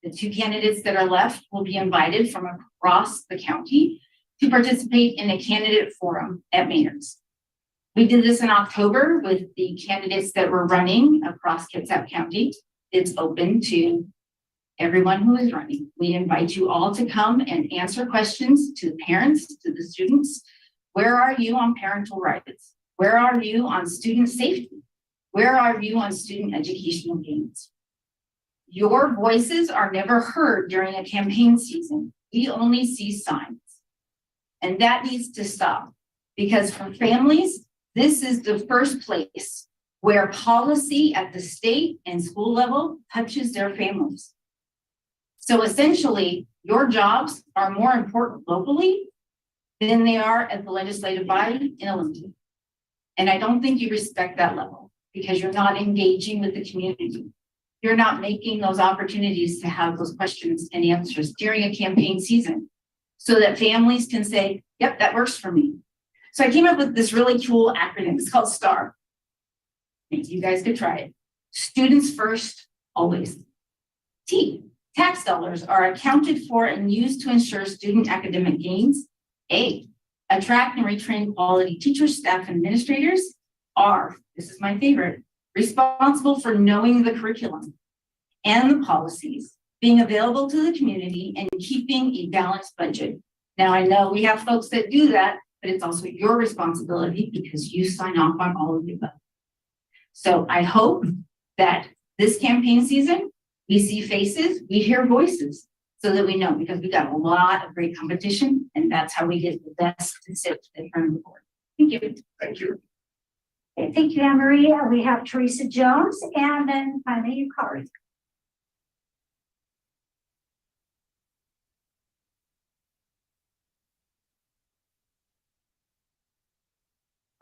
Speaker 7: the 2 candidates that are left will be invited from across the county to participate in a candidate forum at Maynard's. We did this in October with the candidates that were running across Kitsap County. It's open to everyone who is running. We invite you all to come and answer questions to the parents, to the students. Where are you on parental rights? Where are you on student safety? Where are you on student educational gains? Your voices are never heard during a campaign season. We only see signs. And that needs to stop, because for families, this is the first place where policy at the state and school level touches their families. So essentially, your jobs are more important locally than they are at the legislative body in Olympia. And I don't think you respect that level, because you're not engaging with the community. You're not making those opportunities to have those questions and answers during a campaign season so that families can say, yep, that works for me. So I came up with this really cool acronym. It's called STAR.
Speaker 11: You guys could try it. Students first, always. T, tax dollars are accounted for and used to ensure student academic gains. A, attract and retrain quality teachers, staff, and administrators. R, this is my favorite, responsible for knowing the curriculum and the policies, being available to the community, and keeping a balanced budget. Now, I know we have folks that do that, but it's also your responsibility because you sign off on all of the above. So I hope that this campaign season, we see faces, we hear voices, so that we know, because we got a lot of great competition, and that's how we get the best to sit in front of the board. Thank you.
Speaker 5: Thank you.
Speaker 4: Okay, thank you, Anne Marie. We have Teresa Jones and then finally Yukari.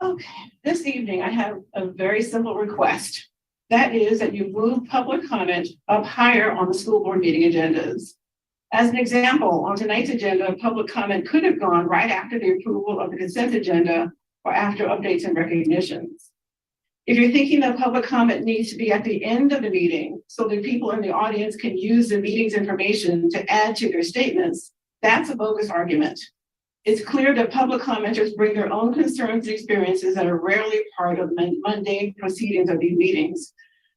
Speaker 13: Okay, this evening I have a very simple request. That is that you move public comment up higher on the school board meeting agendas. As an example, on tonight's agenda, public comment could have gone right after the approval of the consent agenda or after updates and recognitions. If you're thinking that public comment needs to be at the end of the meeting so that people in the audience can use the meeting's information to add to their statements, that's a bogus argument. It's clear that public commenters bring their own concerns and experiences that are rarely part of mundane proceedings of these meetings.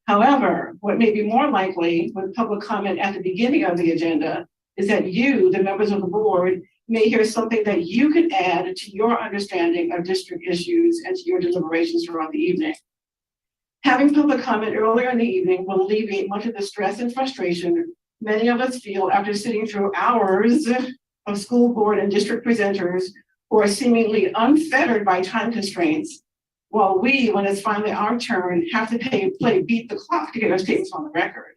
Speaker 13: However, what may be more likely with public comment at the beginning of the agenda is that you, the members of the board, may hear something that you can add to your understanding of district issues and to your deliberations throughout the evening. Having public comment earlier in the evening will alleviate much of the stress and frustration many of us feel after sitting through hours of school board and district presenters who are seemingly unfettered by time constraints, while we, when it's finally our turn, have to play beat the clock to get our statements on the record.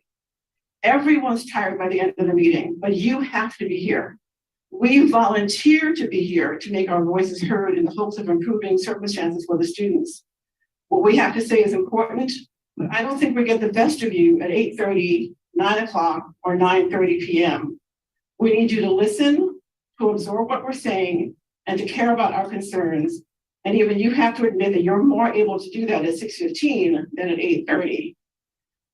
Speaker 13: Everyone's tired by the end of the meeting, but you have to be here. We volunteer to be here to make our voices heard in the hopes of improving circumstances for the students. What we have to say is important, but I don't think we get the best of you at 8:30, 9 o'clock, or 9:30 p.m. We need you to listen, to absorb what we're saying, and to care about our concerns. And even you have to admit that you're more able to do that at 6:15 than at 8:30.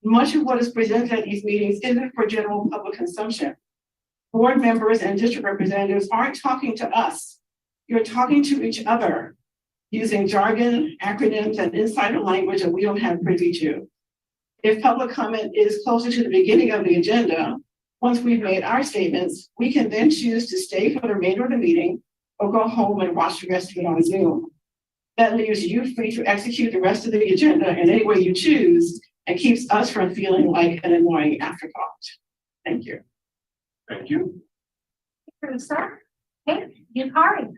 Speaker 13: Much of what is presented at these meetings isn't for general public consumption. Board members and district representatives aren't talking to us. You're talking to each other using jargon, acronyms, and insider language that we don't have privy to. If public comment is closer to the beginning of the agenda, once we've made our statements, we can then choose to stay for the remainder of the meeting or go home and watch the rest of it on Zoom. That leaves you free to execute the rest of the agenda in any way you choose and keeps us from feeling like an annoying afterthought. Thank you.
Speaker 5: Thank you.
Speaker 4: Teresa. Okay, Yukari.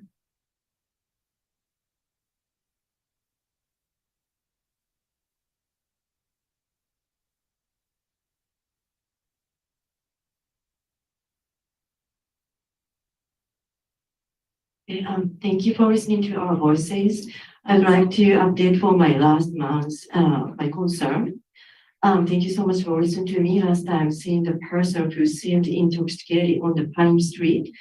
Speaker 17: Thank you for listening to our voices. I'd like to update for my last month's my concern. Thank you so much for listening to me last time, seeing the person who seemed intoxicated on the Pine Street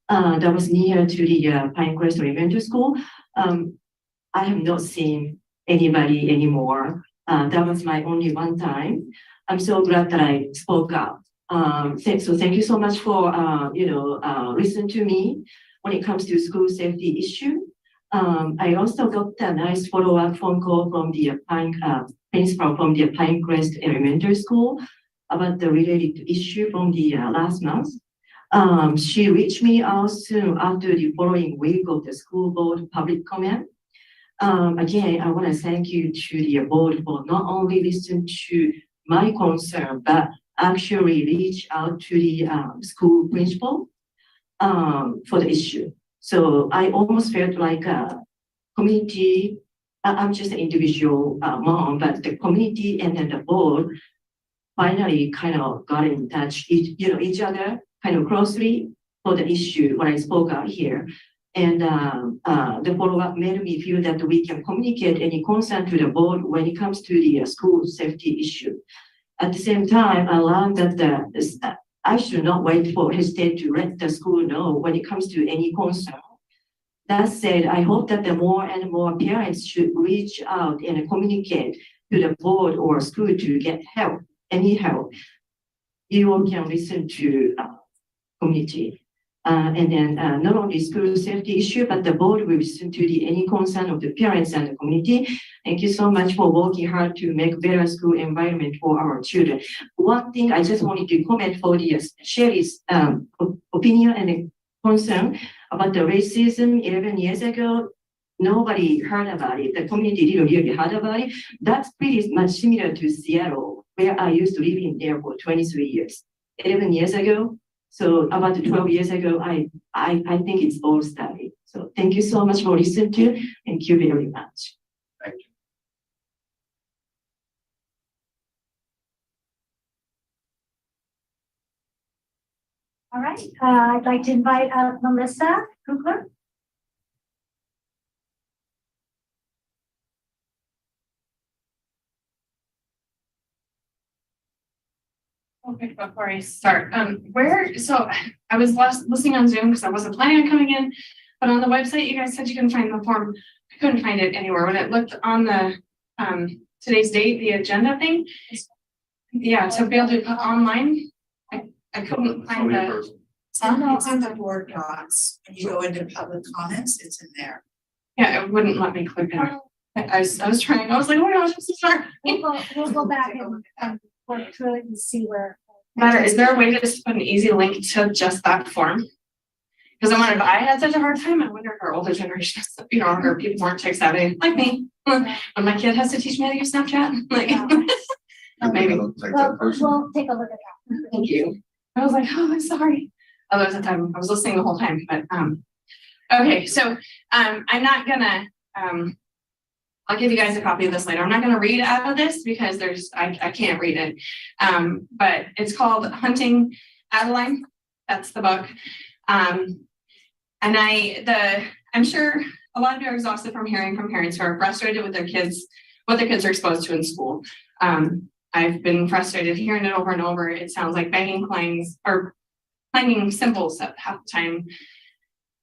Speaker 17: that was near to the Pinecrest Elementary School. I have not seen anybody anymore. That was my only one time. I'm so glad that I spoke up. So thank you so much for listening to me when it comes to school safety issue. I also got a nice follow-up phone call from the principal from the Pinecrest Elementary School about the related issue from the last month. She reached me out soon after the following week of the school board public comment. Again, I want to thank you to the board for not only listening to my concern, but actually reach out to the school principal for the issue. So I almost felt like a community, I'm just an individual mom, but the community and then the board finally kind of got in touch, each other kind of closely for the issue when I spoke out here. And the follow-up made me feel that we can communicate any concern to the board when it comes to the school safety issue. At the same time, I learned that I should not wait for hesitate to let the school know when it comes to any concern. That said, I hope that the more and more parents should reach out and communicate to the board or school to get help, any help, you all can listen to community. And then not only school safety issue, but the board will listen to the any concern of the parents and the community. Thank you so much for working hard to make better school environment for our children. One thing I just wanted to comment for the Sherry's opinion and concern about the racism 11 years ago. Nobody heard about it. The community didn't really heard about it. That's pretty much similar to Seattle, where I used to live in there for 23 years. 11 years ago. So about 12 years ago, I think it's all started. So thank you so much for listening to. Thank you very much.
Speaker 5: Thank you.
Speaker 4: All right, I'd like to invite Melissa Kugler.
Speaker 8: Okay, before I start, so I was listening on Zoom because I wasn't planning on coming in, but on the website, you guys said you couldn't find the form. I couldn't find it anywhere. When it looked on the, today's date, the agenda thing, yeah, to be able to put online, I couldn't find the.
Speaker 18: It's on the board docs. When you go into public comments, it's in there.
Speaker 8: Yeah, it wouldn't let me click it. I was trying, I was like, oh my gosh, I'm so sorry.
Speaker 4: We'll go back and work through it and see where.
Speaker 8: Matter, is there a way to just put an easy link to just that form? Because I wonder if I had such a hard time, I wonder if our older generation, you know, or people weren't tech savvy like me. When my kid has to teach me how to use Snapchat, like maybe.
Speaker 4: We'll take a look at that.
Speaker 8: Thank you. I was like, oh, I'm sorry. Although at the time I was listening the whole time, but okay, so I'm not gonna I'll give you guys a copy of this later. I'm not gonna read out of this because I can't read it. But it's called Hunting Adeline. That's the book. And I'm sure a lot of you are exhausted from hearing from parents who are frustrated with their kids, what their kids are exposed to in school. I've been frustrated hearing it over and over. It sounds like banging clanging cymbals at half the time.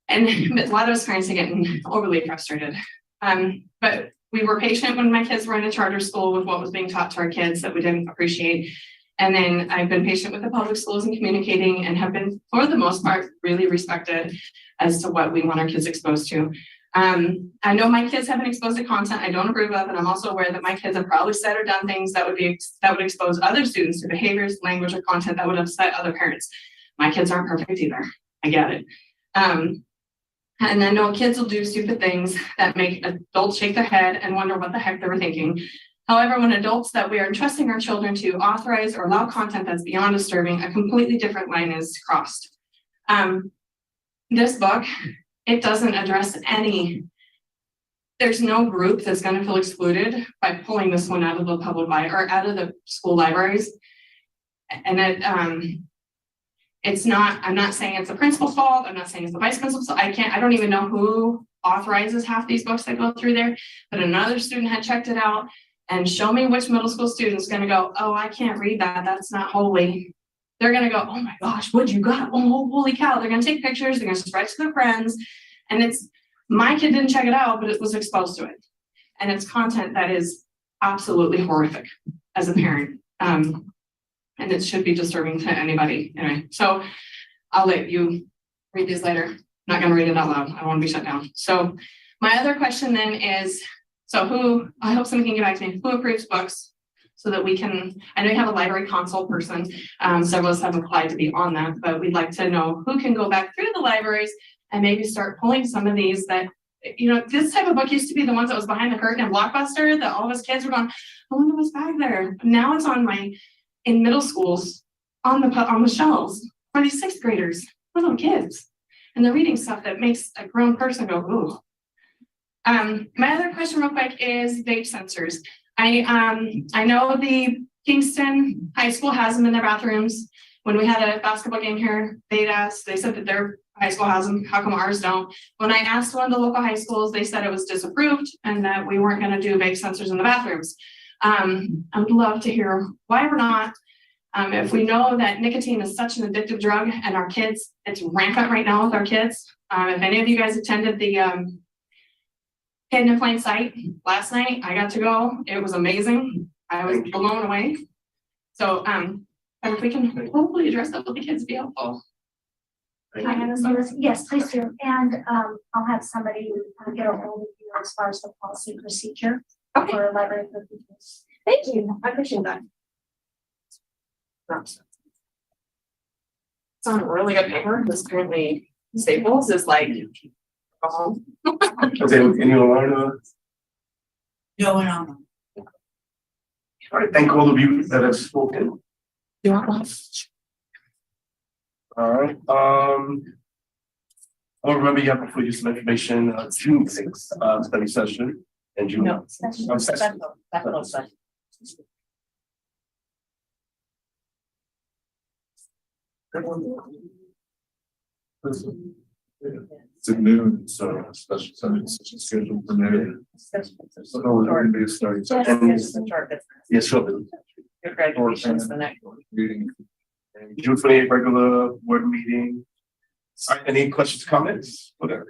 Speaker 8: And a lot of us parents are getting overly frustrated. But we were patient when my kids were in a charter school with what was being taught to our kids that we didn't appreciate. And then I've been patient with the public schools and communicating and have been, for the most part, really respected as to what we want our kids exposed to. I know my kids have been exposed to content I don't approve of, and I'm also aware that my kids have probably said or done things that would expose other students to behaviors, language, or content that would upset other parents. My kids aren't perfect either. I get it. And I know kids will do stupid things that make adults shake their head and wonder what the heck they were thinking. However, when adults that we are entrusting our children to authorize or allow content that's beyond disturbing, a completely different line is crossed. This book, it doesn't address there's no group that's going to feel excluded by pulling this one out of the public library or out of the school libraries. And I'm not saying it's the principal's fault. I'm not saying it's the vice principal's fault. I don't even know who authorizes half these books that go through there, but another student had checked it out and show me which middle school student's going to go, oh, I can't read that. That's not holy. They're going to go, oh my gosh, what you got? Oh, holy cow. They're going to take pictures. They're going to spread to their friends. And my kid didn't check it out, but it was exposed to it. And it's content that is absolutely horrific as a parent. And it should be disturbing to anybody. Anyway, so I'll let you read these later. I'm not going to read it out loud. I want to be shut down. So my other question then is, I hope somebody can get back to me, who approves books so that we can, I know you have a library console person. Several of us have applied to be on that, but we'd like to know who can go back through the libraries and maybe start pulling some of these that, you know, this type of book used to be the ones that was behind the curtain in Blockbuster that all of us kids were going, I wonder what's back there. Now it's in middle schools on the shelves for these sixth graders, little kids. And they're reading stuff that makes a grown person go, ooh. My other question real quick is vape sensors. I know the Kingston High School has them in their bathrooms. When we had a basketball game here, they said that their high school has them. How come ours don't? When I asked one of the local high schools, they said it was disapproved and that we weren't going to do vape sensors in the bathrooms. I would love to hear why we're not. If we know that nicotine is such an addictive drug and our kids, it's rampant right now with our kids. If any of you guys attended the
Speaker 2: hidden in plain sight. Last night, I got to go. It was amazing. I was blown away. So, if we can hopefully address that with the kids, be helpful.
Speaker 4: Yes, please do. And I'll have somebody get a hold of you as far as the policy procedure for library for teachers.
Speaker 2: Thank you. I appreciate that. It's on really good paper. This currently Staples is like,
Speaker 5: Okay, anyone want
Speaker 18: No one on.
Speaker 5: all right, thank all of you that have spoken.
Speaker 2: you want one?
Speaker 5: All right, oh, remember you have before you some information, June 6th, study session and June.
Speaker 11: No.
Speaker 5: Session.
Speaker 6: It's at noon, so special session scheduled for noon. So it's going to be a study session.
Speaker 5: Yes, sure.
Speaker 11: Your graduation's the next one.
Speaker 6: Meeting.
Speaker 5: June 28th, regular board meeting. All right, any questions, comments? Whatever.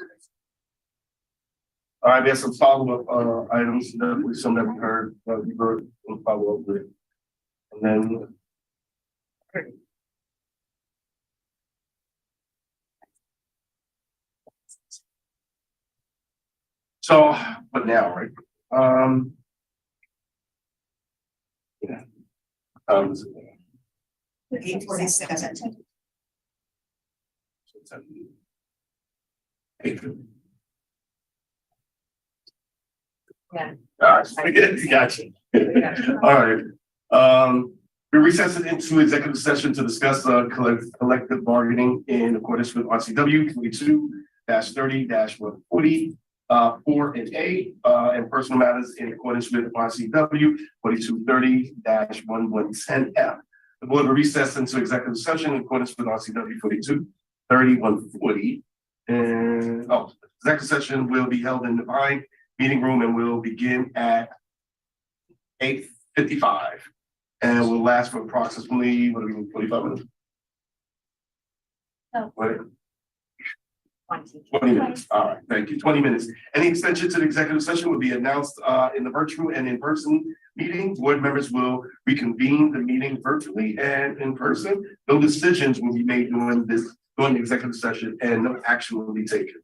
Speaker 5: All right, there's some follow-up items that we some that we heard, we'll follow up with. And then. So, but now, right? Yeah.
Speaker 18: 8:47.
Speaker 11: Yeah.
Speaker 5: All right, gotcha. All right. We recess it into executive session to discuss collective bargaining in accordance with RCW 22-30-140, 4 and A, and personal matters in accordance with RCW 4230-1110F. The board will recess into executive session in accordance with RCW 4230-140. And executive session will be held in the Vine meeting room and will begin at 8:55 and will last for approximately 45 minutes.
Speaker 4: Oh.
Speaker 5: Wait. 20 minutes. All right, thank you. 20 minutes. Any extension to the executive session will be announced in the virtual and in-person meeting. Board members will reconvene the meeting virtually and in person. No decisions will be made during the executive session and no action will be taken.